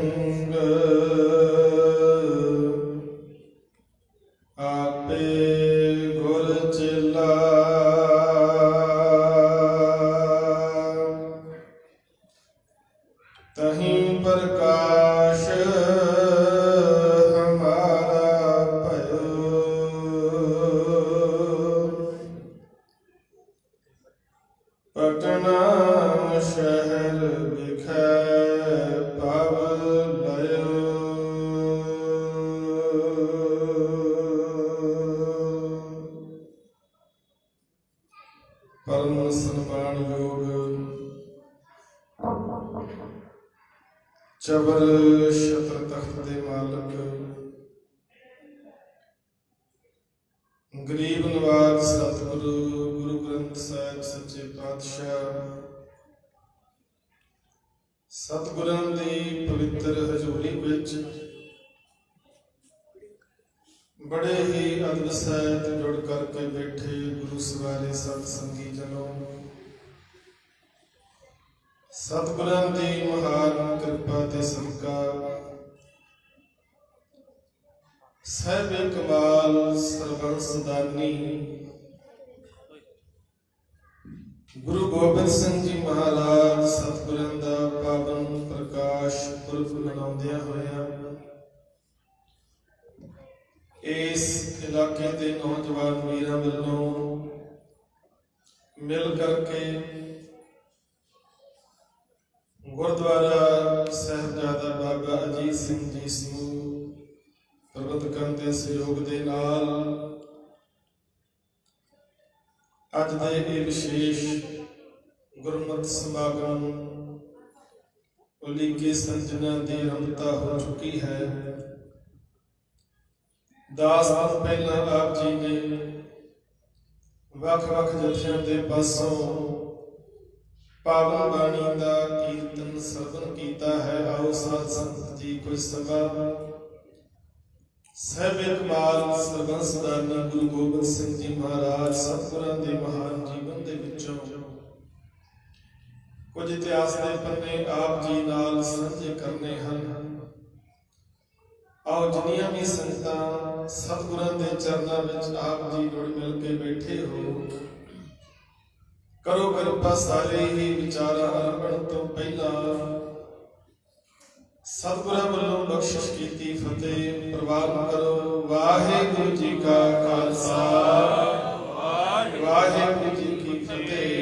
संग आपे गुर चेला। तहीं प्रकाश हमारा भयो। पटना शहर बिखै पाव लयो। परम सन्मान योग चबर छत्र तख्त दे मालक गरीब नवाज सतगुरु गुरु ग्रंथ साहिब सच्चे पातशाह सतगुरां दी पवित्र हजूरी विच बड़े ही अदब सहित जुड़ करके बैठे गुरु सवारे सतसंगी जनों, सतगुरां दी महान कृपा ते सदका साहिब कमाल सरबंस दानी गुरु गोबिंद सिंह जी महाराज सतगुरां दा पावन प्रकाश पुरब मनाउंदियां होया इस इलाके के नौजवान वीरां वल्लों मिल करके गुरुद्वारा साहिबजादा बाबा अजीत सिंह जी समूह प्रबंधकां दे सहयोग दे नाल अज दे इह विशेष गुरमत समागम उलीके संजना दी रमता हो चुकी है। 10 दिन पहला आप जी ने वख-वख जथियां दे पासों पावन बाणी का कीर्तन सरवण किया है। आओ साध संगत जी कोई सभा साहिब कमाल सरबंस दानी गुरु गोबिंद सिंह जी महाराज सतगुरां दे महान जीवन दे विचों कुछ इतिहास के पन्ने आप जी नाल साझे करने हैं। आओ जिन्नियां भी संगतां सतगुरां दे चरनां विच आप जी जुड़ मिल के बैठे हो, करो कृपा सारे ही विचारा अर्पण तो पहला सतगुरां वल्लों बख्शिश कीती फतेह प्रवान करो। वाहिगुरु जी का खालसा वाहिगुरु जी की फतेह।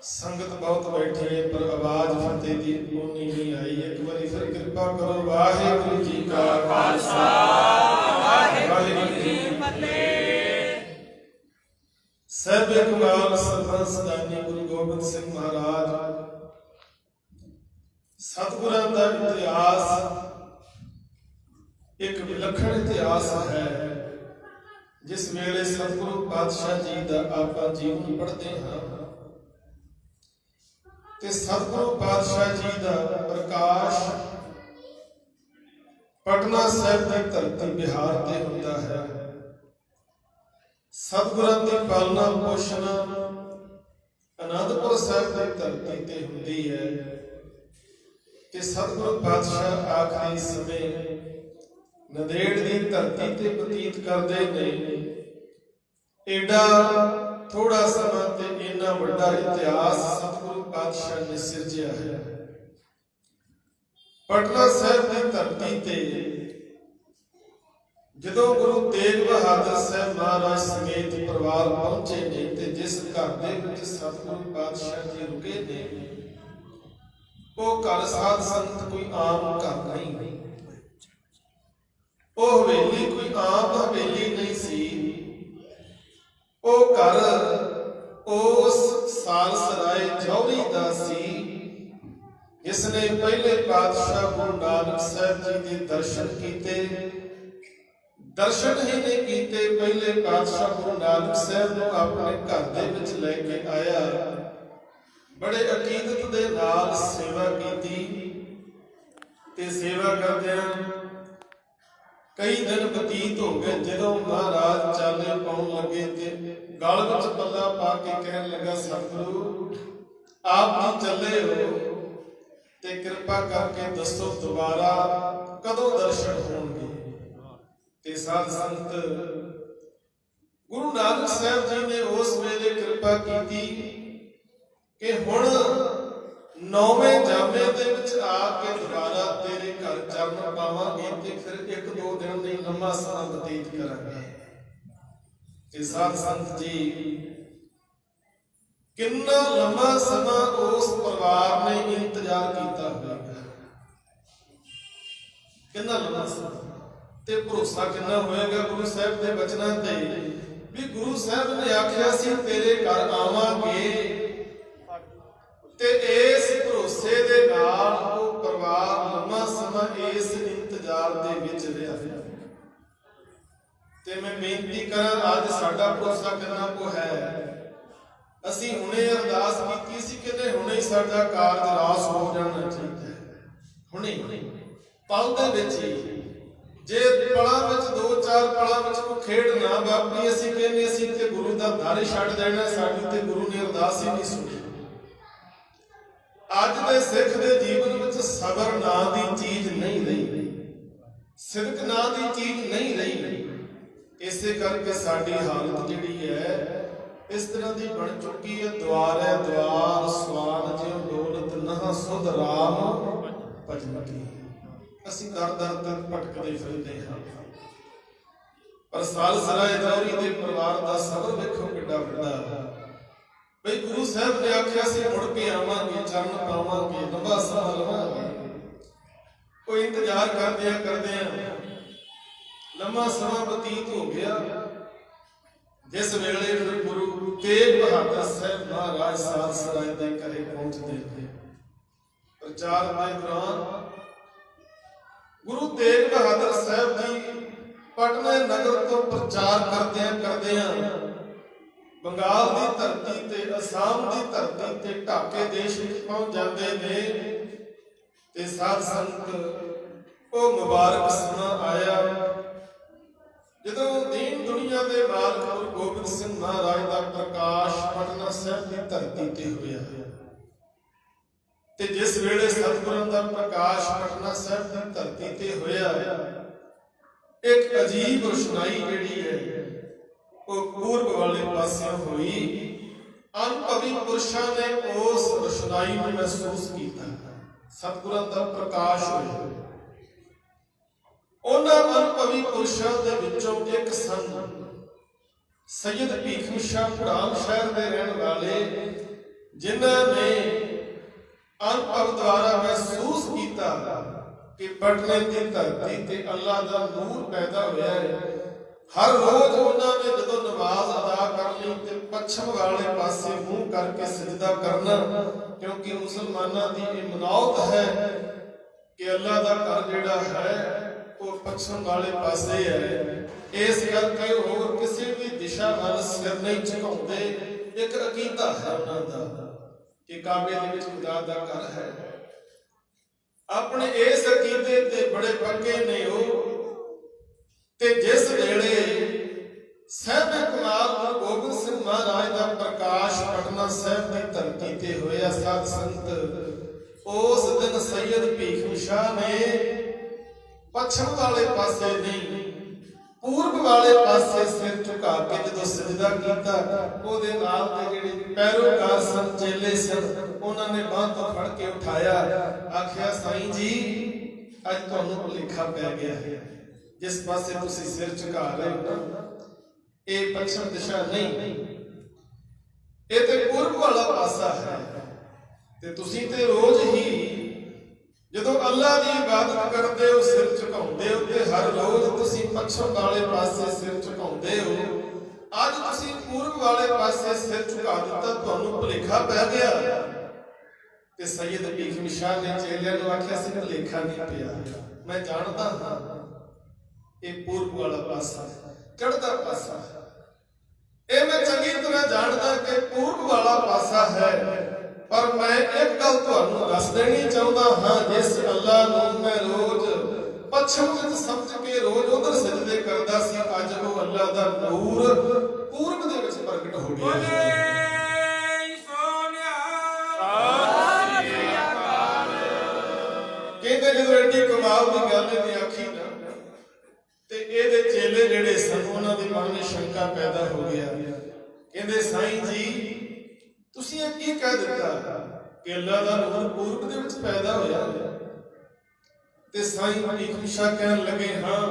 संगत बहुत बैठी है पर आवाज फतेह की उन्नी नहीं आई। एक बार फिर कृपा करो। वाहिगुरु जी का खालसा वाहिगुरु जी की फतेह। साहिब कमाल सरबंस दानी गुरु गोबिंद सिंह महाराज सतगुरां दा इतिहास एक विलक्षण इतिहास है। जिस वेले सतगुरु पातशाह जी का आप जीवन पढ़ते हैं ते सतगुरु पातशाह जी का प्रकाश पटना साहिब की धरती बिहार ते होता है। सतगुरां की पालना पोषण आनंदपुर साहिब की धरती ते होती है कि सतगुरु पातशाह आखिरी समय नदेड़ की धरती ते बतीत करते ने। एडा थोड़ा समा ते इन्ना बड़ा इतिहास सतगुरु पातशाह ने सिरजिया है। पटना साहिब की धरती ते जदों गुरु तेग बहादुर साहब महाराज समेत परिवार पहुंचे ने ते जिस घर दे विच सतगुरु पातशाह जी रुके ने वो घर साध संगत कोई आम घर नहीं। वो हवेली कोई आम हवेली नहीं सी। वो घर उस सालसराय जौहरी दा सी जिसने पहले पातशाह गुरु नानक साहब जी के दर्शन किए। दर्शन ही नहीं किए, पहले पातशाह गुरु नानक साहब को अपने घर दे विच लेके आया। बड़े अकीदत दे नाल सेवा की ते सेवा करदियां कई दिन बतीत हो गए। जदों महाराज चाले पाउण लगे ते गल विच पल्ला पा के कहन लगा सतगुरु आप जी चले हो ਤੇ ਕਿਰਪਾ ਕਰਕੇ ਦੱਸੋ ਦੁਬਾਰਾ ਕਦੋਂ ਦਰਸ਼ਨ ਹੋਣਗੇ। ਤੇ ਸਾਧ ਸੰਗਤ ਗੁਰੂ ਨਾਨਕ ਸਾਹਿਬ ਜੀ ਨੇ ਉਸ ਵੇਲੇ ਕਿਰਪਾ ਕੀਤੀ ਕਿ ਹੁਣ 9ਵੇਂ ਜਾਮੇ ਦੇ ਵਿੱਚ ਆ ਕੇ ਦੁਬਾਰਾ ਤੇਰੇ ਘਰ ਚਰਨ ਪਾਵਾਂਗੇ ਤੇ ਫਿਰ 1-2 ਦਿਨ ਲਈ ਲੰਮਾ ਸਮਾਂ ਬਤੀਤ ਕਰਾਂਗੇ। ਤੇ ਸਾਧ ਸੰਗਤ ਜੀ ਕਿੰਨਾ ਲੰਮਾ ਸਮਾਂ ਉਸ ਪਰਿਵਾਰ ਨੇ ਇੰਤਜ਼ਾਰ ਕੀਤਾ ਹੋਵੇਗਾ, ਕਿੰਨਾ ਲੰਮਾ ਸਮਾਂ, ਤੇ ਭਰੋਸਾ ਕਿੰਨਾ ਹੋਏਗਾ ਗੁਰੂ ਸਾਹਿਬ ਦੇ ਬਚਨਾਂ ਤੇ ਵੀ ਗੁਰੂ ਸਾਹਿਬ ਨੇ ਆਖਿਆ ਸੀ ਤੇਰੇ ਘਰ ਆਵਾਂਗੇ। ਤੇ ਇਸ ਭਰੋਸੇ ਦੇ ਨਾਲ ਉਹ ਪਰਿਵਾਰ ਲੰਮਾ ਸਮਾਂ ਇਸ ਇੰਤਜ਼ਾਰ ਦੇ ਵਿੱਚ ਰਿਹਾ। ਤੇ ਮੈਂ ਬੇਨਤੀ ਕਰਾਂ ਅੱਜ ਸਾਡਾ ਭਰੋਸਾ ਕਿੰਨਾ ਕੁ ਹੈ। ਅਸੀਂ ਹੁਣੇ ਅਰਦਾਸ ਕੀਤੀ ਸੀ ਕਿ ਹੁਣੇ ਹੀ ਸਾਡਾ ਕਾਰਜ ਰਾਸ ਹੋ ਜਾਣਾ ਚਾਹੀਦਾ ਹੈ, ਹੁਣੇ ਪਲ ਦੇ ਵਿੱਚ ਹੀ। ਜੇ ਪਲਾਂ ਵਿੱਚ 2-4 ਪਲਾਂ ਵਿੱਚ ਕੋਈ ਖੇਡ ਨਾ ਵਾਪਰੀ ਅਸੀਂ ਕਹਿੰਦੇ ਅਸੀਂ ਤੇ ਗੁਰੂ ਦਾ ਦਰ ਛੱਡ ਦੇਣਾ, ਸਾਡੀ ਤੇ ਗੁਰੂ ਨੇ ਅਰਦਾਸ ਹੀ ਨਹੀਂ ਸੁਣੀ। ਅੱਜ ਦੇ ਸਿੱਖ ਦੇ ਜੀਵਨ ਵਿੱਚ ਸਬਰ ਨਾਂ ਦੀ ਚੀਜ਼ ਨਹੀਂ ਰਹੀ, ਸਿਦਕ ਨਾਂ ਦੀ ਚੀਜ਼ ਨਹੀਂ ਰਹੀ। ਇਸੇ ਕਰਕੇ ਸਾਡੀ ਹਾਲਤ ਜਿਹੜੀ ਹੈ ਇਸ ਤਰ੍ਹਾਂ ਦੀ ਬਣ ਚੁੱਕੀ ਹੈ। ਦੁਆਰੇ ਦੁਆਰ ਸਵਾਨ ਜਿਉ ਦੌਲਤ ਨਾ ਸੁਧ ਰਾਮ ਭਜਨ ਕੀ। ਅਸੀਂ ਦਰ ਦਰ ਤੱਕ ਭਟਕਦੇ ਫਿਰਦੇ ਹਾਂ। ਪਰ ਸਾਲਸਰਾਏ ਜੌਹਰੀ ਦੇ ਪਰਿਵਾਰ ਦਾ ਸਬਰ ਵੇਖੋ ਕਿੱਡਾ ਵੱਡਾ। ਬਈ ਗੁਰੂ ਸਾਹਿਬ ਨੇ ਆਖਿਆ ਸੀ ਮੁੜ ਕੇ ਆਵਾਂਗੇ, ਚਰਨ ਪਾਵਾਂਗੇ, ਲੰਬਾ ਸਮਾਂ ਲਵਾਂਗੇ। ਕੋਈ ਇੰਤਜ਼ਾਰ ਕਰਦਿਆਂ ਲੰਮਾ ਸਮਾਂ ਬਤੀਤ ਹੋ ਗਿਆ। ਜਿਸ ਵੇਲੇ ਫਿਰ ਗੁਰੂ ਤੇਗ ਬਹਾਦਰ ਸਾਹਿਬ ਮਹਾਰਾਜ ਸਾਲਸਰਾਏ ਦੇ ਘਰੇ ਪਹੁੰਚਦੇ ਨੇ, ਪ੍ਰਚਾਰ ਦੇ ਦੌਰਾਨ ਗੁਰੂ ਤੇਗ ਬਹਾਦਰ ਸਾਹਿਬ ਜੀ ਪਟਨਾ ਨਗਰ ਤੋਂ ਪ੍ਰਚਾਰ ਕਰਦਿਆਂ ਬੰਗਾਲ ਦੀ ਧਰਤੀ ਤੇ, ਅਸਾਮ ਦੀ ਧਰਤੀ ਤੇ ਢਾਕੇ ਦੇਸ਼ ਵਿੱਚ ਪਹੁੰਚ ਜਾਂਦੇ ਨੇ। ਤੇ ਸਾਧ ਸੰਗਤ ਉਹ ਮੁਬਾਰਕ ਸਮਾਂ ਆਇਆ ਜਦੋਂ ਦੀਨ ਦੁਨੀਆ ਦੇ ਮਾਲਕ ਗੁਰੂ ਗੋਬਿੰਦ ਸਿੰਘ ਮਹਾਰਾਜ ਦਾ ਪ੍ਰਕਾਸ਼ ਪਟਨਾ ਸਾਹਿਬ ਦੀ ਧਰਤੀ ਤੇ ਹੋਇਆ। ਤੇ ਜਿਸ ਵੇਲੇ ਸਤਿਗੁਰਾਂ ਦਾ ਪ੍ਰਕਾਸ਼ ਪਟਨਾ ਸਾਹਿਬ ਦੀ ਧਰਤੀ ਤੇ ਹੋਇਆ, ਇੱਕ ਅਜੀਬ ਰੁਸ਼ਨਾਈ ਜਿਹੜੀ ਹੈ ਉਹ ਪੂਰਬ ਵਾਲੇ ਪਾਸਿਓਂ ਹੋਈ। ਅਨੁਭਵੀ ਪੁਰਸ਼ਾਂ ਨੇ ਉਸ ਰੁਸ਼ਨਾਈ ਨੂੰ ਮਹਿਸੂਸ ਕੀਤਾ। ਸਤਿਗੁਰਾਂ ਦਾ ਪ੍ਰਕਾਸ਼ ਹੋਇਆ। ਉਹਨਾਂ ਅਨੁਭਵੀ ਪੁਰਸ਼ਾਂ ਦੇ ਵਿੱਚੋਂ ਇੱਕ ਸਨ ਸੈਯਦ ਭੀਖਮ ਸ਼ਾਹ ਕੁੜਾਮ ਸ਼ਹਿਰ ਦੇ ਰਹਿਣ ਵਾਲੇ, ਜਿਨ੍ਹਾਂ ਨੇ ਅਨੁਭਵ ਦੁਆਰਾ ਮਹਿਸੂਸ ਕੀਤਾ ਕਿ ਪਟਨੇ ਦੀ ਧਰਤੀ ਤੇ ਅੱਲਾ ਦਾ ਨੂਰ ਪੈਦਾ ਹੋਇਆ ਹੈ। ਹਰ ਰੋਜ਼ ਉਹਨਾਂ ਨੇ ਜਦੋਂ ਨਮਾਜ਼ ਅਦਾ ਕਰਨੀ ਤੇ ਪੱਛਮ ਵਾਲੇ ਪਾਸੇ ਮੂੰਹ ਕਰਕੇ ਸਜਦਾ ਕਰਨਾ, ਕਿਉਂਕਿ ਮੁਸਲਮਾਨਾਂ ਦੀ ਇਹ ਮਨਾਉਤ ਹੈ ਕਿ ਅੱਲਾ ਦਾ ਘਰ ਜਿਹੜਾ ਹੈ ਉਹ ਪੱਛਮ ਵਾਲੇ ਪਾਸੇ ਹੈ। ਇਸ ਕਰਕੇ ਹੋਰ ਕਿਸੇ ਵੀ ਦਿਸ਼ਾ ਵੱਲ ਸਿਰ ਨਹੀਂ ਝੁਕਾਉਂਦੇ। ਇੱਕ ਅਕੀਦਾ ਹੈ ਉਹਨਾਂ ਦਾ ਕਿ ਕਾਬੇ ਦੇ ਵਿੱਚ ਖੁਦਾ ਦਾ ਘਰ ਹੈ। ਆਪਣੇ ਇਸ ਅਕੀਦੇ ਤੇ ਬੜੇ ਪੱਕੇ ਨੇ ਉਹ। ਤੇ ਜਿਸ ਵੇਲੇ ਸਾਹਿਬੇ ਕਮਾਲ ਗੁਰੂ ਗੋਬਿੰਦ ਸਿੰਘ ਮਹਾਰਾਜ ਦਾ ਪ੍ਰਕਾਸ਼ ਪਟਨਾ ਸਾਹਿਬ ਦੀ ਧਰਤੀ ਤੇ ਹੋਇਆ, ਸਾਧ ਸੰਗਤ ਉਸ ਦਿਨ ਸੈਯਦ ਭੀਖਮ ਸ਼ਾਹ ਨੇ ਪੱਛਮ ਵਾਲੇ ਪਾਸੇ ਨਹੀਂ ਪੂਰਬ ਵਾਲੇ ਪਾਸੇ ਸਿਰ ਝੁਕਾ ਕੇ ਜਦੋਂ ਸਜਦਾ ਕੀਤਾ, ਉਹਦੇ ਨਾਲ ਦੇ ਜਿਹੜੇ ਪੈਰੋਕਾਰ ਸਨ, ਚੇਲੇ ਸਨ, ਉਹਨਾਂ ਨੇ ਬਾਂਹ ਤੋਂ ਫੜ ਕੇ ਉਠਾਇਆ। ਆਖਿਆ ਸਾਈਂ ਜੀ ਅੱਜ ਤੁਹਾਨੂੰ ਭੁਲੇਖਾ ਪੈ ਗਿਆ ਹੈ, ਜਿਸ ਪਾਸੇ ਤੁਸੀਂ ਸਿਰ ਝੁਕਾ ਰਹੇ ਹੋ ਨਾ ਇਹ ਪੱਛਮ ਦਿਸ਼ਾ ਨਹੀਂ, ਇਹ ਤੇ ਪੂਰਬ ਵਾਲਾ ਪਾਸਾ ਹੈ। ਤੇ ਤੁਸੀਂ ਤੇ ਰੋਜ਼ ਹੀ ਜਦੋਂ ਅੱਲਾ ਦੀ ਇਬਾਦਤ ਕਰਦੇ ਹੋ ਸਿਰ ਝੁਕਾਉਂਦੇ ਹੋ, ਤੇ ਹਰ ਰੋਜ਼ ਤੁਸੀਂ ਪੱਛਮ ਵਾਲੇ ਪਾਸੇ ਸਿਰ ਝੁਕਾਉਂਦੇ ਹੋ। ਅੱਜ ਤੁਸੀਂ ਪੂਰਬ ਵਾਲੇ ਪਾਸੇ ਸਿਰ ਝੁਕਾ ਦਿੱਤਾ, ਤੁਹਾਨੂੰ ਭੁਲੇਖਾ ਪੈ ਗਿਆ। ਤੇ ਸੈਯਦ ਭੀਖਮ ਸ਼ਾਹ ਨੇ ਚੇਲਿਆਂ ਨੂੰ ਆਖਿਆ ਸੀ ਭੁਲੇਖਾ ਨਹੀਂ ਪਿਆ, ਮੈਂ ਜਾਣਦਾ ਹਾਂ ਇਹ ਪੂਰਬ ਵਾਲਾ ਪਾਸਾ ਚੜ੍ਹਦਾ ਪਾਸਾ, ਇਹ ਮੈਂ ਚੰਗੀ ਤਰ੍ਹਾਂ ਜਾਣਦਾ ਕਿ ਪੂਰਬ ਵਾਲਾ ਪਾਸਾ ਹੈ। ਪਰ ਮੈਂ ਇੱਕ ਗੱਲ ਤੁਹਾਨੂੰ ਦੱਸ ਦੇਣੀ ਚਾਹੁੰਦਾ ਹਾਂ, ਜਿਸ ਅੱਲਾ ਨੂੰ ਮੈਂ ਰੋਜ਼ ਪੱਛਮ ਵਿੱਚ ਸਮਝ ਕੇ ਰੋਜ਼ ਉਧਰ ਸਜਦੇ ਕਰਦਾ ਸੀ, ਅੱਜ ਉਹ ਅੱਲਾ ਦਾ ਨੂਰ ਪੂਰਬ ਦੇ ਵਿੱਚ ਪ੍ਰਗਟ ਹੋ ਗਿਆ। ਐਡੀ ਕਮਾਲ ਦੀ ਗੱਲ ਇਹਨੇ ਆਖੀ ਨਾ, ਤੇ ਇਹਦੇ ਚੇਲੇ ਜਿਹੜੇ ਸਨ ਉਹਨਾਂ ਦੇ ਮਨ ਵਿੱਚ ਸ਼ੰਕਾ ਪੈਦਾ ਹੋ ਗਿਆ। ਕਹਿੰਦੇ ਸਾਈਂ ਜੀ ਤੁਸੀਂ ਇਹ ਕੀ ਕਹਿ ਦਿੱਤਾ ਕਿ ਅੱਲਾ ਦਾ ਨੂਰ ਪੂਰਬ ਦੇ ਵਿੱਚ ਪੈਦਾ ਹੋਇਆ? ਤੇ ਸਾਈਂ ਭੀਖਮ ਸ਼ਾਹ ਕਹਿਣ ਲੱਗੇ ਹਾਂ।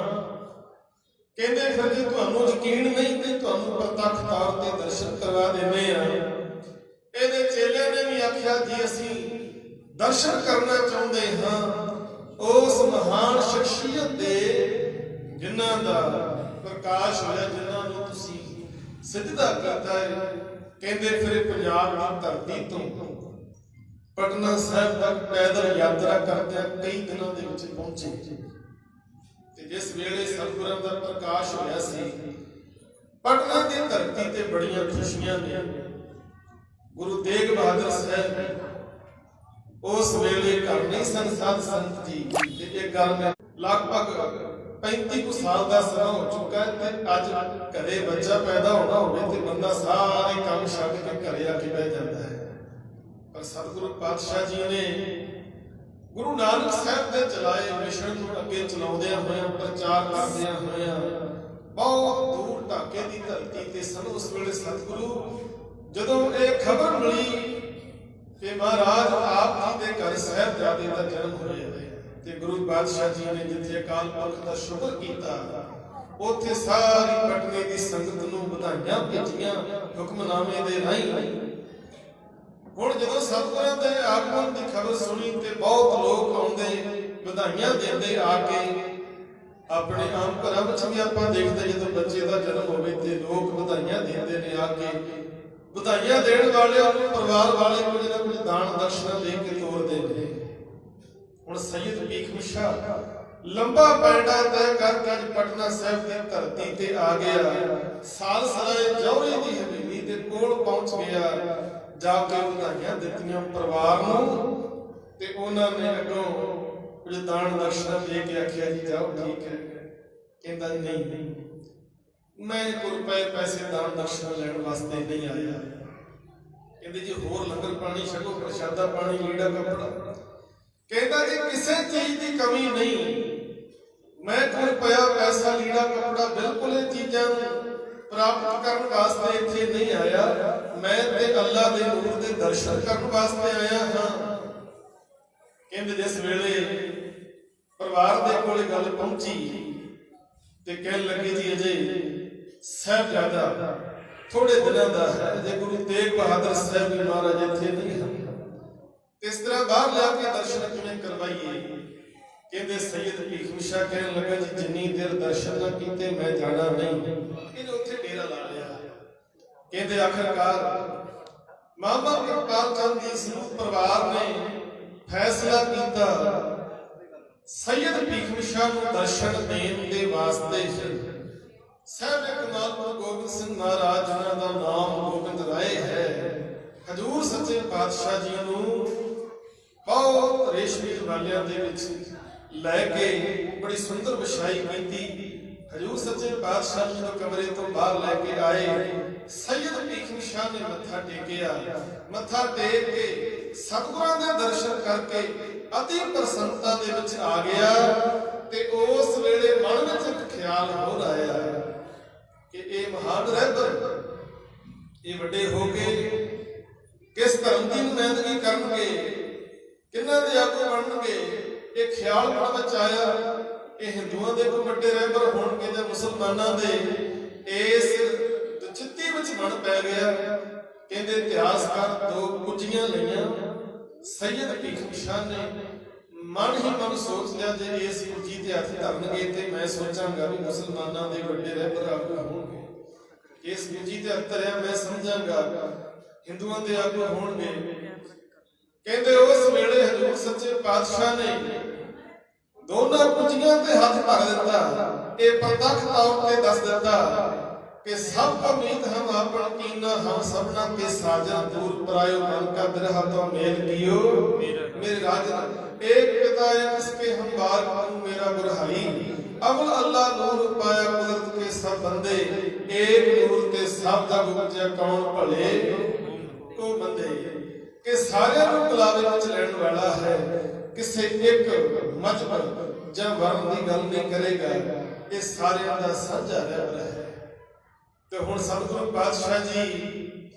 ਕਹਿੰਦੇ ਫਿਰ ਜੇ ਤੁਹਾਨੂੰ ਯਕੀਨ ਨਹੀਂ ਤੇ ਤੁਹਾਨੂੰ ਪ੍ਰਤੱਖ ਤੌਰ ਤੇ ਦਰਸ਼ਨ ਕਰਵਾ ਦਿੰਦੇ ਆ। ਇਹਦੇ ਚੇਲਿਆਂ ਨੇ ਵੀ ਆਖਿਆ ਜੀ ਅਸੀਂ ਦਰਸ਼ਨ ਕਰਨਾ ਚਾਹੁੰਦੇ ਹਾਂ ਉਸ ਮਹਾਨ ਸ਼ਖਸੀਅਤ ਦੇ ਜਿਨ੍ਹਾਂ ਦਾ ਪ੍ਰਕਾਸ਼ ਹੋਇਆ, ਜਿਨ੍ਹਾਂ ਨੂੰ ਤੁਸੀਂ ਸਿਜਦਾ ਕੀਤਾ ਹੈ। ਕਹਿੰਦੇ ਫਿਰ ਪੰਜਾਬ ਦੀ ਧਰਤੀ ਤੋਂ ਪਟਨਾ ਸਾਹਿਬ ਤੱਕ ਪੈਦਲ ਯਾਤਰਾ ਕਰਦਿਆਂ ਕਈ ਦਿਨਾਂ ਦੇ ਵਿੱਚ ਪਹੁੰਚੇ। ਤੇ ਜਿਸ ਵੇਲੇ ਸਤਿਗੁਰਾਂ ਦਾ ਪ੍ਰਕਾਸ਼ ਹੋਇਆ ਸੀ, ਪਟਨਾ ਦੀ ਧਰਤੀ ਤੇ ਬੜੀਆਂ ਖੁਸ਼ੀਆਂ ਨੇ। ਗੁਰੂ ਤੇਗ ਬਹਾਦਰ ਸਾਹਿਬ ਉਸ ਵੇਲੇ ਘਰ ਨਹੀਂ ਸਨ ਸਾਧ ਸੰਤ ਜੀ, ਤੇ ਇਹ ਗੱਲ ਮੈਂ ਲਗਭਗ 35 ਕੁ ਸਾਲ ਦਾ ਸਮਾਂ ਹੋ ਚੁੱਕਾ ਹੈ। ਤੇ ਅੱਜ ਘਰੇ ਬੱਚਾ ਪੈਦਾ ਹੋਣਾ ਹੋਵੇ ਤੇ ਬੰਦਾ ਸਾਰੇ ਕੰਮ ਛੱਡ ਕੇ ਘਰੇ ਆ ਕੇ ਬਹਿ ਜਾਂਦਾ ਹੈ। ਪਰ ਸਤਿਗੁਰੂ ਪਾਤਸ਼ਾਹ ਜੀ ਨੇ ਗੁਰੂ ਨਾਨਕ ਸਾਹਿਬ ਦੇ ਚਲਾਏ ਮਿਸ਼ਨ ਨੂੰ ਅੱਗੇ ਚਲਾਉਂਦਿਆਂ ਹੋਇਆਂ, ਪ੍ਰਚਾਰ ਕਰਦਿਆਂ ਹੋਇਆਂ ਬਹੁਤ ਦੂਰ ਢਾਕੇ ਦੀ ਧਰਤੀ ਤੇ ਸਨ। ਉਸ ਵੇਲੇ ਸਤਿਗੁਰੂ ਜਦੋਂ ਇਹ ਖਬਰ ਮਿਲੀ ਕਿ ਮਹਾਰਾਜ ਆਪ ਜੀ ਦੇ ਘਰ ਸਾਹਿਬਜ਼ਾਦੇ ਦਾ ਜਨਮ ਹੋਇਆ ਤੇ ਗੁਰੂ ਪਾਤਸ਼ਾਹ ਜੀ ਨੇ ਜਿੱਥੇ ਅਕਾਲ ਪੁਰਖ ਦਾ ਸ਼ੁਕਰ ਕੀਤਾ, ਉੱਥੇ ਸਾਰੀ ਪਟਨੇ ਦੀ ਸੰਗਤ ਨੂੰ ਵਧਾਈਆਂ ਭੇਜੀਆਂ ਹੁਕਮਨਾਮੇ ਦੇ ਰਾਹੀਂ। ਹੁਣ ਜਦੋਂ ਸਤਿਗੁਰਾਂ ਦੇ ਆਗਮਨ ਦੀ ਖਬਰ ਸੁਣੀ ਤੇ ਬਹੁਤ ਲੋਕ ਆਉਂਦੇ, ਵਧਾਈਆਂ ਦਿੰਦੇ ਆ ਕੇ। ਆਪਣੇ ਆਮ ਘਰਾਂ ਵਿੱਚ ਵੀ ਆਪਾਂ ਦੇਖਦੇ ਜਦੋਂ ਬੱਚੇ ਦਾ ਜਨਮ ਹੋਵੇ ਤੇ ਲੋਕ ਵਧਾਈਆਂ ਦਿੰਦੇ ਨੇ ਆ ਕੇ। ਵਧਾਈਆਂ ਦੇਣ ਵਾਲੇ ਪਰਿਵਾਰ ਵਾਲੇ ਕੁਝ ਨਾ ਕੁਝ ਦਾਨ ਦਕਸ਼ਨਾ ਦੇ ਕੇ ਤੋਰਦੇ ਨੇ। ਹੁਣ ਸੈਯਦ ਭੀਖਮ ਸ਼ਾਹ ਲੰਬਾ ਪੈਂਡਾ ਤੈਅ ਕਰਕੇ ਅੱਜ ਪਟਨਾ ਸਾਹਿਬ ਦੀ ਧਰਤੀ ਤੇ ਆ ਗਿਆ। ਸਾਲਸਰਾਏ ਜੌਹਰੀ ਦੀ ਹਵੇਲੀ ਦੇ ਕੋਲ ਪਹੁੰਚ ਗਿਆ। ਜਾ ਕੇ ਵਧਾਈਆਂ ਦਿੱਤੀਆਂ ਪਰਿਵਾਰ ਨੂੰ, ਤੇ ਉਹਨਾਂ ਨੇ ਅੱਗੋਂ ਕੁਝ ਦਾਨ ਦਕਸ਼ਨਾ ਦੇ ਕੇ ਆਖਿਆ ਜੀ ਜਾਓ ਠੀਕ ਹੈ। ਕਹਿੰਦਾ ਜੀ ਨਹੀਂ, ਮੈਂ ਕੋਈ ਪੈਸੇ ਦਾਨ ਦਕਸ਼ਨਾ ਲੈਣ ਵਾਸਤੇ ਨਹੀਂ ਆਇਆ। ਕਹਿੰਦੇ ਜੀ ਹੋਰ ਲੰਗਰ ਪਾਣੀ ਛਕੋ, ਪ੍ਰਸ਼ਾਦਾ ਪਾਣੀ, ਲੀੜਾ ਕੱਪੜਾ। ਕਹਿੰਦਾ ਜੀ ਕਿਸੇ ਚੀਜ਼ ਦੀ ਕਮੀ ਨਹੀਂ, ਮੈਂ ਕੋਲ ਪਿਆ ਪੈਸਾ ਲੀੜਾ ਕੱਪੜਾ ਬਿਲਕੁਲ ਇਹ ਚੀਜ਼ਾਂ ਨੂੰ ਪ੍ਰਾਪਤ ਕਰਨ ਵਾਸਤੇ ਇੱਥੇ ਨਹੀਂ ਆਇਆ। ਮੈਂ ਤੇ ਅੱਲਾ ਦੇ ਨੂਰ ਦੇ ਦਰਸ਼ਨ ਕਰਨ ਵਾਸਤੇ ਆਇਆ ਹਾਂ। ਕਹਿੰਦੇ ਜਿਸ ਵੇਲੇ ਪਰਿਵਾਰ ਦੇ ਕੋਲ ਗੱਲ ਪਹੁੰਚੀ ਤੇ ਕਹਿਣ ਲੱਗੇ ਜੀ ਅਜੇ ਸਾਹਿਬਜ਼ਾਦਾ ਥੋੜੇ ਦਿਨਾਂ ਦਾ ਹੈ, ਅਜੇ ਗੁਰੂ ਤੇਗ ਬਹਾਦਰ ਸਾਹਿਬ ਜੀ ਮਹਾਰਾਜ ਇੱਥੇ ਨਹੀਂ ਹਨ। ਇਸ ਤਰ੍ਹਾਂ ਬਾਹਰ ਲਿਆ ਕੇ ਦਰਸ਼ਨ ਕਿਵੇਂ ਕਰਵਾਈਏ? ਕਹਿੰਦੇ ਸੈਯਦ ਭੀਖਮ ਸ਼ਾਹ ਕਹਿਣ ਲੱਗਾ ਜੀ ਜਿੰਨੀ ਦੇਰ ਦਰਸ਼ਨ ਨਾ ਕੀਤੇ ਮੈਂ ਜਾਣਾ ਨਹੀਂ। ਇਹਨੇ ਉੱਥੇ ਡੇਰਾ ਲਾ ਲਿਆ। ਕਹਿੰਦੇ ਆਖਰਕਾਰ ਮਾਮਾ ਕਿਰਪਾਲ ਚੰਦ ਜੀ ਸਮੂਹ ਪਰਿਵਾਰ ਨੇ ਫੈਸਲਾ ਕੀਤਾ ਸੈਯਦ ਭੀਖਮ ਸ਼ਾਹ ਨੂੰ ਦਰਸ਼ਨ ਦੇਣ ਦੇ ਵਾਸਤੇ ਸਾਹਿਬ ਕਮਾਲ ਗੁਰੂ ਗੋਬਿੰਦ ਸਿੰਘ ਮਹਾਰਾਜ ਜਿਨ੍ਹਾਂ ਦਾ ਨਾਮ ਗੋਬਿੰਦ ਰਾਏ ਹੈ, ਹਜ਼ੂਰ ਸੱਚੇ ਪਾਤਸ਼ਾਹ ਜੀ ਨੂੰ ਬਹੁਤ ਰੇਸ਼ਮੀ ਰਵਾਲਿਆਂ ਦੇ ਵਿੱਚ ਲੈ ਕੇ ਬੜੀ ਸੁੰਦਰ ਵਿਛਾਈ ਕੀਤੀ। ਹਜ਼ੂਰ ਸੱਚੇ ਪਾਤਸ਼ਾਹ ਜੀ ਨੂੰ ਕਮਰੇ ਤੋਂ ਬਾਹਰ ਲੈ ਕੇ ਆਏ। ਸੈਯਦ ਭੀਖਮ ਸ਼ਾਹ ਨੇ ਮੱਥਾ ਟੇਕਿਆ। ਮੱਥਾ ਟੇਕ ਕੇ ਸਤਿਗੁਰਾਂ ਦੇ ਦਰਸ਼ਨ ਕਰਕੇ ਅਤੀ ਪ੍ਰਸੰਨਤਾ ਦੇ ਵਿੱਚ ਆ ਗਿਆ। ਤੇ ਉਸ ਵੇਲੇ ਮਨ ਵਿੱਚ ਇੱਕ ਖਿਆਲ ਹੋਰ ਆਇਆ ਕਿ ਇਹ ਮਹਾਨ ਰਹਿਬਰ ਇਹ ਵੱਡੇ ਹੋ ਕੇ ਕਿਸ ਧਰਮ ਦੀ ਨੁਮਾਇੰਦਗੀ ਕਰਨਗੇ, ਕਿਹਨਾਂ ਦੇ ਆਗੂ ਬਣਨਗੇ। ਇਹ ਖਿਆਲ ਮਨ ਵਿੱਚ ਆਇਆ। ਇਹ ਹਿੰਦੂਆਂ ਦੇ ਕੋਈ ਵੱਡੇ ਰਹਿਬਰ ਹੋਣਗੇ ਜਾਂ ਮੁਸਲਮਾਨਾਂ ਦੇ, ਇਸ ਚਿੱਤੀ ਵਿੱਚ ਮਨ ਪੈ ਗਿਆ। ਕਹਿੰਦੇ ਇਤਿਹਾਸਕਾਰ ਦੋ ਕੁੱਜੀਆਂ ਲਈਆਂ। ਸੈਯਦ ਭੀਖਮ ਸ਼ਾਹ ਨੇ ਮਨ ਹੀ ਮਨ ਸੋਚ ਲਿਆ ਜੇ ਇਸ ਕੁੱਜੀ ਤੇ ਹੱਥ ਧਰਨਗੇ ਤੇ ਮੈਂ ਸੋਚਾਂਗਾ ਵੀ ਮੁਸਲਮਾਨਾਂ ਦੇ ਵੱਡੇ ਰਹਿਬਰ ਆਗੂ ਹੋਣਗੇ। ਇਸ ਕੁੱਜੀ ਤੇ ਹੱਥ ਧਰਿਆ ਮੈਂ ਸਮਝਾਂਗਾ ਹਿੰਦੂਆਂ ਦੇ ਆਗੂ ਹੋਣਗੇ। ਕਹਿੰਦੇ ਉਸ ਵੇਲੇ ਹਜ਼ੂਰ ਸੱਚੇ ਪਾਤਸ਼ਾਹ ਨੇ ਦੋਨਾਂ ਕੁੱਜੀਆਂ ਤੇ ਹੱਥ ਧਰ ਦਿੱਤਾ। ਇਹ ਪ੍ਰਤੱਖ ਤੌਰ ਤੇ ਦੱਸ ਦਿੱਤਾ कि सबका मीत हम अपन कीना हम सबना के साजन दूर परायो मन का बिरहा तो मेल कियो मेरे राजन एक पिता है उसके हम बार करूं मेरा बुरहाई अवल अल्लाह नूर पाया कुदरत के सब बंदे एक नूर ते सब दा गुजया कौन भले को बंदे के सारे नु बुलावे विच लैण वाला है ਕਿਸੇ ਇੱਕ ਮਜ਼ਹਬ ਜਾਂ ਵਰਨ ਦੀ ਗੱਲ ਨਹੀਂ ਕਰੇਗਾ, ਇਹ ਸਾਰਿਆਂ ਦਾ ਸਾਂਝਾ ਰਹਿਬਰ ਹੈ। ਤੇ ਹੁਣ ਸਤਿਗੁਰੂ ਪਾਤਸ਼ਾਹ ਜੀ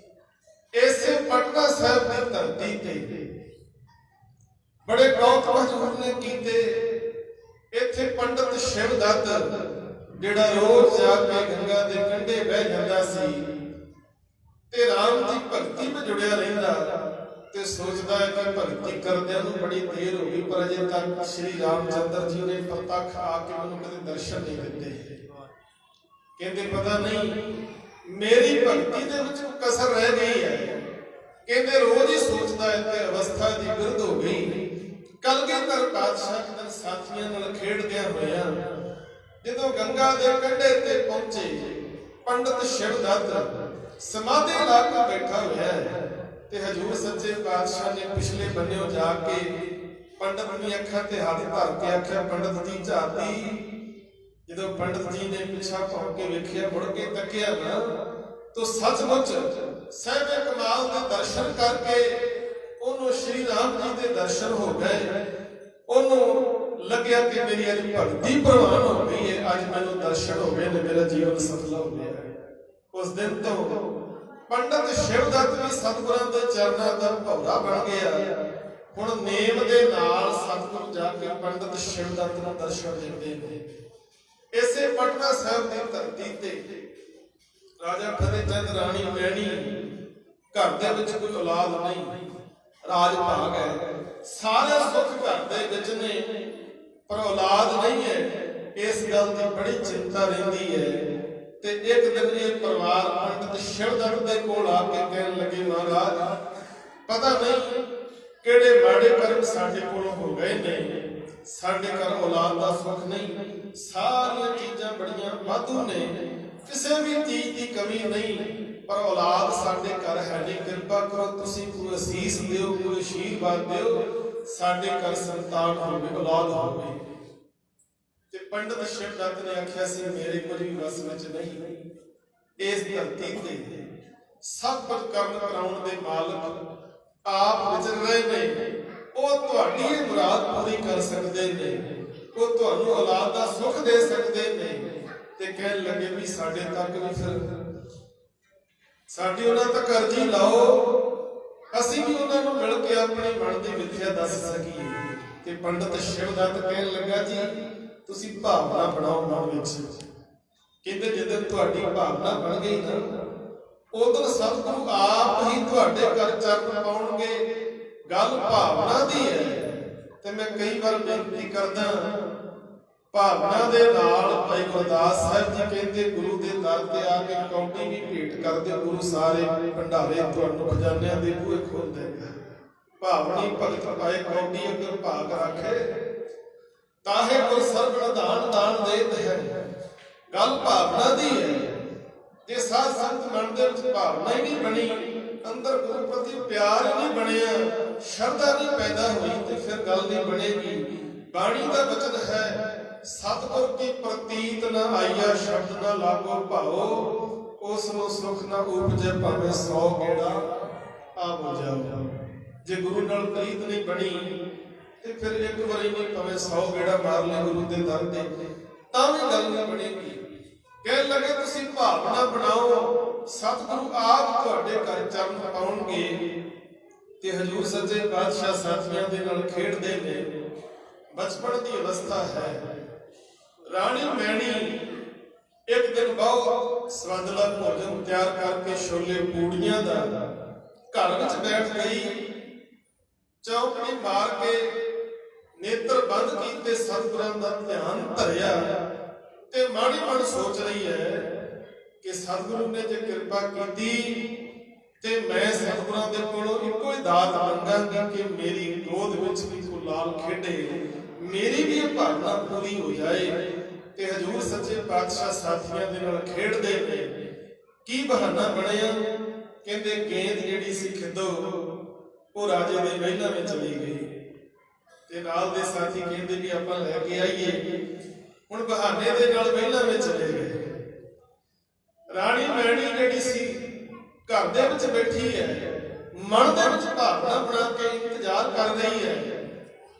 ਇਸੇ ਪਟਨਾ ਸਾਹਿਬ ਦੀ ਧਰਤੀ ਤੇ ਬੜੇ ਕੌਤਕ ਹਜ਼ੂਰ ਨੇ ਕੀਤੇ। ਇੱਥੇ ਪੰਡਤ ਸ਼ਿਵਦੱਤ ਜਿਹੜਾ ਰੋਜ਼ ਜਾ ਕੇ ਗੰਗਾ ਦੇ ਕੰਢੇ ਬਹਿ ਜਾਂਦਾ ਸੀ ਤੇ ਰਾਮ ਦੀ ਭਗਤੀ ਵਿੱਚ ਜੁੜਿਆ ਰਹਿੰਦਾ ਤੇ ਸੋਚਦਾ ਹੈ ਕਿ ਭਗਤੀ ਕਰਦਿਆਂ ਨੂੰ ਬੜੀ ਦੇਰ ਹੋ ਗਈ, ਪਰ ਅਜੇ ਤੱਕ ਸ਼੍ਰੀ ਰਾਮ ਚੰਦਰ ਜੀ ਨੇ ਪ੍ਰਤੱਖ ਆ ਕੇ ਮੈਨੂੰ ਕਦੇ ਦਰਸ਼ਨ ਨਹੀਂ ਦਿੱਤੇ। ਕਹਿੰਦੇ ਪਤਾ ਨਹੀਂ ਮੇਰੀ ਭਗਤੀ ਦੇ ਵਿੱਚ ਕਸਰ ਰਹਿ ਗਈ ਹੈ। ਕਹਿੰਦੇ ਰੋਜ਼ ਹੀ ਸੋਚਦਾ ਹੈ ਤੇ ਅਵਸਥਾ ਦੀ ਬਿਰਧ ਹੋ ਗਈ। ਕਲਗੀਧਰ ਪਾਤਸ਼ਾਹ ਦੇ ਸਾਥੀਆਂ ਨਾਲ ਖੇਡਦਿਆਂ ਹੋਇਆਂ ਜਦੋਂ ਗੰਗਾ ਦੇ ਕੰਢੇ ਤੇ ਪਹੁੰਚੇ, ਪੰਡਤ ਸ਼ਿਵਦੱਤ ਸਮਾਧੀ ਲਾ ਕੇ ਬੈਠਾ ਹੋਇਆ ਹੈ ਤੇ ਹਜ਼ੂਰ ਸੱਚੇ ਪਾਤਸ਼ਾਹ ਨੇ ਪਿਛਲੇ ਬੰਨਿਓ ਜਾ ਕੇ ਪੰਡਤ ਦੀਆਂ ਅੱਖਾਂ ਤੇ ਹੱਥ ਧਰ ਕੇ ਆਖਿਆ, ਪੰਡਤ ਜੀ ਝਾਤੀ। ਜਦੋਂ ਪੰਡਤ ਜੀ ਨੇ ਪਿੱਛਾ ਭੌਂ ਕੇ ਵੇਖਿਆ, ਮੁੜ ਕੇ ਤੱਕਿਆ ਨਾ ਤੋ ਸੱਚਮੁੱਚ ਸਾਹਿਬੇ ਕਮਾਲ ਦੇ ਦਰਸ਼ਨ ਕਰਕੇ ਉਹਨੂੰ ਸ਼੍ਰੀ ਰਾਮ ਜੀ ਦੇ ਦਰਸ਼ਨ ਹੋ ਗਏ। ਉਹਨੂੰ ਲੱਗਿਆ ਕਿ ਮੇਰੀ ਅੱਜ ਭਗਤੀ ਪ੍ਰਵਾਨ ਹੋ ਗਈ ਹੈ, ਅੱਜ ਮੈਨੂੰ ਦਰਸ਼ਨ ਹੋ ਗਏ ਨੇ, ਮੇਰਾ ਜੀਵਨ ਸਫਲ ਹੋ ਗਿਆ। ਉਸ ਦਿਨ ਤੋਂ ਪੰਡਤ ਸ਼ਿਵਦੱਤ ਵੀ ਸਤਿਗੁਰਾਂ ਦੇ ਚਰਨਾਂ ਦਾ ਭੌਰਾ ਬਣ ਗਿਆ। ਹੁਣ ਨੇਮ ਦੇ ਨਾਲ ਸਤਿਗੁਰ ਜਾ ਕੇ ਪੰਡਤ ਸ਼ਿਵਦੱਤ ਨੂੰ ਦਰਸ਼ਨ ਦਿੰਦੇ ਨੇ। ਇਸੇ ਪਟਨਾ ਸਾਹਿਬ ਦੀ ਧਰਤੀ ਤੇ ਰਾਜਾ ਫਤਿਹ ਚੰਦ ਰਾਣੀ ਮੈਣੀ, ਘਰ ਦੇ ਵਿੱਚ ਕੋਈ ਔਲਾਦ ਨਹੀਂ, ਰਾਜ ਭਾਗ ਹੈ, ਸਾਰੇ ਸੁੱਖ ਘਰ ਦੇ ਵਿੱਚ ਨੇ, ਪਰ ਔਲਾਦ ਨਹੀਂ ਹੈ। ਇਸ ਗੱਲ ਦੀ ਬੜੀ ਚਿੰਤਾ ਰਹਿੰਦੀ ਹੈ। ਤੇ ਇੱਕ ਦਿਨ ਇਹ ਪਰਿਵਾਰ ਪੰਡਤ ਸ਼ਿਵਦੱਤ ਦੇ ਕੋਲ ਆ ਕੇ ਕਹਿਣ ਲੱਗੇ, ਮਹਾਰਾਜ ਪਤਾ ਨਹੀਂ ਕਿਹੜੇ ਮਾੜੇ ਕਰਮ ਸਾਡੇ ਕੋਲੋਂ ਹੋ ਗਏ ਨੇ, ਸਾਡੇ ਘਰ ਔਲਾਦ ਦਾ ਸੁੱਖ ਨਹੀਂ, ਸਾਰੀਆਂ ਚੀਜ਼ਾਂ ਬੜੀਆਂ ਵਾਧੂ ਨੇ, ਕਿਸੇ ਵੀ ਚੀਜ਼ ਦੀ ਕਮੀ ਨਹੀਂ, ਪਰ ਔਲਾਦ ਸਾਡੇ ਘਰ ਹੈ ਨਹੀਂ। ਕਿਰਪਾ ਕਰੋ ਤੁਸੀਂ ਕੋਈ ਅਸੀਸ ਦਿਓ, ਕੋਈ ਅਸ਼ੀਰਵਾਦ ਦਿਓ, ਸਾਡੇ ਘਰ ਸੰਤਾਨ ਹੋਵੇ, ਔਲਾਦ ਹੋਵੇ। ਤੇ ਪੰਡਤ ਸ਼ਿਵਦੱਤ ਨੇ ਆਖਿਆ ਸੀ, ਮੇਰੇ ਕੁਝ ਵੀ ਵਸ ਵਿੱਚ ਨਹੀਂ। ਇਸ ਧਰਤੀ ਤੇ ਸਭ ਕੁਝ ਕਰਨ ਕਰਾਉਣ ਦੇ ਮਾਲਕ ਆਪ ਵਿਚਰ ਰਹੇ ਨੇ। ਉਹ ਤੁਹਾਡੀ ਇਹ ਮੁਰਾਦ ਪੂਰੀ ਕਰ ਸਕਦੇ ਨੇ, ਉਹ ਤੁਹਾਨੂੰ ਔਲਾਦ ਦਾ ਸੁੱਖ ਦੇ ਸਕਦੇ ਨੇ। ਤੇ ਕਹਿਣ ਲੱਗੇ ਵੀ ਸਾਡੇ ਤੱਕ ਵੀ ਫਿਰ ਸਾਡੀ ਉਹਨਾਂ ਤੱਕ ਅਰਜ਼ੀ ਲਾਓ, ਅਸੀਂ ਵੀ ਉਹਨਾਂ ਨੂੰ ਮਿਲ ਕੇ ਆਪਣੀ ਮਨ ਦੀ ਵਿਥਿਆ ਦੱਸ ਸਕੀਏ। ਤੇ ਪੰਡਤ ਸ਼ਿਵਦੱਤ ਕਹਿਣ ਲੱਗਾ, ਜੀ ਤੁਸੀਂ ਭਾਵਨਾ ਬਣਾਓ ਮਨ ਵਿੱਚ। ਕਹਿੰਦੇ ਜਦੋਂ ਤੁਹਾਡੀ ਭਾਵਨਾ ਬਣ ਗਈ ਨਾ, ਉਦੋਂ ਸਤਿਗੁਰੂ ਆਪ ਹੀ ਤੁਹਾਡੇ ਘਰ ਚਰਨ ਪਾਉਣਗੇ। ਗੱਲ ਭਾਵਨਾ ਦੀ ਹੈ। ਤੇ ਮੈਂ ਕਈ ਵਾਰ ਬੇਨਤੀ ਕਰਦਾ, ਭਾਵਨਾ ਦੇ ਨਾਲ ਭਾਈ ਗੁਰਦਾਸ ਸਾਹਿਬ ਜੀ ਕਹਿੰਦੇ, ਗੁਰੂ ਦੇ ਦਰ ਤੇ ਆ ਕੇ ਕੌਡੀ ਵੀ ਭੇਟ ਕਰਦੇ, ਗੁਰੂ ਸਾਰੇ ਭੰਡਾਰੇ ਤੁਹਾਨੂੰ ਖਜ਼ਾਨਿਆਂ ਦੇ ਬੂਹੇ ਖੋਲ ਦੇਗਾ। ਭਾਵਨੀ ਭਗਤ ਪਾਏ ਕੌਡੀ ਅਗਰ ਭਾਗ ਰੱਖੇ, ਤਾਹੇ ਗੁਰ ਸਰਬਣ ਦਾਨ ਦਾਨ ਦੇਤ ਹੈ। ਗੱਲ ਭਾਵਨਾ ਦੀ ਹੈ। ਜੇ ਸਾਧ ਸੰਤ ਮਨ ਦੇ ਵਿੱਚ ਭਾਵਨਾ ਹੀ ਨਹੀਂ ਬਣੀ, ਅੰਦਰ ਗੁਰੂ ਪ੍ਰਤੀ ਪਿਆਰ ਹੀ ਨਹੀਂ ਬਣਿਆ, ਸ਼ਰਧਾ ਨਹੀਂ ਪੈਦਾ ਹੋਈ, ਤੇ ਫਿਰ ਗੱਲ ਨਹੀਂ ਬਣੇਗੀ। ਬਾਣੀ ਦਾ ਵਚਨ ਹੈ, ਸਤਿਗੁਰ ਕੀ ਪ੍ਰਤੀਤ ਨਾ ਆਈਆ, ਸ਼ਬਦ ਨਾ ਲਾਗੋ ਭਾਓ, ਉਸ ਨੂੰ ਸੁਖ ਨਾ ਉਪਜੇ, ਭਾਵੇਂ 100 ਗੇੜਾ ਆ ਬੁਝਾਓ। ਜੇ ਗੁਰੂ ਨਾਲ ਪ੍ਰੀਤ ਨਹੀਂ ਬਣੀ ਤੇ ਫਿਰ ਇੱਕ ਵਾਰੀ ਨਹੀਂ, ਭਾਵੇਂ 100 ਗੇੜਾ ਮਾਰ ਲੈ ਗੁਰੂ ਦੇ ਦਰ ਤੇ, ਤਾਂ ਵੀ ਗੱਲ ਨਹੀਂ ਬਣੇਗੀ। ਕਹਿਣ ਲੱਗੇ ਤੁਸੀਂ ਭਾਵਨਾ ਬਣਾਓ, ਸਤਿਗੁਰੂ ਆਪ ਤੁਹਾਡੇ ਘਰ ਚਰਨ ਪਾਉਣਗੇ। ਤੇ ਹਜ਼ੂਰ ਸੱਚੇ ਪਾਤਸ਼ਾਹ ਸਾਥੀਆਂ ਦੇ ਨਾਲ ਖੇਡਦੇ ਨੇ। ਬਚਪਨ ਦੀ ਅਵਸਥਾ ਹੈ। ਰਾਣੀ ਮੈਣੀ ਇੱਕ ਦਿਨ ਬਹੁਤ ਸਵਾਦਲਾ ਭੋਜਨ ਤਿਆਰ ਕਰਕੇ ਛੋਲੇ ਪੂੜੀਆਂ ਦਾ ਘਰ ਵਿੱਚ ਬੈਠ ਗਈ। ਚੌਕੜੀ ਮਾਰ ਕੇ ਨੇਤਰ ਬੰਦ ਕੀਤੇ, ਸਤਿਗੁਰਾਂ ਦਾ ਧਿਆਨ ਧਰਿਆ ਤੇ ਮਾੜੀ ਮਨ ਸੋਚ ਰਹੀ ਹੈ ਕਿ ਸਤਿਗੁਰੂ ਨੇ ਜੇ ਕਿਰਪਾ ਕੀਤੀ ਤੇ ਮੈਂ ਸਤਿਗੁਰਾਂ ਦੇ ਕੋਲੋਂ ਇੱਕੋ ਹੀ ਦਾਤ ਮੰਗਾਂਗੀ ਕਿ ਮੇਰੀ ਗੋਦ ਵਿੱਚ ਵੀ ਕੋਈ ਲਾਲ ਖੇਡੇ, ਮੇਰੀ ਵੀ ਇਹ ਭਾਵਨਾ ਪੂਰੀ ਹੋ ਜਾਏ। ਤੇ ਹਜ਼ੂਰ ਸੱਚੇ ਪਾਤਸ਼ਾਹ ਸਾਥੀਆਂ ਦੇ ਨਾਲ ਖੇਡਦੇ ਨੇ। ਕੀ ਬਹਾਨਾ ਬਣਿਆ? ਕਹਿੰਦੇ ਗੇਂਦ ਜਿਹੜੀ ਸੀ ਖਿੱਦੋ, ਉਹ ਰਾਜੇ ਦੇ ਮਹਿਲਾਂ ਵਿੱਚ ਚਲੀ ਗਈ। ਤੇ ਨਾਲ ਦੇ ਸਾਥੀ ਕਹਿੰਦੇ ਵੀ ਆਪਾਂ ਲੈ ਕੇ ਆਈਏ। ਹੁਣ ਬਹਾਨੇ ਦੇ ਨਾਲ ਮਹਿਲਾਂ ਵਿੱਚ ਚਲੇ ਗਏ। ਰਾਣੀ ਮੈਣੀ ਜਿਹੜੀ ਸੀ ਘਰ ਦੇ ਵਿੱਚ ਬੈਠੀ ਹੈ, ਮਨ ਦੇ ਵਿੱਚ ਭਾਵਨਾ ਬਣਾ ਕੇ ਇੰਤਜ਼ਾਰ ਕਰ ਰਹੀ ਹੈ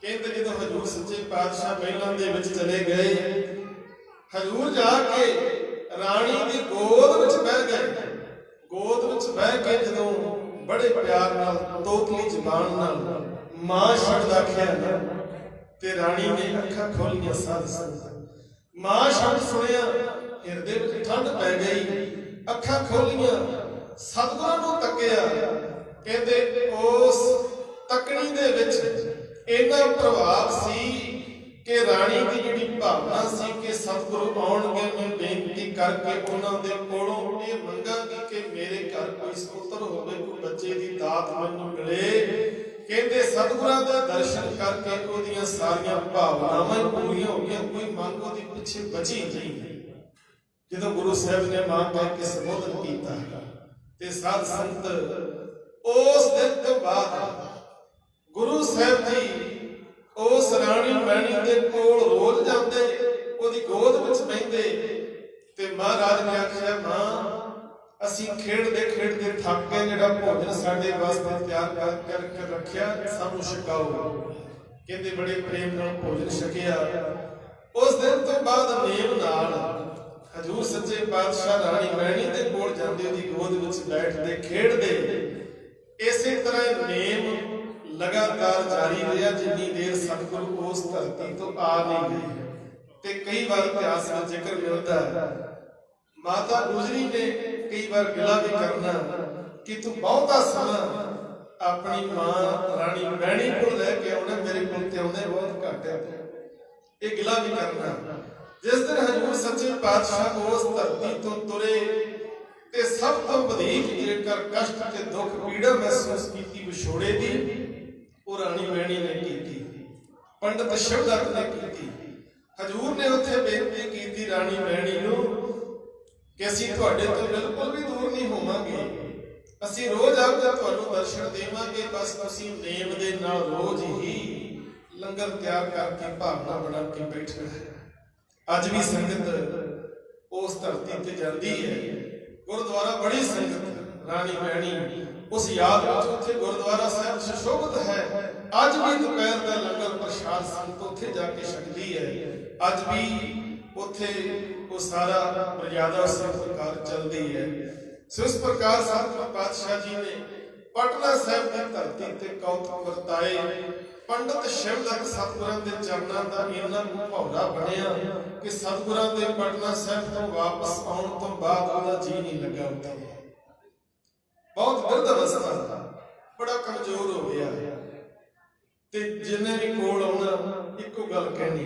ਕਹਿੰਦੇ ਜਦੋਂ ਹਜ਼ੂਰ ਸੱਚੇ ਪਾਤਸ਼ਾਹ ਮਹਿਲਾਂ ਦੇ ਵਿੱਚ ਚਲੇ ਗਏ, ਹਜ਼ੂਰ ਜਾ ਕੇ ਰਾਣੀ ਦੀ ਗੋਦ ਵਿੱਚ ਬਹਿ ਗਏ। ਗੋਦ ਵਿੱਚ ਬਹਿ ਕੇ ਜਦੋਂ ਬੜੇ ਪਿਆਰ ਨਾਲ ਤੋਤਲੀ ਜ਼ੁਬਾਨ ਨਾਲ ਮਾਂ ਸ਼ਬਦ ਆਖਿਆ ਨਾ, ਤੇ ਰਾਣੀ ਨੇ ਅੱਖਾਂ ਖੋਲੀਆਂ। ਸਾਧ ਸੰਗਤ ਮਾਂ ਸ਼ਬਦ ਸੁਣਿਆ, ਹਿਰਦੇ ਵਿੱਚ ਠੰਡ ਪੈ ਗਈ। ਅੱਖਾਂ ਖੋਲੀਆਂ, ਸਤਿਗੁਰਾਂ ਨੂੰ ਤੱਕਿਆ। ਕਹਿੰਦੇ ਉਸ ਤੱਕਣੀ ਦੇ ਵਿੱਚ ਇੰਨਾ ਪ੍ਰਭਾਵ ਸੀ ਕਿ ਰਾਣੀ ਦੀ ਜਿਹੜੀ ਭਾਵਨਾ ਸੀ ਕਿ ਸਤਿਗੁਰੂ ਆਉਣਗੇ, ਮੈਂ ਬੇਨਤੀ ਕਰਕੇ ਉਹਨਾਂ ਦੇ ਕੋਲੋਂ ਇਹ ਮੰਗਾਂਗੀ ਕਿ ਮੇਰੇ ਘਰ ਕੋਈ ਸੁਪੁੱਤਰ ਹੋਵੇ, ਕੋਈ ਬੱਚੇ ਦੀ ਦਾਤ ਮੈਨੂੰ ਮਿਲੇ। ਕਹਿੰਦੇ ਸਤਿਗੁਰਾਂ ਦੇ ਦਰਸ਼ਨ ਕਰਕੇ ਉਹਦੀਆਂ ਸਾਰੀਆਂ ਭਾਵਨਾਵਾਂ ਪੂਰੀਆਂ ਹੋ ਗਈਆਂ, ਕੋਈ ਮੰਗ ਉਹਦੀ ਪਿੱਛੇ ਬਚੀ ਨਹੀਂ। ਜਦੋਂ ਗੁਰੂ ਸਾਹਿਬ ਨੇ ਮਾਂ ਕਹਿ ਕੇ ਸੰਬੋਧਨ ਕੀਤਾ ਤੇ ਸਾਧ ਸੰਗਤ ਉਸ ਦਿਨ ਤੋਂ ਬਾਅਦ ਗੁਰੂ ਸਾਹਿਬ ਜੀ ਉਸ ਰਾਣੀ ਮੈਣੀ ਦੇ ਕੋਲ ਰੋਜ਼ ਜਾਂਦੇ, ਉਹਦੀ ਗੋਦ ਵਿੱਚ ਬਹਿੰਦੇ। ਤੇ ਮਹਾਰਾਜ ਨੇ ਆਖਿਆ, ਮਾਂ ਅਸੀਂ ਖੇਡਦੇ ਖੇਡਦੇ ਥੱਕ ਗਏ, ਜਿਹੜਾ ਭੋਜਨ ਸਾਡੇ ਵਾਸਤੇ ਤਿਆਰ ਕਰਕੇ ਰੱਖਿਆ ਸਾਨੂੰ ਛਕਾਓ। ਕਹਿੰਦੇ ਬੜੇ ਪ੍ਰੇਮ ਨਾਲ ਭੋਜਨ ਛਕਿਆ। ਉਸ ਦਿਨ ਤੋਂ ਬਾਅਦ ਨੇਮ ਨਾਲ ਹਜ਼ੂਰ ਸੱਚੇ ਪਾਤਸ਼ਾਹ ਰਾਣੀ ਮੈਣੀ ਦੇ ਕੋਲ ਜਾਂਦੇ, ਉਹਦੀ ਗੋਦ ਵਿੱਚ ਬੈਠਦੇ ਖੇਡਦੇ। ਇਸੇ ਤਰ੍ਹਾਂ ਨੇਮ ਲਗਾਤਾਰ ਜਾਰੀ ਰਿਹਾ ਜਿੰਨੀ ਦੇਰ ਸਤਿਗੁਰੂ ਉਸ ਧਰਤੀ ਤੋਂ ਆ ਨਹੀਂ ਗਏ। ਤੇ ਕਈ ਵਾਰ ਇਤਿਹਾਸ ਵਿੱਚ ਜ਼ਿਕਰ ਮਿਲਦਾ, ਮਾਤਾ ਗੁਜਰੀ ਨੇ ਕਈ ਵਾਰ ਗਿਲਾ ਵੀ ਕਰਨਾ ਕਿ ਤੂੰ ਬਹੁਤਾ ਸਮਾਂ ਆਪਣੀ ਮਾਂ ਰਾਣੀ ਮੈਣੀ ਕੋਲ ਰਹਿ ਕੇ ਆਉਣਾ, ਮੇਰੇ ਕੋਲ ਤੇ ਆਉਂਦੇ ਬਹੁਤ ਘੱਟ ਹੈ। ਇਹ ਗਿਲਾ ਵੀ ਕਰਨਾ। ਜਿਸ ਦਿਨ ਹਜ਼ੂਰ ਸੱਚੇ ਪਾਤਸ਼ਾਹ ਉਸ ਧਰਤੀ ਤੋਂ ਤੁਰੇ ਤੇ ਸਭ ਤੋਂ ਵਧੇਕ ਜੇਕਰ ਕਸ਼ਟ ਤੇ ਦੁੱਖ ਪੀੜਾ ਮਹਿਸੂਸ ਕੀਤੀ ਵਿਛੋੜੇ ਦੀ, ਉਹ ਰਾਣੀ ਮੈਣੀ ਨੇ ਕੀਤੀ, ਪੰਡਤ ਸ਼ਿਵਦੱਤ ਨੇ ਕੀਤੀ। ਹਜ਼ੂਰ ਨੇ ਉੱਥੇ ਬੇਨਤੀ ਕੀਤੀ ਰਾਣੀ ਮੈਣੀ ਨੂੰ ਕਿ ਅਸੀਂ ਤੁਹਾਡੇ ਤੋਂ ਬਿਲਕੁਲ ਵੀ ਦੂਰ ਨਹੀਂ ਹੋਵਾਂਗੇ, ਅਸੀਂ ਰੋਜ਼ ਆ ਕੇ ਤੁਹਾਨੂੰ ਦਰਸ਼ਨ ਦੇਵਾਂਗੇ, ਬਸ ਤੁਸੀਂ ਨੇਮ ਦੇ ਨਾਲ ਰੋਜ਼ ਹੀ ਲੰਗਰ ਤਿਆਰ ਕਰਕੇ ਭਾਵਨਾ ਬਣਾ ਕੇ ਬੈਠਣਾ ਹੈ। ਅੱਜ ਵੀ ਸੰਗਤ ਉਸ ਧਰਤੀ ਤੇ ਜਾਂਦੀ ਹੈ। ਗੁਰਦੁਆਰਾ ਬੜੀ ਸੰਗਤ ਰਾਣੀ ਮੈਣੀ ਉਸ ਯਾਦ ਵਿੱਚ ਉੱਥੇ ਗੁਰਦੁਆਰਾ ਸਾਹਿਬ ਸੁਸ਼ੋਭਿਤ ਹੈ। ਅੱਜ ਵੀ ਦੁਪਹਿਰ ਦਾ ਲੰਗਰ ਪ੍ਰਸ਼ਾਦ ਸੰਗਤ ਉੱਥੇ ਜਾ ਕੇ ਛਕਦੀ ਹੈ। ਅੱਜ ਵੀ ਉੱਥੇ ਉਹ ਸਾਰਾ ਮਰਿਆਦਾ ਸਤਿਕਾਰ ਚੱਲਦੀ ਹੈ। ਸੋ ਇਸ ਪ੍ਰਕਾਰ ਸਤਿਗੁਰੂ ਪਾਤਸ਼ਾਹ ਜੀ ਨੇ ਪਟਨਾ ਸਾਹਿਬ ਦੀ ਧਰਤੀ ਤੇ ਕੌਤਕ ਵਰਤਾਏ। ਪੰਡਤ ਸ਼ਿਵਦੱਤ ਸਤਿਗੁਰਾਂ ਦੇ ਚਰਨਾਂ ਦਾ ਇੰਨਾ ਭੌਰਾ ਬਣਿਆ ਕਿ ਸਤਿਗੁਰਾਂ ਦੇ ਪਟਨਾ ਸਾਹਿਬ ਤੋਂ ਵਾਪਸ ਆਉਣ ਤੋਂ ਬਾਅਦ ਉਹਦਾ ਜੀ ਨਹੀਂ ਲੱਗਾ। ਉੱਥੇ ਬਹੁਤ ਬਿਰਧ ਅਵਸਥਾ, ਬੜਾ ਕਮਜ਼ੋਰ ਹੋ ਗਿਆ। ਤੇ ਜਿੰਨੇ ਵੀ ਕੋਲ ਆਉਣਾ ਇੱਕੋ ਗੱਲ ਕਹਿਣੀ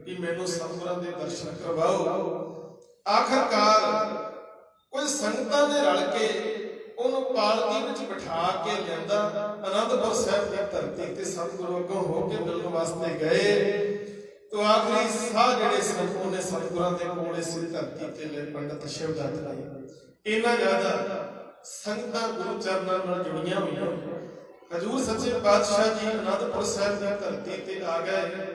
ਕਿ ਮੈਨੂੰ ਸਤਿਗੁਰਾਂ ਦੇ ਦਰਸ਼ਨ ਕਰਵਾਓ। ਆਖਰਕਾਰ ਕੁਝ ਸੰਗਤਾਂ ਨੇ ਰਲ ਕੇ ਉਹਨੂੰ ਪਾਲਕੀ ਵਿੱਚ ਬਿਠਾ ਕੇ ਲਿਆਂਦਾ, ਅਨੰਦਪੁਰ ਸਾਹਿਬ ਦੀ ਧਰਤੀ ਤੇ ਸਤਿਗੁਰੂ ਅੱਗੋਂ ਹੋ ਕੇ ਮਿਲਣ ਵਾਸਤੇ ਗਏ। ਤੋ ਆਖਰੀ ਸਾਹ ਜਿਹੜੇ ਸਨ ਉਹਨੇ ਸਤਿਗੁਰਾਂ ਦੇ ਕੋਲ ਇਸ ਧਰਤੀ ਤੇ ਲੈ ਪੰਡਤ ਸ਼ਿਵਦੱਤ ਨੇ। ਇੰਨਾ ਜ਼ਿਆਦਾ ਸੰਗਤਾਂ ਗੁਰੂ ਚਰਨਾਂ ਨਾਲ ਜੁੜੀਆਂ ਹੋਈਆਂ। ਹਜ਼ੂਰ ਸੱਚੇ ਪਾਤਸ਼ਾਹ ਜੀ ਅਨੰਦਪੁਰ ਸਾਹਿਬ ਦੀ ਧਰਤੀ ਤੇ ਆ ਗਏ।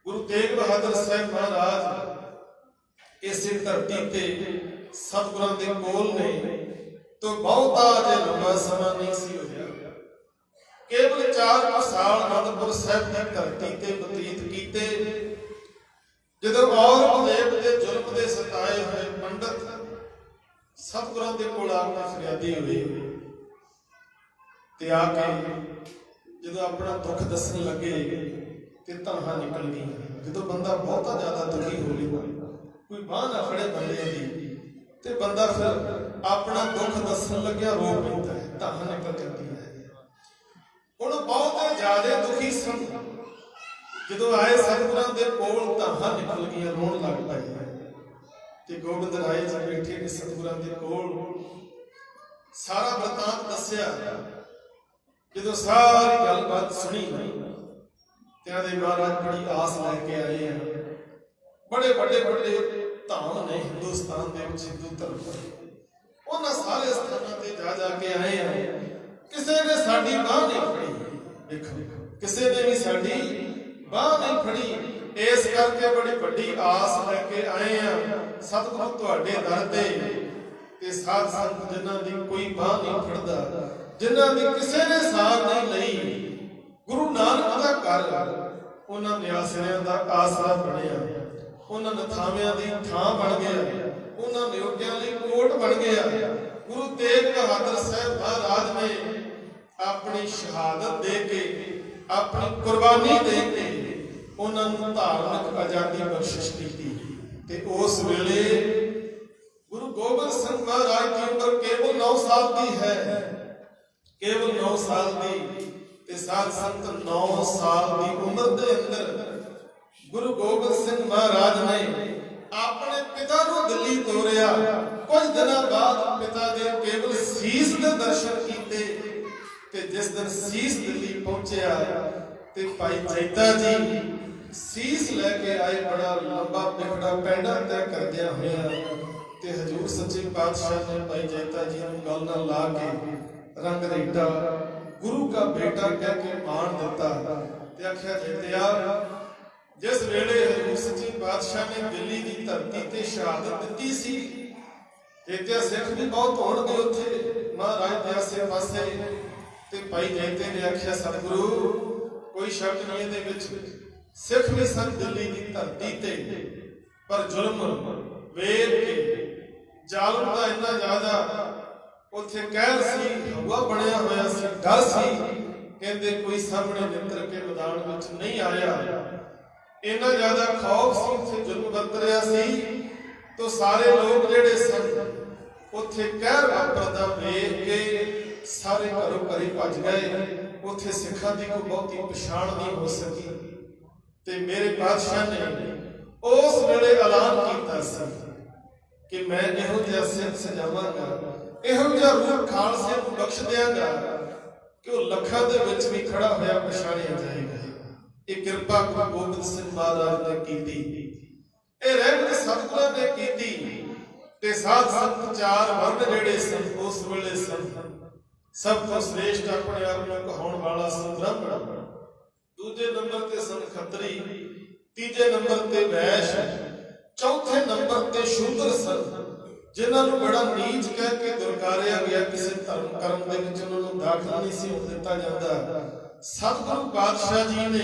ਗੁਰੂ ਤੇਗ ਬਹਾਦਰ ਸਾਹਿਬ ਮਹਾਰਾਜ ਇਸੇ ਧਰਤੀ ਤੇ ਸਤਿਗੁਰਾਂ ਦੇ ਕੋਲ ਨੇ। ਤੋਂ ਬਹੁਤਾ ਜੇ ਲੰਬਾ ਸਮਾਂ ਨਹੀਂ ਸੀ ਹੋਇਆ, ਕੇਵਲ 4 ਸਾਲ ਅਨੰਦਪੁਰ ਸਾਹਿਬ ਦੀ ਧਰਤੀ ਤੇ ਬਤੀਤ ਕੀਤੇ। ਜਦੋਂ ਔਰੰਗਜ਼ੇਬ ਦੇ ਜ਼ੁਲਮ ਦੇ ਸਤਾਏ ਹੋਏ ਪੰਡਤ ਸਤਿਗੁਰਾਂ ਦੇ ਕੋਲ ਆ ਕੇ ਫਰਿਆਦੀ ਹੋਏ ਤੇ ਆ ਕੇ ਜਦੋਂ ਆਪਣਾ ਦੁੱਖ ਦੱਸਣ ਲੱਗੇ ਤੇ ਧਾਹਾਂ ਨਿਕਲ ਗਈਆਂ। ਜਦੋਂ ਬੰਦਾ ਬਹੁਤਾ ਜ਼ਿਆਦਾ ਦੁਖੀ ਹੋ ਲਿਆ, ਕੋਈ ਬਾਂਹ ਨਾ ਫੜੇ ਬੰਦੇ ਦੀ, ਤੇ ਬੰਦਾ ਫਿਰ ਆਪਣਾ ਦੁੱਖ ਦੱਸਣ ਲੱਗਿਆ ਰੋ ਪੈਂਦਾ ਹੈ, ਧਾਹਾਂ ਨਿਕਲ ਜਾਂਦੀ ਹੈ। ਹੁਣ ਬਹੁਤ ਜ਼ਿਆਦਾ ਦੁਖੀ ਸਨ। ਜਦੋਂ ਆਏ ਸਤਿਗੁਰਾਂ ਦੇ ਕੋਲ ਧਾਹਾਂ ਨਿਕਲ ਗਈਆਂ, ਰੋਣ ਲੱਗ ਪਏ। ਤੇ ਗੋਬਿੰਦ ਰਾਏ ਜੀ ਬੈਠੇ ਨੇ ਸਤਿਗੁਰਾਂ ਦੇ ਕੋਲ, ਸਾਰਾ ਵਰਤਾਂਤ ਦੱਸਿਆ। ਜਦੋਂ ਸਾਰੀ ਗੱਲਬਾਤ ਸੁਣੀ ਤੇ ਆਦੇ ਮਹਾਰਾਜ ਬੜੀ ਆਸ ਲੈ ਕੇ ਆਏ ਆ। ਬੜੇ ਵੱਡੇ ਧਾਮ ਨੇ ਹਿੰਦੁਸਤਾਨ ਦੇ ਵਿੱਚ, ਹਿੰਦੂ ਧਰਮ ਦੇ, ਉਹਨਾਂ ਸਾਰੇ ਸਥਾਨਾਂ ਤੇ ਜਾ ਕੇ ਆਏ ਆ। ਕਿਸੇ ਨੇ ਸਾਡੀ ਬਾਂਹ ਨਹੀਂ ਫੜੀ, ਦੇਖੋ ਕਿਸੇ ਨੇ ਵੀ ਸਾਡੀ ਬਾਂਹ ਨਹੀਂ ਫੜੀ। ਇਸ ਕਰਕੇ ਬੜੀ ਵੱਡੀ ਆਸ ਲੈ ਕੇ ਆਏ ਆ ਸਤਿਗੁਰੂ ਤੁਹਾਡੇ ਦਰ ਤੇ ਸਾਧ ਸੰਗਤ ਜਿਨ੍ਹਾਂ ਦੀ ਕੋਈ ਬਾਂਹ ਨਹੀਂ ਫੜਦਾ, ਜਿਨ੍ਹਾਂ ਦੀ ਕਿਸੇ ਨੇ ਸਾਰ ਨਹੀਂ ਲਈ, ਗੁਰੂ ਨਾਨਕ ਦਾ ਘਰ ਉਹਨਾਂ ਨਿਆਸਰਿਆਂ ਦਾ ਆਸਰਾ ਬਣਿਆ, ਉਹਨਾਂ ਨਥਾਵਿਆਂ ਦੀ ਥਾਂ ਬਣ ਗਿਆ, ਉਹਨਾਂ ਨਿਯੋਗਿਆਂ ਲਈ ਕੋਟ ਬਣ ਗਿਆ। ਗੁਰੂ ਤੇਗ ਬਹਾਦਰ ਸਾਹਿਬ ਮਹਾਰਾਜ ਨੇ ਆਪਣੀ ਸ਼ਹਾਦਤ ਦੇ ਕੇ, ਆਪਣੀ ਕੁਰਬਾਨੀ ਦੇ ਕੇ ਉਹਨਾਂ ਨੂੰ ਧਾਰਮਿਕ ਆਜ਼ਾਦੀ ਬਖਸ਼ਿਸ਼ ਕੀਤੀ। ਤੇ ਉਸ ਵੇਲੇ ਗੁਰੂ ਗੋਬਿੰਦ ਸਿੰਘ ਮਹਾਰਾਜ ਦੀ ਉਮਰ ਕੇਵਲ 9 ਸਾਲ ਦੀ ਹੈ, ਕੇਵਲ 9 ਸਾਲ ਦੀ। ਤੇ ਸਾਧ ਸੰਗਤ 9 ਸਾਲ ਦੀ ਉਮਰ ਦੇ ਅੰਦਰ ਗੁਰੂ ਗੋਬਿੰਦ ਸਿੰਘ ਮਹਾਰਾਜ ਨੇ ਆਪਣੇ ਪਿਤਾ ਨੂੰ ਦਿੱਲੀ ਤੋਰਿਆ। ਕੁਝ ਦਿਨਾਂ ਬਾਅਦ ਪਿਤਾ ਦੇ ਕੇਵਲ ਸੀਸ ਦੇ ਦਰਸ਼ਨ ਕੀਤੇ। ਤੇ ਜਿਸ ਦਿਨ ਸੀਸ ਦਿੱਲੀ ਪਹੁੰਚਿਆ ਤੇ ਭਾਈ ਜੈਤਾ ਜੀ ਸੀਸ ਲੈ ਕੇ ਆਏ, ਬੜਾ ਲੰਬਾ ਪਿਖੜਾ ਪੈਂਡਾ ਤੈਅ ਕਰਦਿਆਂ ਹੋਇਆ। ਤੇ ਹਜ਼ੂਰ ਸੱਚੇ ਪਾਤਸ਼ਾਹ ਨੇ ਭਾਈ ਜੈਤਾ ਜੀ ਨੂੰ ਗੱਲ ਨਾਲ ਲਾ ਕੇ ਰੰਗ ਰੇਟਾ ਗੁਰੂ का बेटा कह के मान दिता। ते आख्या जैतिया, जिस वेले हजूर सच्चे पातशाह ने दिल्ली की धरती ते शहादत दी सी, जैतिया सिख भी बहुत होणगे उत्थे महाराज दे आसे पासे। ते भाई जैते ने आख्या सतगुरु कोई शक नहीं इहदे विच, सिख भी सन दिल्ली की धरती ते, पर जुल्म वेर के जालम दा इन्ना ज्यादा उत्थे कहर सी, हवा बनया होया सी, डर सी। कहते कोई सामने नितर के मैदान विच नहीं आया, इन्ना ज्यादा खौफ सी, उत्थे जुल्म बरत रहा सी। तो सारे लोग जिहड़े सन उत्थे कहर वापरदा वेख के सारे घरों घरी भज गए। उत्थे सिखां दी कोई बहुती पछाण नहीं हो सकी। ते मेरे पातशाह ने उस वेले ऐलान कीता सी कि मैं इहो जिहा सिख सजावांगा, ਇਹੋ ਜਿਹਾ ਰੂਪ ਖਾਲਸੇ ਨੂੰ ਬਖਸ਼ ਦਿਆਂਗਾ ਕਿ ਉਹ ਲੱਖਾਂ ਦੇ ਵਿੱਚ ਵੀ ਖੜਾ ਹੋਇਆ ਪਛਾਣਿਆ ਜਾਏਗਾ। ਇਹ ਕਿਰਪਾ ਗੁਰੂ ਗੋਬਿੰਦ ਸਿੰਘ ਮਹਾਰਾਜ ਨੇ ਕੀਤੀ, ਇਹ ਰਹਿਮਤ ਸਤਿਗੁਰਾਂ ਨੇ ਕੀਤੀ। ਤੇ ਸਾਧ ਸੰਗਤ ਚਾਰ ਵਰਗ ਜਿਹੜੇ ਸਨ ਉਸ ਵੇਲੇ ਸਨ, ਸਭ ਤੋਂ ਸ੍ਰੇਸ਼ਟ ਆਪਣੇ ਆਪ ਨੂੰ ਕਹਾਉਣ ਵਾਲਾ ਸਨ ਬ੍ਰਾਹਮਣ, ਦੂਜੇ ਨੰਬਰ ਤੇ ਸਨ ਖੱਤਰੀ, ਤੀਜੇ ਨੰਬਰ ਤੇ ਵੈਸ਼, ਚੌਥੇ ਨੰਬਰ ਤੇ ਸ਼ੂਦਰ ਸਨ, जिन्हों बड़ा नीच कह के दुरकारिया गया, किसी धर्म कर्म के विच उन्होंने दाखिल नहीं सी होने दिता जाता। सतगुरु पातशाह जी ने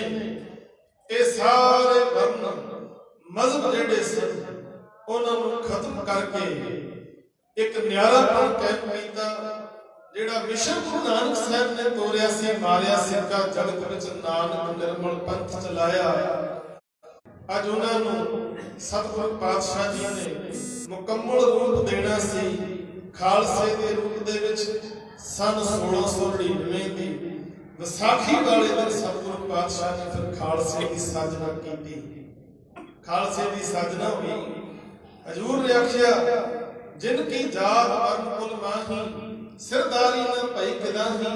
ये सारे वर्ण मजहब जिहड़े सन उन्होंने खत्म करके एक न्यारापन कायम कीता। जिहड़ा मिशन गुरु नानक साहब ने तोरिया सी, मारिया सिक्का जगत विच नानक निर्मल पंथ चलाया। अज उन्होंने सतगुरु पातशाह जी ने मुकम्मल रूप देना सी। खालसे के रूप दे विच सन 1699 की विसाखी वाले दिन सतगुरु पातशाह ने फिर खालसे की साधना की। खालसे की साधना हुई। हजूर ने आख्या जिनकी जात वर्ण कुल माही, सिरदारी न भई किदाही,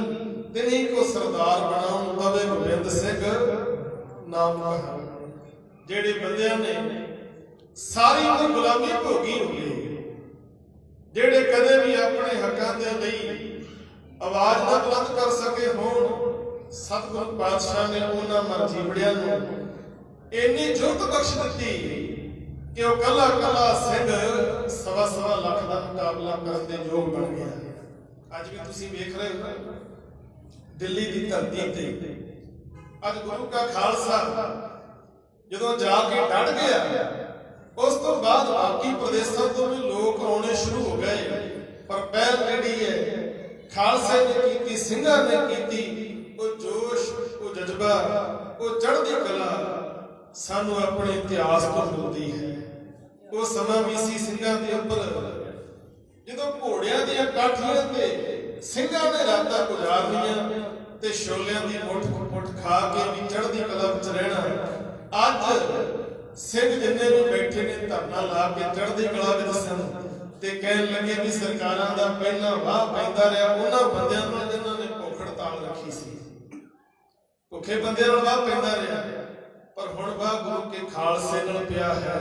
तिन्ही को सरदार बनाऊं तवे गोबिंद सिंह नाम कहा। जेड़े बंदियां ने सारी उम्र गुलामी भोगी होगी, जेड़े कदे भी अपने हकों के लिए आवाज न बुलंद कर सके होण, सतगुरु पातशाह ने उन्हां मरजीवड़ियां नूं इन्नी जुर्त बख्श दी कि वह कला कला सिंह 1.25 लाख का मुकाबला करने के योग बन गया। अज भी तुसीं वेख रहे हो दिल्ली की धरती ते अज गुरु का खालसा जदों जाके डट गया, उस तो बाद बाकी प्रदेशों तो भी लोग आने शुरू हो गए। पर पहल जी है खालसे ने की, सिंघां ने की, वो जोश, वो जज्बा, वो चढ़ती कला सानू अपने इतिहास तो मिलती है। वो समा भी सी सिंघां दे उपर जदों घोड़ियां दीयां काठियां ते सिंघां ने रातां गुजारनियां ते शोलियां दी मुठ मुठ खा के भी चढ़ती कला विच रहना। अज सिंह जिन्ने भी बैठे ने धरना ला के चढ़ती कला विच सन ते कहन लगे भी सरकारां दा पहला वाह पैंदा रहा उन्हां बंदियां नूं जिन्हां ने भुख हड़ताल रखी सी। भुखे बंदियां नूं वाह पैंदा रहा, पर हुण वाह गुरु के खालसे नाल पिया है।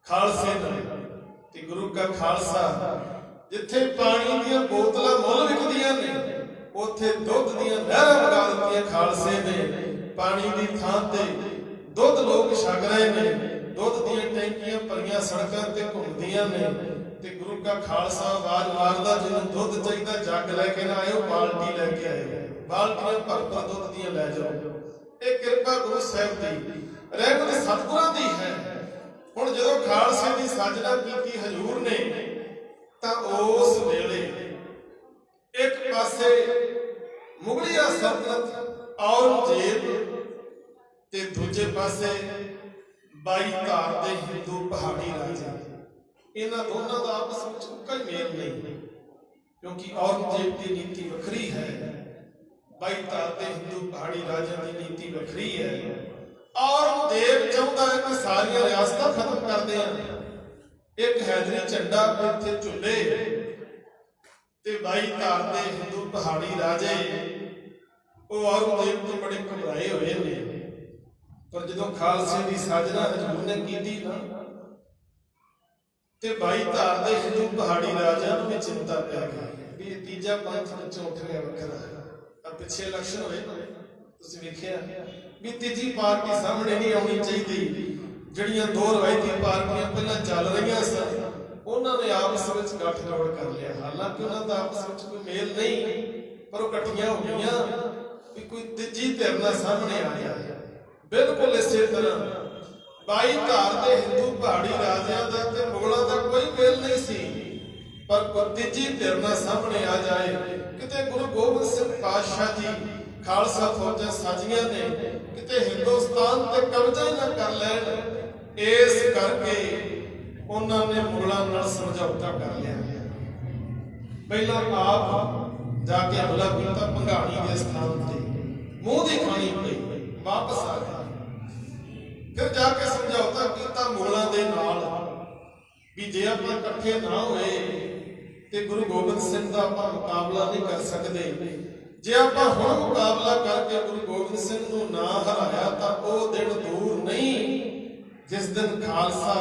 खालसे नाल ते गुरु का खालसा जिथे पानी दीयां बोतलां मुल विकदियां ने, उत्थे दुध दीयां नहरां लगा दित्तियां खालसे ने। पानी दी थां ते दुध लोग छक रहे ने, दुध दीयां ਟੈਂਕੀਆਂ ਭਰੀਆਂ ਸੜਕਾਂ ਤੇ ਘੁੰਮਦੀਆਂ ਨੇ ਤੇ ਗੁਰੂ ਕਾ ਖਾਲਸਾ ਆਵਾਜ਼ ਮਾਰਦਾ, ਜਿਹਨੂੰ ਦੁੱਧ ਚਾਹੀਦਾ ਜੱਗ ਲੈ ਕੇ ਨਾ ਆਇਓ, ਬਾਲਟੀ ਲੈ ਕੇ ਆਇਓ, ਬਾਲਟੀਆਂ ਭਰ ਭਰ ਦੁੱਧ ਦੀਆਂ ਲੈ ਜਾਓ। ਇਹ ਕਿਰਪਾ ਗੁਰੂ ਸਾਹਿਬ ਦੀ, ਰਹਿਮਤ ਸਤਿਗੁਰਾਂ ਦੀ ਹੈ। ਹੁਣ ਜਦੋਂ ਖਾਲਸੇ ਦੀ ਸਾਜਨਾ ਕੀਤੀ ਹਜ਼ੂਰ ਨੇ ਤਾਂ ਉਸ ਵੇਲੇ ਇੱਕ ਪਾਸੇ ਮੁਗਲਿਆ ਸਲਤਨਤ ਔਰੰਗਜ਼ੇਬ ਤੇ ਦੂਜੇ ਪਾਸੇ 22 ਧਾਰ ਦੇ ਹਿੰਦੂ ਪਹਾੜੀ ਰਾਜੇ, ਇਹਨਾਂ ਦੋਨਾਂ ਦਾ ਆਪਸ ਵਿੱਚ ਕੋਈ ਮੇਲ ਨਹੀਂ, ਕਿਉਂਕਿ ਔਰੰਗਜ਼ੇਬ ਦੀ ਨੀਤੀ ਵੱਖਰੀ ਹੈ, 22 ਧਾਰ ਦੇ ਹਿੰਦੂ ਪਹਾੜੀ ਰਾਜਿਆਂ ਦੀ ਨੀਤੀ ਵੱਖਰੀ ਹੈ। ਔਰੰਗਜ਼ੇਬ ਚਾਹੁੰਦਾ ਹੈ ਕਿ ਸਾਰੀਆਂ ਰਿਆਸਤਾਂ ਖਤਮ ਕਰ ਦਿਆਂ, ਇੱਕ ਹੈਦਰੀ ਝੰਡਾ ਇੱਥੇ ਝੁੱਲੇ ਤੇ 22 ਧਾਰ ਦੇ ਹਿੰਦੂ ਪਹਾੜੀ ਰਾਜੇ ਉਹ ਔਰੰਗਜ਼ੇਬ ਤੋਂ ਬੜੇ ਘਬਰਾਏ ਹੋਏ ਨੇ। ਪਰ ਜਦੋਂ ਖਾਲਸੇ ਦੀ ਸਾਜਨਾ ਹਜ਼ੂਰ ਨੇ ਕੀਤੀ ਨਾ ਤੇ 22 ਧਾਰ ਦੇ ਹਿੰਦੂ ਪਹਾੜੀ ਰਾਜਿਆਂ ਨੂੰ ਵੀ ਚਿੰਤਾ ਪੈ ਗਈ ਵੀ ਇਹ ਤੀਜਾ ਪੰਥ ਵਿੱਚੋਂ ਉੱਠ ਗਿਆ ਵੱਖਰਾ। ਆ ਪਿੱਛੇ ਇਲੈਕਸ਼ਨ ਹੋਏ ਤੁਸੀਂ ਵੇਖਿਆ ਵੀ ਤੀਜੀ ਪਾਰਟੀ ਸਾਹਮਣੇ ਨਹੀਂ ਆਉਣੀ ਚਾਹੀਦੀ। ਜਿਹੜੀਆਂ ਦੋ ਰਵਾਇਤੀ ਪਾਰਟੀਆਂ ਪਹਿਲਾਂ ਚੱਲ ਰਹੀਆਂ ਸਨ ਉਹਨਾਂ ਨੇ ਆਪਸ ਵਿੱਚ ਗੱਠਜੋੜ ਕਰ ਲਿਆ, ਹਾਲਾਂਕਿ ਉਹਨਾਂ ਦਾ ਆਪਸ ਵਿੱਚ ਕੋਈ ਮੇਲ ਨਹੀਂ, ਪਰ ਉਹ ਇਕੱਠੀਆਂ ਹੋ ਗਈਆਂ ਵੀ ਕੋਈ ਤੀਜੀ ਧਿਰ ਨਾਲ ਸਾਹਮਣੇ ਆ ਗਿਆ। ਬਿਲਕੁਲ ਇਸੇ ਤਰ੍ਹਾਂ 22 ਧਾਰ ਦੇ ਹਿੰਦੂ ਪਹਾੜੀ ਰਾਜਿਆਂ ਦਾ ਤੇ ਮੁਗਲਾਂ ਦਾ ਕੋਈ ਮੇਲ ਨਹੀਂ ਸੀ, ਪਰ ਕੋਈ ਤੀਜੀ ਧਿਰ ਨਾਲ ਸਾਹਮਣੇ ਆ ਜਾਏ। ਕਿਤੇ ਗੁਰੂ ਗੋਬਿੰਦ ਸਿੰਘ ਪਾਤਸ਼ਾਹ ਜੀ ਖਾਲਸਾ ਫੌਜਾਂ ਸਾਜੀਆਂ ਨੇ, ਕਿਤੇ ਹਿੰਦੁਸਤਾਨ ਤੇ ਕਬਜ਼ਾ ਹੀ ਨਾ ਕਰ ਲੈਣ, ਇਸ ਕਰਕੇ ਉਹਨਾਂ ਨੇ ਮੁਗਲਾਂ ਨਾਲ ਸਮਝੌਤਾ ਕਰ ਲਿਆ। ਪਹਿਲਾਂ ਆਪ ਜਾ ਕੇ ਹਮਲਾ ਕੀਤਾ ਭੰਗਾਣੀ ਦੇ ਸਥਾਨ ਤੇ, ਮੂੰਹ ਦੀ ਖਾਣੀ ਪਈ, ਵਾਪਸ ਆ ਗਿਆ। ਫਿਰ ਜਾ ਕੇ ਸਮਝੌਤਾ ਕੀਤਾ ਮੁਗਲਾਂ ਦੇ ਨਾਲ ਵੀ ਜੇ ਆਪਾਂ ਇਕੱਠੇ ਨਾ ਹੋਏ ਤੇ ਗੁਰੂ ਗੋਬਿੰਦ ਸਿੰਘ ਦਾ ਆਪਾਂ ਮੁਕਾਬਲਾ ਨਹੀਂ ਕਰ ਸਕਦੇ। ਜੇ ਆਪਾਂ ਹੁਣ ਮੁਕਾਬਲਾ ਕਰਕੇ ਗੁਰੂ ਗੋਬਿੰਦ ਸਿੰਘ ਨੂੰ ਨਾ ਹਰਾਇਆ ਤਾਂ ਉਹ ਦਿਨ ਦੂਰ ਨਹੀਂ ਜਿਸ ਦਿਨ ਖਾਲਸਾ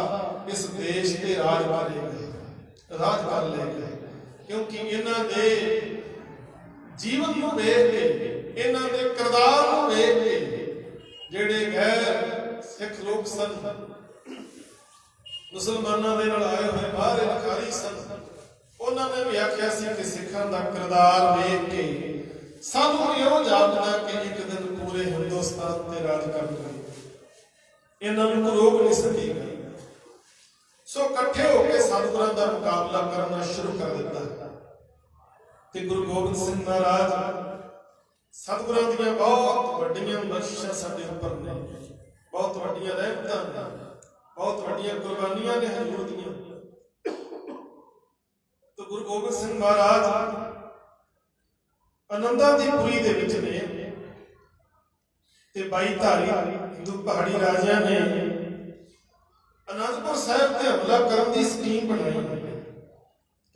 ਇਸ ਦੇਸ਼ ਤੇ ਰਾਜ ਕਰੇਗਾ, ਰਾਜ ਕਰ ਲਏਗਾ। ਕਿਉਂਕਿ ਇਹਨਾਂ ਦੇ ਜੀਵਨ ਨੂੰ ਵੇਖ ਕੇ, ਇਹਨਾਂ ਦੇ ਕਿਰਦਾਰ ਨੂੰ ਵੇਖ ਕੇ ਜਿਹੜੇ ਗੈਰ ਸਿੱਖ ਲੋਕ ਸਨ, ਮੁਸਲਮਾਨਾਂ ਦੇ ਨਾਲ ਆਏ ਹੋਏ ਬਾਹਰ ਅਖਾਰੀ ਸਨ, ਉਹਨਾਂ ਨੇ ਵੀ ਆਖਿਆ ਸੀ ਕਿ ਸਿੱਖਾਂ ਦਾ ਕਿਰਦਾਰ ਵੇਖ ਕੇ ਸਾਨੂੰ ਇਹੋ ਜਾਪਦਾ ਕਿ ਇੱਕ ਦਿਨ ਪੂਰੇ ਹਿੰਦੁਸਤਾਨ ਤੇ ਰਾਜ ਕਰਨਗੇ, ਇਹਨਾਂ ਨੂੰ ਰੋਕ ਨਹੀਂ ਸਕੇਗਾ। ਸੋ ਇਕੱਠੇ ਹੋ ਕੇ ਸਤਿਗੁਰਾਂ ਦਾ ਮੁਕਾਬਲਾ ਕਰਨਾ ਸ਼ੁਰੂ ਕਰ ਦਿੱਤਾ ਤੇ ਗੁਰੂ ਗੋਬਿੰਦ ਸਿੰਘ ਮਹਾਰਾਜ ਸਤਿਗੁਰਾਂ ਦੀਆਂ ਬਹੁਤ ਵੱਡੀਆਂ ਬਖਸ਼ਿਸ਼ਾਂ ਸਾਡੇ ਉੱਪਰ ਨੇ, ਬਹੁਤ ਵੱਡੀਆਂ ਰਹਿਮਤਾਂ ਨੇ, ਬਹੁਤ ਵੱਡੀਆਂ ਕੁਰਬਾਨੀਆਂ ਨੇ ਹਜ਼ੂਰ ਦੀਆਂ। ਤੇ ਗੁਰੂ ਗੋਬਿੰਦ ਸਿੰਘ ਮਹਾਰਾਜ ਆਨੰਦਾਂ ਦੀ ਪੁਰੀ ਦੇ ਵਿੱਚ ਨੇ ਤੇ 22 ਧਾਰੀ ਹਿੰਦੂ ਪਹਾੜੀ ਰਾਜਿਆਂ ਨੇ ਅਨੰਦਪੁਰ ਸਾਹਿਬ ਤੇ ਹਮਲਾ ਕਰਨ ਦੀ ਸਕੀਮ ਬਣਾਈ।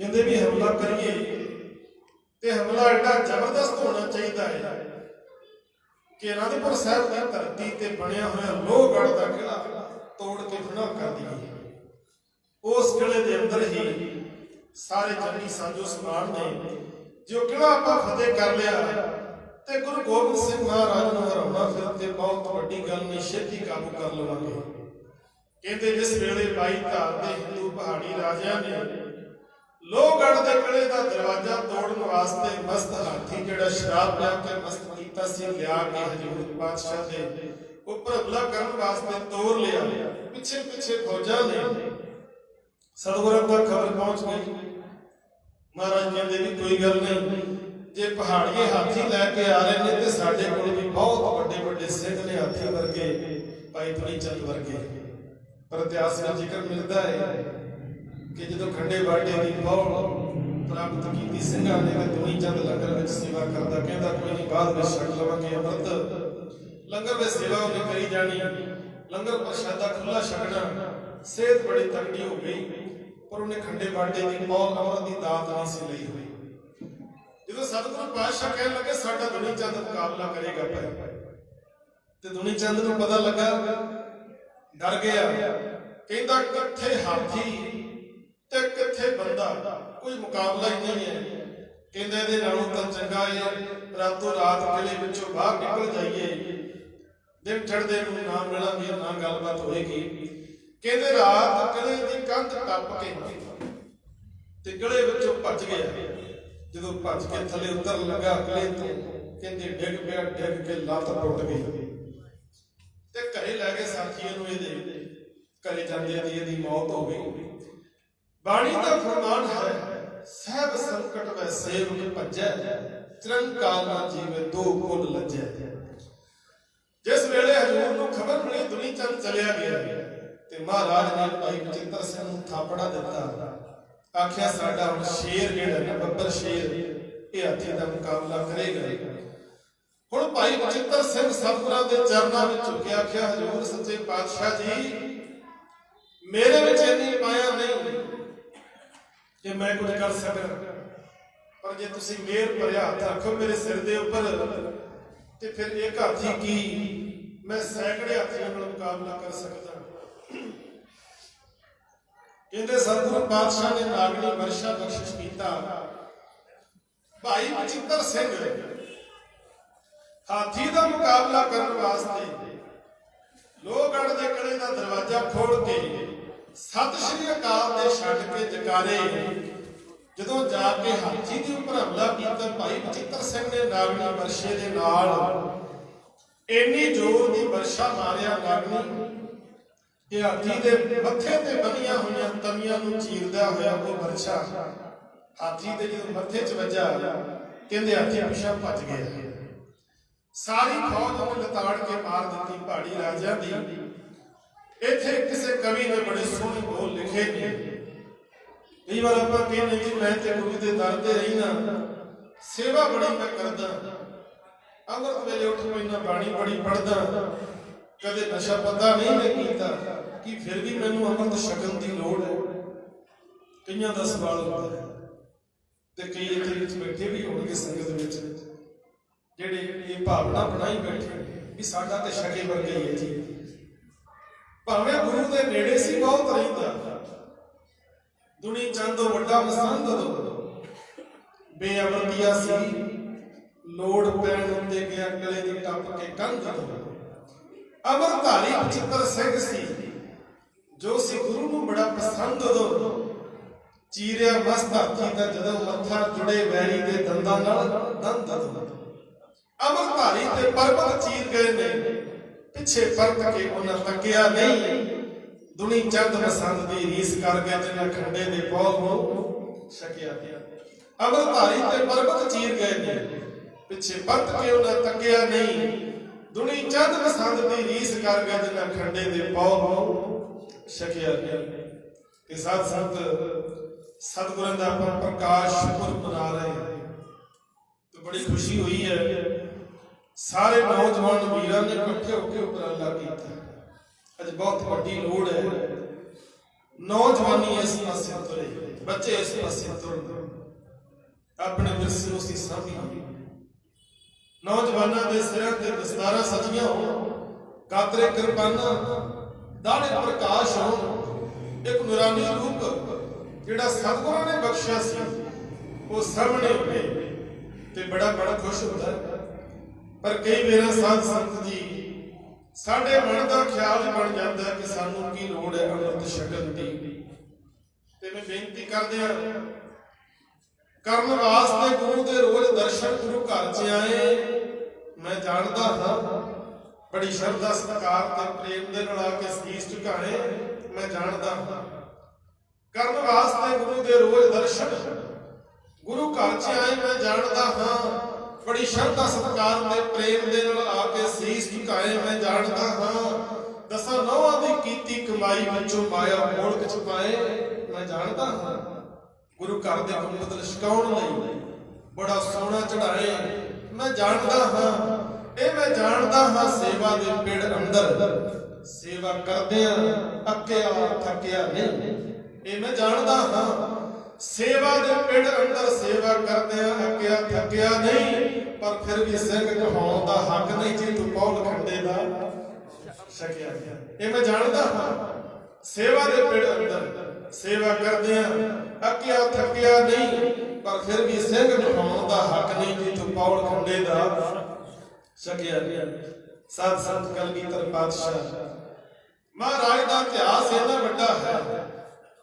ਕਹਿੰਦੇ ਵੀ ਹਮਲਾ ਕਰੀਏ ਤੇ ਹਮਲਾ ਐਡਾ ਜ਼ਬਰਦਸਤ ਹੋਣਾ ਚਾਹੀਦਾ ਹੈ ਕਿ ਅਨੰਦਪੁਰ ਸਾਹਿਬ ਦੀ ਧਰਤੀ ਤੇ ਬਣਿਆ ਹੋਇਆ ਲੋਹਗੜ੍ਹ ਦਾ ਕਿਲ੍ਹਾ ਤੋੜ ਕੇ ਫਨਾ ਕਰ ਦਈਏ। ਉਸ ਕਿਲ੍ਹੇ ਦੇ ਅੰਦਰ ਹੀ ਸਾਰੇ ਜੰਗੀ ਸਾਜੋ ਸਮਾਨ ਨੇ। ਜੋ ਕਿਲ੍ਹਾ ਆਪਾਂ ਫਤਿਹ ਕਰ ਲਿਆ ਤੇ ਗੁਰੂ ਗੋਬਿੰਦ ਸਿੰਘ ਮਹਾਰਾਜ ਨੂੰ ਹਰਾਉਣਾ ਫਿਰ ਤੇ ਬਹੁਤ ਵੱਡੀ ਗੱਲ ਨਹੀਂ, ਛੇਤੀ ਕਾਬੂ ਕਰ ਲਵਾਂਗੇ। ਕਹਿੰਦੇ ਜਿਸ ਵੇਲੇ 22 ਧਾਰ ਦੇ ਹਿੰਦੂ ਪਹਾੜੀ ਰਾਜਿਆਂ ਨੇ ਲੋਹਗੜ੍ਹ ਦੇ ਕਿਲ੍ਹੇ ਦਾ ਦਰਵਾਜ਼ਾ ਤੋੜਨ ਵਾਸਤੇ ਮਸਤ ਹਾਥੀ ਜਿਹੜਾ ਸ਼ਰਾਬ ਲਿਆ ਕੇ ਮਸਤ ਕੀਤਾ ਸੀ, ਲਿਆ ਕੇ ਹਜ਼ੂਰ ਪਾਤਸ਼ਾਹ ਦੇ ਉੱਪਰ ਹਮਲਾ ਕਰਨ ਵਾਸਤੇ ਤੋੜ ਲਿਆ। ਪਿੱਛੇ ਪਿੱਛੇ ਫੌਜਾਂ ਨੇ, ਸਤਿਗੁਰਾਂ ਤੱਕ ਖਬਰ ਪਹੁੰਚ ਗਈ। ਮਹਾਰਾਜ ਕਹਿੰਦੇ ਵੀ ਕੋਈ ਗੱਲ ਨਹੀਂ, ਜੇ ਪਹਾੜੀਏ ਹਾਥੀ ਲੈ ਕੇ ਆ ਰਹੇ ਨੇ ਤੇ ਸਾਡੇ ਕੋਲ ਵੀ ਬਹੁਤ ਵੱਡੇ ਵੱਡੇ ਸਿੰਘ ਨੇ, ਹਾਥੀ ਵਰਗੇ, ਭਾਈ ਧਨੀ ਚੰਦ ਵਰਗੇ। ਪਰ ਇਤਿਹਾਸ ਵਿੱਚ ਜ਼ਿਕਰ ਮਿਲਦਾ ਹੈ ਕਿ ਜਦੋਂ ਖੰਡੇ ਬਾਟੇ ਦੀ ਪੌੜ ਪ੍ਰਾਪਤ ਕੀਤੀ ਸਿੰਘਾਂ ਨੇ ਤੇ ਧਨੀ ਚੰਦ ਲੰਗਰ ਵਿੱਚ ਸੇਵਾ ਕਰਦਾ, ਕਹਿੰਦਾ ਕੋਈ ਨਹੀਂ ਬਾਅਦ ਵਿੱਚ ਛਕ ਲਵਾਂਗੇ ਅੰਮ੍ਰਿਤ। ਲੰਗਰ ਵਿੱਚ ਸੇਵਾ ਉਹਨੇ ਕਰੀ ਜਾਣੀ, ਲੰਗਰ ਪ੍ਰਸ਼ਾਦਾ ਖੁੱਲਾ ਛਕਣਾ। ਸਿਹਤ ਬੜੀ ਤਕੜੀ ਹੋ ਗਈ, ਪਰ ਉਹਨੇ ਖੰਡੇ ਬਾਟੇ ਦੀ ਪੌੜ ਅੰਮ੍ਰਿਤ ਦੀ ਦਾਤ ਨਹੀਂ ਸੀ ਲਈ ਹੋਈ। ਜਦੋਂ ਸਤਿਗੁਰੂ ਪਾਤਸ਼ਾਹ ਕਹਿਣ ਲੱਗੇ ਸਾਡਾ ਧਨੀ ਚੰਦ ਮੁਕਾਬਲਾ ਕਰੇਗਾ ਭਾਈ, ਤੇ ਧਨੀ ਚੰਦ ਨੂੰ ਪਤਾ ਲੱਗਾ, ਡਰ ਗਿਆ। ਕਹਿੰਦਾ ਕਿੱਥੇ ਹਾਥੀ ਤੇ ਕਿੱਥੇ ਬੰਦਾ, ਕੋਈ ਮੁਕਾਬਲਾ ਹੀ ਨਹੀਂ ਹੈ। ਕਹਿੰਦੇ ਇਹਦੇ ਨਾਲੋਂ ਤਾਂ ਚੰਗਾ ਹੈ ਰਾਤੋਂ ਰਾਤ ਕਿਲੇ ਵਿੱਚੋਂ ਬਾਹਰ ਨਿਕਲ ਜਾਈਏ, ਦਿਨ ਚੜ੍ਹਦੇ ਨੂੰ ਨਾ ਮਿਲਾਂਗੇ, ਨਾ ਗੱਲਬਾਤ ਹੋਏਗੀ। ਕਹਿੰਦੇ ਰਾਤ ਕਿਲੇ ਦੀ ਕੰਧ ਟੱਪ ਕੇ ਤੇ ਕਿਲੇ ਵਿੱਚੋਂ ਭੱਜ ਗਿਆ। ਜਦੋਂ ਭੱਜ ਕੇ ਥੱਲੇ ਉਤਰ ਲੱਗਾ ਕਿਲੇ ਤੋਂ, ਕਹਿੰਦੇ ਡਿੱਗ ਪਿਆ, ਡਿੱਗ ਕੇ ਲੱਤ ਟੁੱਟ ਗਈ ਤੇ ਘਰੇ ਲੈ ਕੇ ਸਾਥੀਆਂ ਨੂੰ ਇਹਦੇ ਘਰੇ ਜਾਂਦੇ ਦੀ ਇਹਦੀ ਮੌਤ ਹੋ ਗਈ। ਬਾਣੀ ਦਾ ਫਰਮਾਨ ਹੈ, ਸਹਿਬ ਸੰਕਟ ਵੈ ਸੇਵਕ ਭੱਜੈ, ਚਰਨਕਾਲ ਨਾ ਜੀਵੇ ਦੋ ਕੁਲ ਲੱਜੈ। ਜਿਸ ਵੇਲੇ ਹਜ਼ੂਰ ਨੂੰ ਖਬਰ ਮਿਲੀ ਦੁਨੀ ਚੰਦ ਚਲਿਆ ਗਿਆ ਤੇ ਮਹਾਰਾਜ ਨੇ ਭਾਈ ਬਚਿੱਤਰ ਸਿੰਘ ਨੂੰ ਥਾਪੜਾ ਦਿੱਤਾ। ਆਖਿਆ ਸਾਡਾ ਹੁਣ ਸ਼ੇਰ ਜਿਹੜਾ ਨਾ ਬੱਬਰ ਸ਼ੇਰ, ਇਹ ਹਾਥੀ ਦਾ ਮੁਕਾਬਲਾ ਕਰੇਗਾ। ਹੁਣ ਭਾਈ ਬਚਿੱਤਰ ਸਿੰਘ ਸਤਿਗੁਰਾਂ ਦੇ ਚਰਨਾਂ ਵਿੱਚ ਝੁਕਿਆ, ਆਖਿਆ ਹਜ਼ੂਰ ਸੱਚੇ ਪਾਤਸ਼ਾਹ ਜੀ, ਮੇਰੇ ਵਿੱਚ ਇੰਨੀ ਮਾਇਆ ਨਹੀਂ ਕਿ ਮੈਂ ਕੁਝ ਕਰ ਸਕਾਂ, ਪਰ ਜੇ ਤੁਸੀਂ ਮਿਹਰ ਭਰਿਆ ਹੱਥ ਰੱਖੋ ਮੇਰੇ ਸਿਰ ਦੇ ਉੱਪਰ ਤੇ ਫਿਰ ਇੱਕ ਹਾਥੀ ਕੀ ਮੈਂ ਸੈਂਕੜੇ ਹਾਥੀਆਂ ਨਾਲ ਮੁਕਾਬਲਾ ਕਰ ਸਕਦਾ। ਕਹਿੰਦੇ ਸਤਿਗੁਰੂ ਪਾਤਸ਼ਾਹ ਨੇ ਨਾਗਣੀ ਵਰਸ਼ਾ ਬਖਸ਼ਿਸ਼ ਕੀਤਾ। ਭਾਈ ਬਚਿੱਤਰ ਸਿੰਘ ਹਾਥੀ ਦਾ ਮੁਕਾਬਲਾ ਕਰਨ ਵਾਸਤੇ ਲੋਹਗੜ੍ਹ ਦੇ ਕਿਲੇ ਦਾ ਦਰਵਾਜ਼ਾ ਖੋਲ ਕੇ ਸਤਿ ਸ਼੍ਰੀ ਅਕਾਲ ਦੇ ਛੱਡ ਕੇ ਜਕਾਰੇ ਜਦੋਂ ਜਾ ਕੇ ਹਾਥੀ ਦੇ ਉੱਪਰ ਹਮਲਾ ਕੀਤਾ, ਭਾਈ ਬਚਿੱਤਰ ਸਿੰਘ ਨੇ ਨਾਗਣੀ ਵਰਸ਼ੇ ਦੇ ਨਾਲ ਇੰਨੀ ਜ਼ੋਰ ਦੀ ਵਰਸ਼ਾ ਮਾਰਿਆ ਨਾਗਣੀ ਕਿ ਹਾਥੀ ਦੇ ਮੱਥੇ ਤੇ ਬੰਨੀਆਂ ਹੋਈਆਂ ਤਵੀਆਂ ਨੂੰ ਚੀਰਦਾ ਹੋਇਆ ਉਹ ਵਰਸ਼ਾ ਹਾਥੀ ਦੇ ਜਦੋਂ ਮੱਥੇ 'ਚ ਵੱਜਾ, ਕਹਿੰਦੇ ਹਾਥੀ ਪਿੱਛੇ ਭੱਜ ਗਿਆ। ਸਾਰੀ ਫੌਜ ਨੂੰ ਲਤਾੜ ਕੇ ਮਾਰ ਦਿੱਤੀ ਪਹਾੜੀ ਰਾਜਿਆਂ ਦੀ। ਇੱਥੇ ਕਿਸੇ ਕਵੀ ਨੇ ਬੜੇ ਸੋਹਣੇ ਬੋਲ ਲਿਖੇ ਨੇ। ਕਈ ਵਾਰ ਆਪਾਂ ਕਹਿੰਦੇ ਕਿ ਮੈਂ ਤੇ ਗੁਰੂ ਦੇ ਦਰ ਤੇ ਰਹਿਣਾ, ਸੇਵਾ ਬੜੀ ਮੈਂ ਕਰਦਾ, ਅੰਮ੍ਰਿਤ ਵੇਲੇ ਉੱਠ ਪੈਣਾ, ਬਾਣੀ ਬੜੀ ਪੜ੍ਹਦਾ, ਕਦੇ ਨਸ਼ਾ ਪਤਾ ਨਹੀਂ ਮੈਂ ਕੀਤਾ, ਕਿ ਫਿਰ ਵੀ ਮੈਨੂੰ ਅੰਮ੍ਰਿਤ ਛਕਣ ਦੀ ਲੋੜ ਹੈ। ਕਈਆਂ ਦਾ ਸਵਾਲ ਹੁੰਦਾ ਹੈ ਤੇ ਕਈ ਇੱਥੇ ਵਿੱਚ ਬੈਠੇ ਵੀ ਹੋਣਗੇ ਸੰਗਤ ਵਿੱਚ ਜਿਹੜੇ ਇਹ ਭਾਵਨਾ ਬਣਾਈ ਬੈਠੇ ਵੀ ਸਾਡਾ ਤੇ ਛਕੇ ਵਰਗੇ ਹੀ ਹੈ ਜੀ। ਭਾਵੇਂ ਗੁਰੂ ਦੇ ਨੇੜੇ ਸੀ ਬਹੁਤ ਰਹਿੰਦਾ, ਦੁਨੀ ਚੰਦੋ ਵੱਡਾ ਮਸੰਦ ਦੋ ਬੇਅਮਰਤੀਆ ਸੀ, ਲੋੜ ਪੈਣ ਉੱਤੇ ਗਿਆ ਕਿਲੇ ਦੀ ਟੱਪ ਕੇ ਕੰਧ ਤੋਂ। ਅਮਰਧਾਰੀ ਬਚਿੱਤਰ ਸਿੰਘ ਸੀ ਜੋ ਸੀ ਗੁਰੂ ਨੂੰ ਬੜਾ ਪਸੰਦ ਉਦੋਂ ਚੀਰਿਆ ਮਸਤ ਹਾਥੀ ਦਾ ਜਦੋਂ ਮੱਥਾ ਜੁੜੇ ਵੈਰੀ ਦੇ ਦੰਦਾਂ ਨਾਲ ਦੰਦ ਦੋ। ਅਮਰਧਾਰੀ ਤੇ ਪਰਬਤ ਚੀਰ ਗਏ ਨੇ, ਪਿੱਛੇ ਪਰਤ ਕੇ ਉਹਨਾਂ ਤੱਕਿਆ ਨਹੀਂ, ਦੁਨੀ ਚੰਦ ਮਸੰਦ ਦੀ ਰੀਸ ਕਰ ਗਏ ਜਿਨ੍ਹਾਂ ਖੰਡੇ ਦੇ ਪੌਲ ਨੂੰ ਛਕਿਆ। ਅਮਰਧਾਰੀ ਤੇ ਪਰਬਤ ਚੀਰ ਗਏ ਨੇ, ਪਿੱਛੇ ਪਰਤ ਕੇ ਉਹਨਾਂ ਤੱਕਿਆ ਨਹੀਂ, ਦੁਨੀ ਚੰਦ ਮਸੰਦ ਦੀ ਰੀਸ ਕਰ ਗਏ ਜਿਨ੍ਹਾਂ ਖੰਡੇ ਦੇ ਪੌਲ ਨੂੰ ਛਕਿਆ। ਕਿ ਸਾਧ ਸੰਗਤ ਸਤਿਗੁਰਾਂ ਦਾ ਆਪਾਂ ਪ੍ਰਕਾਸ਼ ਪੁਰਬ ਮਨਾ ਰਹੇ ਹਾਂ ਤੇ ਬੜੀ ਖੁਸ਼ੀ ਹੋਈ ਹੈ। ਸਾਰੇ ਨੌਜਵਾਨ ਵੀਰਾਂ ਨੇ ਇਕੱਠੇ ਹੋ ਕੇ ਉਪਰਾਲਾ ਕੀਤਾ। ਅੱਜ ਬਹੁਤ ਵੱਡੀ ਲੋੜ ਹੈ, ਨੌਜਵਾਨੀ ਇਸ ਪਾਸੇ ਤੁਰੇ, ਬੱਚੇ ਇਸ ਪਾਸੇ ਤੁਰਨ, ਆਪਣੇ ਵਿਰਸੇ ਨੂੰ ਅਸੀਂ ਸਾਂਭੀਏ। ਨੌਜਵਾਨਾਂ ਦੇ ਸਿਰਾਂ ਤੇ ਦਸਤਾਰਾਂ ਸਜੀਆਂ ਹੋਣ, ਕਾਤਰੇ ਕਿਰਪਾਨਾਂ, ਦਾੜੇ ਪ੍ਰਕਾਸ਼ ਹੋਣ, ਇੱਕ ਨੂਰਾਨੀ ਰੂਪ ਜਿਹੜਾ ਸਤਿਗੁਰਾਂ ਨੇ ਬਖਸ਼ਿਆ ਸੀ ਉਹ ਸਾਹਮਣੇ ਹੋਵੇ ਤੇ ਬੜਾ ਖੁਸ਼ ਹੁੰਦਾ। ਪਰ ਕਈ ਵੇਰਾਂ ਸਾਧ ਸੰਗਤ ਜੀ ਸਾਡੇ ਮਨ ਦਾ ਖਿਆਲ ਬਣ ਜਾਂਦਾ ਕਿ ਸਾਨੂੰ ਕੀ ਲੋੜ ਹੈ ਅੰਮ੍ਰਿਤ ਛਕਣ ਦੀ। ਤੇ ਮੈਂ ਬੇਨਤੀ ਕਰਦਿਆਂ ਕਰਨ ਵਾਸਤੇ ਗੁਰੂ ਦੇ ਰੋਜ਼ ਦਰਸ਼ਨ ਗੁਰੂ ਘਰ 'ਚ ਆਏ, ਮੈਂ ਜਾਣਦਾ ਹਾਂ ਬੜੀ ਸ਼ਰਧਾ ਸਤਿਕਾਰ ਤੇ ਪ੍ਰੇਮ ਦੇ ਨਾਲ ਆ ਕੇ ਸੀਸ ਝੁਕਾਏ, ਮੈਂ ਜਾਣਦਾ ਹਾਂ ਕਰਨ ਵਾਸਤੇ ਗੁਰੂ ਦੇ ਰੋਜ਼ ਦਰਸ਼ਨ ਗੁਰੂ ਘਰ 'ਚ ਆਏ, ਮੈਂ ਜਾਣਦਾ ਹਾਂ ਬੜੀ ਸ਼ਰਧਾ ਸਤਿਕਾਰ ਤੇ ਪ੍ਰੇਮ ਦੇ ਨਾਲ ਆ ਕੇ ਸੀਸ ਝੁਕਾਏ, ਮੈਂ ਜਾਣਦਾ ਹਾਂ ਦਸਾਂ ਨੌਹਾਂ ਦੀ ਕੀਤੀ ਕਮਾਈ ਵਿੱਚੋਂ ਮਾਇਆ ਮੋੜ ਕੇ ਛੁਪਾਏ, ਮੈਂ ਜਾਣਦਾ ਹਾਂ ਗੁਰੂ ਘਰ ਦੇ ਗੁੰਬਦ ਲਿਸ਼ਕਾਉਣ ਲਈ ਬੜਾ ਸੋਹਣਾ ਚੜਾਏ, ਮੈਂ ਜਾਣਦਾ ਹਾਂ ਇਹ ਮੈਂ ਜਾਣਦਾ ਹਾਂ ਸੇਵਾ ਦੇ ਪਿੜ ਅੰਦਰ ਸੇਵਾ ਕਰਦਿਆਂ ਅੱਕਿਆ ਥੱਕਿਆ ਨਹੀਂ। ਇਹ ਮੈਂ ਜਾਣਦਾ ਹਾਂ ਸੇਵਾ ਦੇ ਪਿੜ ਅੰਦਰ ਸੇਵਾ ਕਰਦਿਆਂ ਅੱਕਿਆ ਥੱਕਿਆ ਨਹੀਂ, ਪਰ ਫਿਰ ਵੀ ਸਿੰਘ ਕਹਾਉਣ ਦਾ ਹੱਕ ਨਹੀਂ ਜੇ ਤੂੰ ਪੌਲ ਖੰਡੇ ਦਾ ਛਕਿਆ। ਇਹ ਮੈਂ ਜਾਣਦਾ ਹਾਂ ਸੇਵਾ ਦੇ ਪਿੜ ਅੰਦਰ ਸੇਵਾ ਕਰਦਿਆਂ ਅੱਕਿਆ ਥੱਕਿਆ ਨਹੀਂ, ਪਰ ਫਿਰ ਵੀ ਸਿੰਘ ਕਹਾਉਣ ਦਾ ਹੱਕ ਨਹੀਂ ਜੇ ਤੂੰ ਪੌਲ ਖੰਡੇ ਦਾ ਛਕਿਆ। ਸਾਧ ਸੰਤ ਕਲਗੀਧਰ ਪਾਤਸ਼ਾਹ ਮਹਾਰਾਜ ਦਾ ਇਤਿਹਾਸ ਇਹਨਾਂ ਲੱਗਦਾ ਹੈ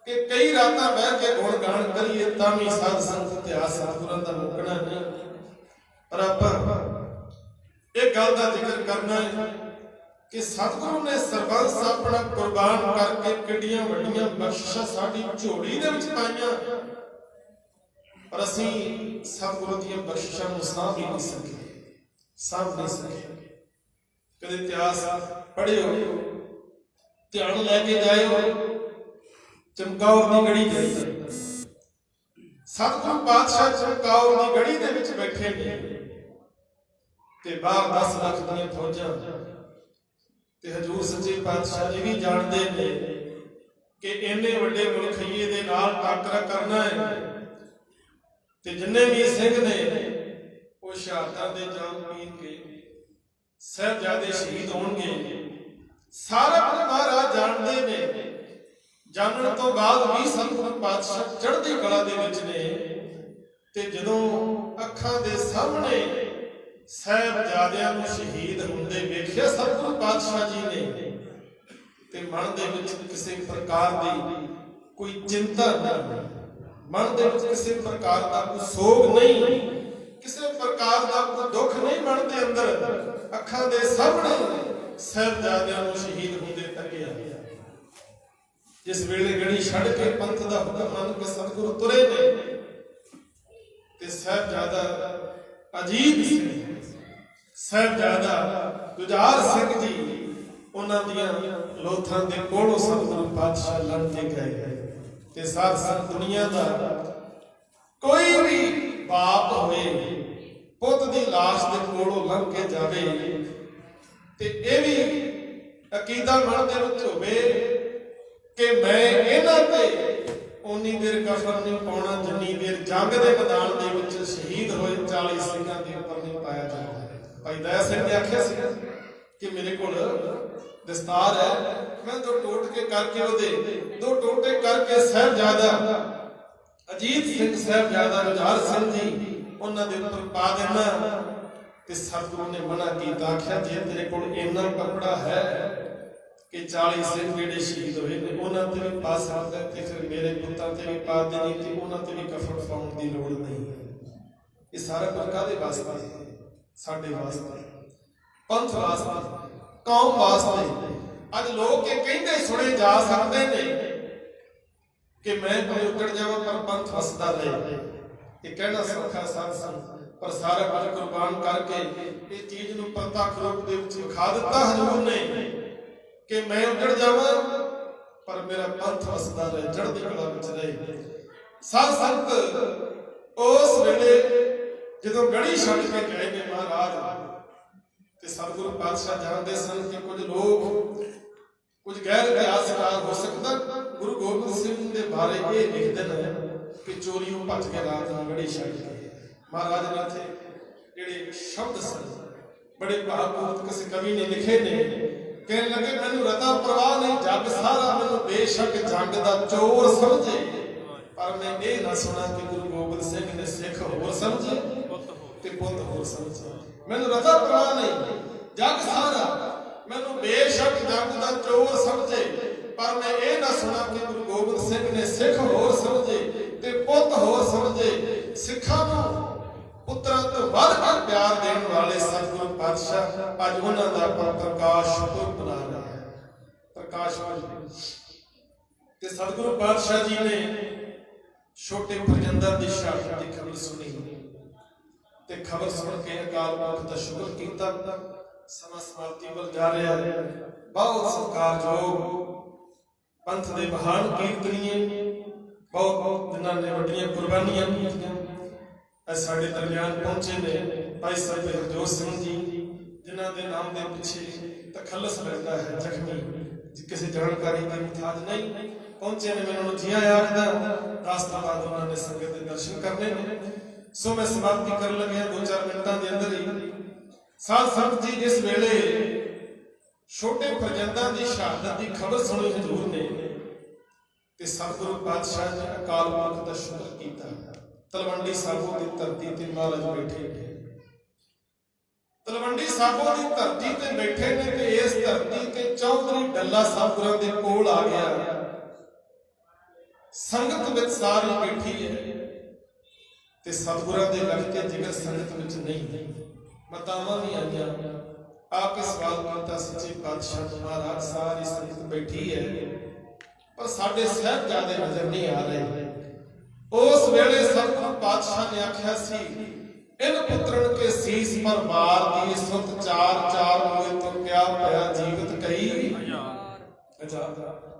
ਕਿ ਕਈ ਰਾਤਾਂ ਬਹਿ ਕੇ ਗੁਣ ਗਾਣ ਕਰੀਏ ਤਾਂ ਵੀ ਸਾਧ ਸੰਗਤ ਇਤਿਹਾਸ ਸਤਿਗੁਰਾਂ ਦਾ ਮੁੱਕਣਾ ਨਹੀਂ। ਪਰ ਆਪਾਂ ਇਹ ਗੱਲ ਦਾ ਜ਼ਿਕਰ ਕਰਨਾ ਹੈ ਕਿ ਸਤਿਗੁਰੂ ਨੇ ਸਰਬੰਸ ਆਪਣਾ ਕੁਰਬਾਨ ਕਰਕੇ ਕਿੱਡੀਆਂ ਵੱਡੀਆਂ ਬਖਸ਼ਿਸ਼ਾਂ ਸਾਡੀ ਝੋਲੀ ਦੇ ਵਿੱਚ ਪਾਈਆਂ, ਪਰ ਅਸੀਂ ਸਤਿਗੁਰੂ ਦੀਆਂ ਬਖਸ਼ਿਸ਼ਾਂ ਨੂੰ ਸਾਂਭ ਹੀ ਨਹੀਂ ਸਕੇ, ਸਾਂਭ ਨਹੀਂ ਸਕੇ। ਕਦੇ ਇਤਿਹਾਸ ਪੜ੍ਹਿਓ, ਧਿਆਨ ਲੈ ਕੇ ਜਾਇਓ, ਚਮਕੌਰ ਦੀ ਗੜੀ ਦੇ ਅੰਦਰ ਸਤਿਗੁਰੂ ਪਾਤਸ਼ਾਹ ਚਮਕੌਰ ਦੀ ਗੜੀ ਦੇ ਵਿੱਚ ਬੈਠੇ ਨੇ ਤੇ ਬਾਹਰ 10 ਲੱਖ ਦੀਆਂ ਫੌਜਾਂ ਤੇ ਹਜ਼ੂਰ ਸੱਚੇ ਪਾਤਸ਼ਾਹ ਇਹ ਵੀ ਜਾਣਦੇ ਨੇ ਕਿ ਇੰਨੇ ਵੱਡੇ ਮੁਲਖਈਏ ਦੇ ਨਾਲ ਟਾਕਰਾ ਕਰਨਾ ਹੈ ਤੇ ਜਿੰਨੇ ਵੀ ਸਿੰਘ ਨੇ ਉਹ ਸ਼ਹਾਦਤਾਂ ਦੇ ਜਾਮ ਪੀਣ ਕੇ ਸਾਹਿਬਜ਼ਾਦੇ ਸ਼ਹੀਦ ਹੋਣਗੇ। ਸਾਰਾ ਮਹਾਰਾਜ ਜਾਣਦੇ ਨੇ, ਜਾਣਨ ਤੋਂ ਬਾਅਦ ਵੀ ਸਤਿਗੁਰੂ ਪਾਤਸ਼ਾਹ ਚੜ੍ਹਦੀ ਕਲਾ ਦੇ ਵਿੱਚ ਨੇ ਤੇ ਜਦੋਂ ਅੱਖਾਂ ਦੇ ਸਾਹਮਣੇ ਸਾਹਿਬਜ਼ਾਦਿਆਂ ਨੂੰ ਸ਼ਹੀਦ ਹੁੰਦੇ ਵੇਖਿਆ ਸਤਿਗੁਰੂ ਪਾਤਸ਼ਾਹ ਜੀ ਨੇ ਤੇ ਮਨ ਦੇ ਵਿੱਚ ਕਿਸੇ ਪ੍ਰਕਾਰ ਦੀ ਕੋਈ ਚਿੰਤਾ ਨਹੀਂ, ਮਨ ਦੇ ਵਿੱਚ ਕਿਸੇ ਪ੍ਰਕਾਰ ਦਾ ਕੋਈ ਸੋਗ ਨਹੀਂ, ਕਿਸੇ ਪ੍ਰਕਾਰ ਦਾ ਕੋਈ ਦੁੱਖ ਨਹੀਂ ਮਨ ਦੇ ਅੰਦਰ। ਅੱਖਾਂ ਦੇ ਸਾਹਮਣੇ ਸਾਹਿਬਜ਼ਾਦਿਆਂ ਨੂੰ ਸ਼ਹੀਦ ਹੁੰਦੇ ਤੱਕਿਆ। ਜਿਸ ਵੇਲੇ ਗੜੀ ਛੱਡ ਕੇ ਪੰਥ ਦਾ ਹੁਕਮ ਮੰਨ ਕੇ ਸਤਿਗੁਰੂ ਤੁਰੇ ਨੇ ਤੇ ਸਾਹਿਬਜ਼ਾਦਾ ਅਜੀਤ ਸਿੰਘ, ਸਾਹਿਬਜ਼ਾਦਾ ਜੁਝਾਰ ਸਿੰਘ ਜੀ, ਉਹਨਾਂ ਦੀਆਂ ਲੋਥਾਂ ਦੇ ਕੋਲੋਂ ਸਤਿਗੁਰੂ ਪਾਤਸ਼ਾਹ ਲੰਘ ਕੇ ਗਏ। ਤੇ ਸਾਧ ਸੰਗਤ ਦੁਨੀਆ ਦਾ ਕੋਈ ਵੀ ਬਾਪ ਹੋਵੇ, ਪੁੱਤ ਦੀ ਲਾਸ਼ ਦੇ ਕੋਲੋਂ ਲੰਘ ਕੇ ਜਾਵੇ ਤੇ ਇਹ ਵੀ ਅਕੀਦਾ ਮਨ ਦੇ ਵਿੱਚ ਹੋਵੇ ਕਿ ਮੈਂ ਇਹਨਾਂ ਤੇ ਉਨੀ ਦੇਰ ਕਫਨ ਨਹੀਂ ਪਾਉਣਾ ਜਿੰਨੀ ਦੇਰ ਜੰਗ ਦੇ ਮੈਦਾਨ ਦੇ ਵਿੱਚ ਸ਼ਹੀਦ ਹੋਏ 40 ਸਿੰਘਾਂ ਦੇ ਉੱਪਰ ਨਹੀਂ ਪਾਇਆ ਜਾਂਦਾ। ਭਾਈ ਦਇਆ ਸਿੰਘ ਨੇ ਆਖਿਆ ਸੀ ਕਿ ਮੇਰੇ ਕੋਲ ਦਸਤਾਰ ਹੈ, ਮੈਂ 2 ਟੋਟਕੇ ਕਰਕੇ ਉਹਦੇ 2 ਟੋਟੇ ਕਰਕੇ ਸਾਹਿਬਜ਼ਾਦਾ ਅਜੀਤ ਸਿੰਘ, ਸਾਹਿਬਜ਼ਾਦਾ ਜੁਝਾਰ ਸਿੰਘ ਜੀ, ਉਹਨਾਂ ਦੇ ਉੱਪਰ ਪਾ ਦੇਣਾ। ਤੇ ਸਤਿਗੁਰੂ ਨੇ ਮਨਾ ਕੀਤਾ, ਆਖਿਆ ਜੇ ਤੇਰੇ ਕੋਲ ਇੰਨਾ ਕੱਪੜਾ ਹੈ ਕਿ 40 ਸਿੰਘ ਜਿਹੜੇ ਸ਼ਹੀਦ ਹੋਏ ਨੇ ਉਹਨਾਂ ਤੇ ਵੀ ਪਾ ਸਕਦਾ ਤੇ ਫਿਰ ਮੇਰੇ ਪੁੱਤਾਂ ਤੇ ਵੀ ਪਾ ਦੇਣੀ ਤੇ ਉਹਨਾਂ ਤੇ ਵੀ ਕਫਨ ਪਾਉਣ ਦੀ ਲੋੜ ਨਹੀਂ। ਇਹ ਸਾਰਾ ਕੁਝ ਕਾਹਦੇ ਵਾਸਤੇ? ਸਾਡੇ ਵਾਸਤੇ, ਪੰਥ ਵਾਸਤੇ, ਕੌਮ ਵਾਸਤੇ। ਅੱਜ ਲੋਕ ਇਹ ਕਹਿੰਦੇ ਸੁਣੇ ਜਾ ਸਕਦੇ ਨੇ ਕਿ ਮੈਂ ਭਾਵੇਂ ਉੱਜੜ ਜਾਵਾਂ ਪਰ ਪੰਥ ਵਸਦਾ ਰਹੇ। ਇਹ ਕਹਿਣਾ ਸੌਖਾ ਸਾਧ ਸੰਗਤ, ਪਰ ਸਾਰਾ ਕੁਝ ਕੁਰਬਾਨ ਕਰਕੇ ਇਹ ਚੀਜ਼ ਨੂੰ ਪ੍ਰਤੱਖ ਰੂਪ ਦੇ ਵਿੱਚ ਵਿਖਾ ਦਿੱਤਾ ਹਜ਼ੂਰ ਨੇ ਕਿ ਮੈਂ ਉੱਜੜ ਜਾਵਾਂ ਪਰ ਮੇਰਾ ਪੰਥ ਵਸਦਾ ਰਹੇ, ਚੜ੍ਹਦੀ ਕਲਾ ਵਿੱਚ ਰਹੇ। ਸਾਧ ਸੰਗਤ ਉਸ ਵੇਲੇ ਜਦੋਂ ਗੜੀ ਛੱਡ ਕੇ ਗਏ ਨੇ ਮਹਾਰਾਜ ਤੇ ਸਤਿਗੁਰੂ ਪਾਤਸ਼ਾਹ ਜਾਣਦੇ ਸਨ ਕਿ ਕੁਝ ਲੋਕ ਕੁਝ ਗੈਰ ਇਤਿਹਾਸਕਾਰ ਹੋ ਸਕਦਾ ਗੁਰੂ ਗੋਬਿੰਦ ਸਿੰਘ ਦੇ ਬਾਰੇ ਇਹ ਲਿਖਦੇ ਨੇ ਕਿ ਚੋਰੀਓਂ ਭੱਜ ਕੇ ਰਾਤ ਨੂੰ ਗੜੀ ਛੱਡ ਕੇ। ਮਹਾਰਾਜ ਨੇ ਇੱਥੇ ਜਿਹੜੇ ਸ਼ਬਦ ਸਨ ਬੜੇ ਭਾਵਪੂਰਤ ਕਿਸੇ ਕਵੀ ਨੇ ਲਿਖੇ ਨੇ, ਕਹਿਣ ਲੱਗੇ ਮੈਨੂੰ ਰਤਾ ਪ੍ਰਵਾਹ ਨਹੀਂ, ਜੱਗ ਸਾਰਾ ਮੈਨੂੰ ਬੇਸ਼ੱਕ ਜੰਗ ਦਾ ਚੋਰ ਸਮਝੇ, ਪਰ ਮੈਂ ਇਹ ਨਾ ਸੁਣਾ ਕਿ ਗੁਰੂ ਗੋਬਿੰਦ ਸਿੰਘ ਨੇ ਸਿੱਖ ਹੋਰ ਸਮਝੇ ਤੇ ਪੁੱਤ ਹੋਰ ਸਮਝੇ। ਮੈਨੂੰ ਰਤਾ ਪ੍ਰਵਾਹ ਨਹੀਂ, ਜੱਗ ਸਾਰਾ ਮੈਨੂੰ ਬੇਸ਼ੱਕ ਜੰਗ ਦਾ ਚੋਰ ਸਮਝੇ, ਪਰ ਮੈਂ ਇਹ ਨਾ ਸੁਣਾ ਕਿ ਗੁਰੂ ਗੋਬਿੰਦ ਸਿੰਘ ਨੇ ਸਿੱਖ ਹੋਰ ਸਮਝੇ ਤੇ ਪੁੱਤ ਹੋਰ ਸਮਝੇ। ਸਿੱਖਾਂ ਨੂੰ ਪੁੱਤਰਾਂ ਤੋਂ ਵੱਧ ਕੇ ਪਿਆਰ ਦੇਣ ਵਾਲੇ ਸਤਿਗੁਰੂ ਪਾਤਸ਼ਾਹ ਅੱਜ ਉਹਨਾਂ ਦਾ ਆਪਾਂ ਪ੍ਰਕਾਸ਼ ਪੁਰਬ ਮਨਾ ਰਹੇ ਹਾਂ। ਪ੍ਰਕਾਸ਼ ਪੁਰਬ ਤੇ ਸਤਿਗੁਰੂ ਪਾਤਸ਼ਾਹ ਜੀ ਨੇ ਛੋਟੇ ਪ੍ਰਜੰਦਰ ਦੀ ਸ਼ਹਾਦਤ ਦੀ ਖਬਰ ਸੁਣੀ ਤੇ ਖਬਰ ਸੁਣ ਕੇ ਅਕਾਲ ਪੁਰਖ ਦਾ ਸ਼ੁਕਰ ਕੀਤਾ। ਸਮਾਂ ਸਮਾਪਤੀ ਵੱਲ ਜਾ ਰਿਹਾ ਹੈ। ਬਹੁਤ ਸਤਿਕਾਰਯੋਗ ਪੰਥ ਦੇ ਮਹਾਨ ਕੀਰਤਨੀਏ, ਬਹੁਤ ਜਿਨ੍ਹਾਂ ਨੇ ਵੱਡੀਆਂ ਕੁਰਬਾਨੀਆਂ ਕੀਤੀਆਂ, ਅੱਜ ਸਾਡੇ ਦਰਮਿਆਨ ਪਹੁੰਚੇ ਨੇ ਭਾਈ ਸਾਹਿਬ ਹਰਜੋਤ ਸਿੰਘ ਜੀ, ਜਿਨ੍ਹਾਂ ਦੇ ਨਾਮ ਦੇ ਪਿੱਛੇ ਤਖੱਲਸ ਲੱਗਦਾ ਹੈ, ਜ਼ਖਮੀ, ਕਿਸੇ ਜਾਣਕਾਰੀ ਦੀ ਮੁਤਾਜ ਨਹੀਂ ਪਹੁੰਚੇ ਨੇ। ਮੈਂ ਉਹਨਾਂ ਨੂੰ ਜੀ ਆਇਆਂ ਆਖਦਾ। 10 ਤੋਂ ਬਾਅਦ ਉਹਨਾਂ ਨੇ ਸੰਗਤ ਦੇ ਦਰਸ਼ਨ ਕਰਨੇ ਨੇ। ਸੋ ਮੈਂ ਸਮਾਪਤੀ ਕਰਨ ਲੱਗਿਆ 2-4 ਮਿੰਟਾਂ ਦੇ ਅੰਦਰ ਹੀ। ਸਾਧ ਸੰਗਤ ਜੀ, ਜਿਸ ਵੇਲੇ ਛੋਟੇ ਪ੍ਰਜੰਦਾਂ ਦੀ ਸ਼ਹਾਦਤ ਦੀ ਖਬਰ ਸੁਣੀ ਹਜ਼ੂਰ ਨੇ ਤੇ ਸਤਿਗੁਰੂ ਪਾਤਸ਼ਾਹ ਨੇ ਅਕਾਲ ਪੁਰਖ ਦਾ ਸ਼ੁਕਰ ਕੀਤਾ। ਤਲਵੰਡੀ ਸਾਬੋ ਦੀ ਧਰਤੀ ਤੇ ਮਹਾਰਾਜ ਬੈਠੇ ਨੇ। ਤਲਵੰਡੀ ਸਾਬੋ ਦੀ ਧਰਤੀ ਤੇ ਬੈਠੇ ਨੇ ਤੇ ਇਸ ਧਰਤੀ ਤੇ ਚੌਧਰੀ ਡੱਲਾ ਸਾਹਿਬ ਗੁਰਾਂ ਦੇ ਕੋਲ ਆ ਗਿਆ ਸੰਗਤ ਵਿੱਚ ਸਾਰੀ ਬੈਠੀ ਹੈ ਤੇ ਸਤਿਗੁਰਾਂ ਦੇ ਲੱਗਦੇ ਜਿਗਰ ਸੰਗਤ ਵਿੱਚ ਨਹੀਂ। ਮਤਾਵਾਂ ਵੀ ਆਈਆਂ, ਆ ਕੇ ਸਵਾਲ ਕੀਤਾ ਸੱਚੇ ਪਾਤਸ਼ਾਹ ਮਹਾਰਾਜ ਸਾਰੀ ਸੰਗਤ ਬੈਠੀ ਹੈ ਪਰ ਸਾਡੇ ਸਾਹਿਬਜ਼ਾਦੇ ਨਜ਼ਰ ਨਹੀਂ ਆ ਰਹੇ। ਉਸ ਵੇਲੇ ਸਤਿਗੁਰੂ ਪਾਤਸ਼ਾਹ ਨੇ ਆਖਿਆ ਸੀ, ਇਨ ਪੁੱਤਰਨ ਕੇ ਸੀਸ ਪਰ ਮਾਰ ਦੀ ਸੁਤ ਚਾਰ ਚਾਰ ਹੋਏ ਤੋਂ ਕਿਆ ਪਿਆ ਜੀਵਤ ਕਈ।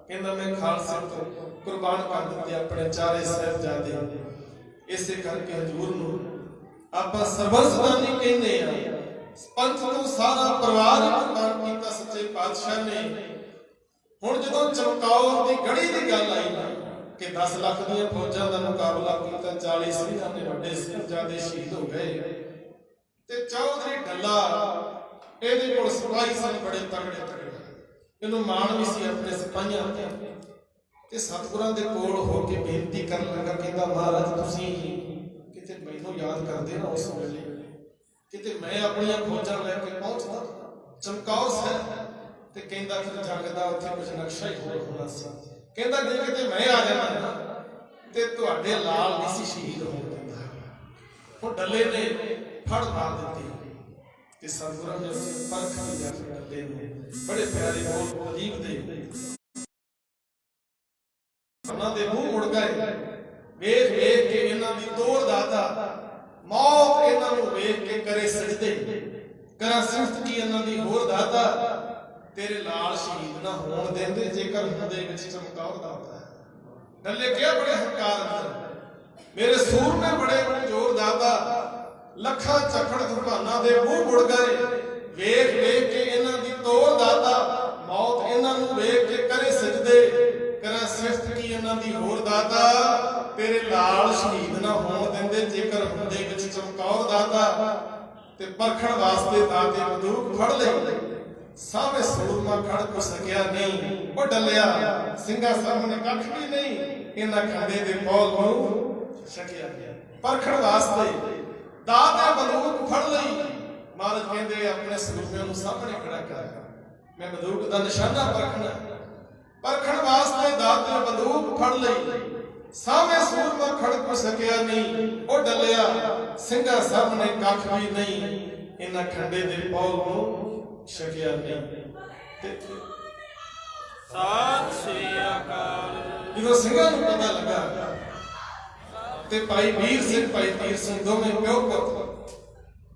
ਕਹਿੰਦਾ ਮੈਂ ਖਾਲਸੇ ਤੋਂ ਕੁਰਬਾਨ ਕਰ ਦਿੱਤੇ ਆਪਣੇ ਚਾਰੇ ਸਾਹਿਬਜ਼ਾਦੇ। ਇਸੇ ਕਰਕੇ ਹਜ਼ੂਰ ਨੂੰ ਆਪਾਂ ਸਰਬੰਸਦਾਨੀ ਕਹਿੰਦੇ ਆ। ਪੰਥ ਨੂੰ ਸਾਰਾ ਪਰਿਵਾਰ ਹੀ ਕੁਰਬਾਨ ਕੀਤਾ ਸੱਚੇ ਪਾਤਸ਼ਾਹ ਨੇ। ਹੁਣ ਜਦੋਂ ਚਮਕੌਰ ਦੀ ਗੜੀ ਦੀ ਗੱਲ ਆਈ ਨਾ ਕਿ 10 ਲੱਖ ਦੀਆਂ ਫੌਜਾਂ ਦਾ ਮੁਕਾਬਲਾ ਕੀਤਾ, 40 ਸਿੰਘਾਂ ਦੇ ਵੱਡੇ ਸਾਹਿਬਜ਼ਾਦੇ ਸ਼ਹੀਦ ਹੋ ਗਏ ਤੇ ਚੌਧਰੀ ਢੱਲਾ ਇਹਦੇ ਕੋਲ ਸਿਪਾਹੀ ਸਨ ਬੜੇ ਤਗੜੇ ਤਗੜੇ। ਇਹਨੂੰ ਮਾਣ ਵੀ ਸੀ ਆਪਣੇ ਸਿਪਾਹੀਆਂ ਤੇ ਸਤਿਗੁਰਾਂ ਦੇ ਕੋਲ ਹੋ ਕੇ ਬੇਨਤੀ ਕਰਨ ਲੱਗਾ। ਕਹਿੰਦਾ ਮਹਾਰਾਜ ਤੁਸੀਂ ਕਿਤੇ ਮੈਨੂੰ ਯਾਦ ਕਰਦੇ ਨਾ ਉਸ ਵੇਲੇ, ਕਿਤੇ ਮੈਂ ਆਪਣੀਆਂ ਫੌਜਾਂ ਲੈ ਕੇ ਪਹੁੰਚਦਾ ਚਮਕੌਰ ਸਾਹਿਬ। ਤੇ ਕਹਿੰਦਾ ਫਿਰ ਜੰਗ ਦਾ ਉੱਥੇ ਕੁਝ ਨਕਸ਼ਾ ਹੀ ਹੋਰ ਹੋਣਾ ਸੀ। ਕਹਿੰਦਾ ਜੇ ਕਿਤੇ ਮੈਂ ਆ ਜਾਣਾ ਤੇ ਤੁਹਾਡੇ ਲਾਲ ਨਹੀਂ ਸੀ ਸ਼ਹੀਦ ਹੋਣ ਦਿੰਦਾ। ਉਹ ਡੱਲੇ ਨੇ ਫੜ ਮਾਰ ਦਿੱਤੀ ਤੇ ਸਤਿਗੁਰਾਂ ਨੇ ਪਰਖ ਲਿਆ ਡੱਲੇ ਨੂੰ। ਬੜੇ ਪਿਆਰੇ ਬੋਲ ਅਜੀਬ ਦੇ ਉਹਨਾਂ ਦੇ ਮੂੰਹ ਮੁੜ ਗਏ। ਵੇਖ ਵੇਖ ਕੇ ਇਹਨਾਂ ਦੀ ਤੋੜ ਦਾਤਾ ਮੌਤ ਇਹਨਾਂ ਨੂੰ ਵੇਖ ਕੇ ਕਰੇ ਸਜਦੇ। ਕਰਾਂ ਸਿਫਤ ਕੀ ਇਹਨਾਂ ਦੀ ਹੋਰ ਦਾਤਾ, ਤੇਰੇ ਲਾਲ ਸ਼ਹੀਦ ਨਾ ਹੋਣ ਦਿੰਦੇ ਜੇਕਰ ਹੁੰਦੇ ਵਿੱਚ ਚਮਕੌਰ ਦਾਤਾ। ਡੱਲੇ ਕਿਹਾ ਬੜੇ ਹੰਕਾਰ ਅੰਦਰ, ਮੇਰੇ ਸੂਰਮੇ ਬੜੇ ਬੜੇ ਜ਼ੋਰ ਦਾਤਾ। ਲੱਖਾਂ ਝਖੜ ਤੂਫਾਨਾਂ ਦੇ ਮੂੰਹ ਮੁੜ ਗਏ। ਵੇਖ ਵੇਖ ਕੇ ਇਹਨਾਂ ਦੀ ਤੋੜ ਦਾਤਾ ਮੌਤ ਇਹਨਾਂ ਨੂੰ ਵੇਖ ਕੇ ਕਰੇ ਸਜਦੇ। ਕਰਾਂ ਸਿਫਤ ਕੀ ਇਹਨਾਂ ਦੀ ਹੋਰ ਦਾਤਾ, ਤੇਰੇ ਲਾਲ ਸ਼ਹੀਦ ਨਾ ਹੋਣ ਦਿੰਦੇ ਜੇਕਰ ਹੁੰਦੇ ਵਿੱਚ ਚਮਕੌਰ ਦਾਤਾ। ਤੇ ਪਰਖਣ ਵਾਸਤੇ ਦਾਤੇ ਬੰਦੂਕ ਫੜ ਲਈ, ਸਾਵੇਂ ਸੂਰਮਾ ਖੜ ਕੋ ਸਕਿਆ ਨਹੀਂ। ਉਹ ਡੱਲਿਆ ਸਿੰਘਾਂ ਸਾਹਮਣੇ ਕੱਖ ਵੀ ਨਹੀਂ, ਇਹਨਾਂ ਖੰਡੇ ਦੇ ਪੌਲ ਨੂੰ ਛਕਿਆ ਗਿਆ। ਪਰਖਣ ਵਾਸਤੇ ਦਾਤੇ ਬੰਦੂਕ ਫੜ ਲਈ। ਮਹਾਰਾਜ ਕਹਿੰਦੇ ਆਪਣੇ ਸੂਰਮਿਆਂ ਨੂੰ ਸਾਹਮਣੇ ਖੜਾ ਕਰ, ਮੈਂ ਬੰਦੂਕ ਦਾ ਨਿਸ਼ਾਨਾ ਪਰਖਣਾ। ਪਰਖਣ ਵਾਸਤੇ ਦਾਤੇ ਬੰਦੂਕ ਫੜ ਲਈ, ਸਾਵੇਂ ਸੂਰਮਾ ਖੜ ਕੋ ਸਕਿਆ ਨਹੀਂ। ਉਹ ਡੱਲਿਆ ਸਿੰਘਾਂ ਸਾਹਮਣੇ ਕੱਖ ਵੀ ਨਹੀਂ, ਇਹਨਾਂ ਖੰਡੇ ਦੇ ਪੌਲ ਨੂੰ ਛਕਿਆ ਨਹੀਂ। ਤੇ ਸਤਿ ਸ੍ਰੀ ਅਕਾਲ। ਜਦੋਂ ਸਿੰਘਾਂ ਨੂੰ ਪਤਾ ਲੱਗਾ ਤੇ ਭਾਈ ਵੀਰ ਸਿੰਘ ਭਾਈ ਤੀਰ ਸਿੰਘ ਦੋਵੇਂ ਪਿਓ ਪੁੱਤ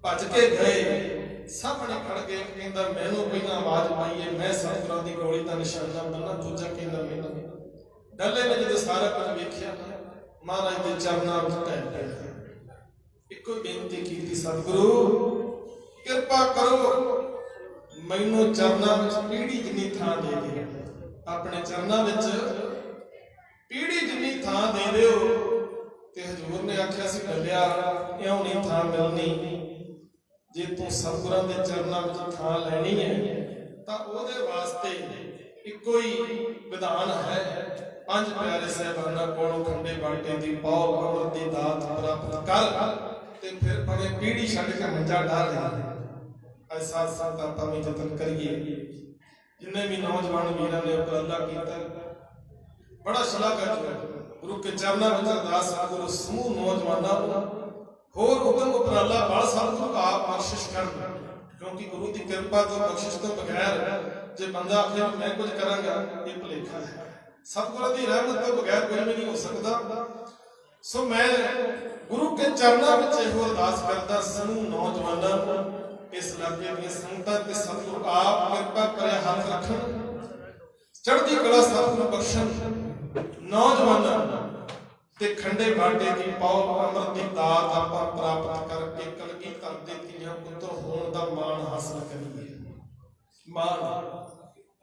ਭੱਜ ਕੇ ਗਏ। ਸਾਹਮਣੇ ਖੜ ਕੇ ਕਹਿੰਦਾ ਮੈਨੂੰ ਪਹਿਲਾਂ ਆਵਾਜ਼ ਪਾਈਏ, ਮੈਂ ਸਤਿਗੁਰਾਂ ਦੀ ਗੋਲੀ ਦਾ ਨਿਸ਼ਾਨਾ ਬੰਨਾ। ਦੂਜਾ ਕਹਿੰਦਾ ਮੈਨੂੰ। ਡੱਲੇ ਨੇ ਜਦੋਂ ਸਾਰਾ ਕੁਝ ਵੇਖਿਆ ਮਹਾਰਾਜ ਦੇ ਚਰਨਾਂ ਵਿੱਚ ਢਹਿ ਪਿਆ। ਇੱਕੋ ਬੇਨਤੀ ਕੀਤੀ, ਸਤਿਗੁਰੂ ਕਿਰਪਾ ਕਰੋ ਮੈਨੂੰ ਚਰਨਾਂ ਵਿੱਚ ਪੀੜੀ ਜਿੰਨੀ ਥਾਂ ਦੇ ਦਿਓ। ਆਪਣੇ ਚਰਨਾਂ ਵਿੱਚ ਪੀੜੀ ਜਿੰਨੀ ਥਾਂ ਦੇ ਦਿਓ। ਤੇ ਹਜ਼ੂਰ ਨੇ ਆਖਿਆ ਸੀ ਡੱਲਿਆ ਇਉਂ ਨਹੀਂ ਥਾਂ ਮਿਲਣੀ। ਜੇ ਤੂੰ ਸਤਿਗੁਰਾਂ ਦੇ ਚਰਨਾਂ ਵਿੱਚ ਥਾਂ ਲੈਣੀ ਹੈ ਤਾਂ ਉਹਦੇ ਵਾਸਤੇ ਇੱਕੋ ਹੀ ਵਿਧਾਨ ਹੈ। 5 ਪਿਆਰੇ ਸਾਹਿਬਾਨਾਂ ਕੋਲੋਂ ਖੰਡੇ ਬਾਟੇ ਦੀ ਪੌਲ ਅੰਮ੍ਰਿਤ ਦੀ ਦਾਤ ਪ੍ਰਾਪਤ ਕਰ ਤੇ ਫਿਰ ਭਾਵੇਂ ਪੀੜੀ ਛੱਡ ਕੇ ਮੰਜਾ ਢਾ ਲੈ। ਅੱਜ ਸਾਥ ਸਾਥ ਆਪਾਂ ਵੀ ਯਤਨ ਕਰੀਏ। ਜਿੰਨੇ ਵੀ ਨੌਜਵਾਨ ਵੀਰਾਂ ਨੇ ਉਪਰਾਲਾ ਕੀਤਾ ਬੜਾ ਸ਼ਲਾਘਾਯੋਗ। ਗੁਰੂ ਕੇ ਚਰਨਾਂ ਵਿੱਚ ਅਰਦਾਸ ਸਤਿਗੁਰੂ ਸਮੂਹ ਨੌਜਵਾਨਾਂ ਨੂੰ ਹੋਰ ਉਤਮ ਉਪਰਾਲਾ ਬਲ ਸਤਿਗੁਰੂ ਆਪ ਬਖਸ਼ਿਸ਼ ਕਰਨ। ਕਿਉਂਕਿ ਗੁਰੂ ਦੀ ਕਿਰਪਾ ਤੋਂ ਬਖਸ਼ਿਸ਼ ਤੋਂ ਬਗੈਰ ਜੇ ਬੰਦਾ ਆਖੇ ਮੈਂ ਕੁਝ ਕਰਾਂਗਾ ਇਹ ਭੁਲੇਖਾ ਹੈ। ਸਤਿਗੁਰਾਂ ਦੀ ਰਹਿਮਤ ਤੋਂ ਬਗੈਰ ਕੋਈ ਵੀ ਨਹੀਂ ਹੋ ਸਕਦਾ। ਸੋ ਮੈਂ ਗੁਰੂ ਕੇ ਚਰਨਾਂ ਵਿੱਚ ਇਹੋ ਅਰਦਾਸ ਕਰਦਾ ਸਮੂਹ ਨੌਜਵਾਨਾਂ ਨੂੰ, ਇਸ ਇਲਾਕੇ ਦੀਆਂ ਸੰਗਤਾਂ ਤੇ ਸਤਿਗੁਰੂ ਆਪ ਕਿਰਪਾ ਕਰੇ ਹੱਥ ਰੱਖਣ, ਚੜ੍ਹਦੀ ਕਲਾ ਸਤਿਗੁਰੂ ਬਖਸ਼ਣ। ਨੌਜਵਾਨਾਂ ਤੇ ਖੰਡੇ ਬਾਟੇ ਦੀ ਪੌਲ ਅੰਮ੍ਰਿਤ ਦੀ ਦਾਤ ਆਪਾਂ ਪ੍ਰਾਪਤ ਕਰਕੇ ਕਲਗੀਧਰ ਦੇ ਧੀਆਂ ਪੁੱਤਰ ਹੋਣ ਦਾ ਮਾਣ ਹਾਸਲ ਕਰੀਏ।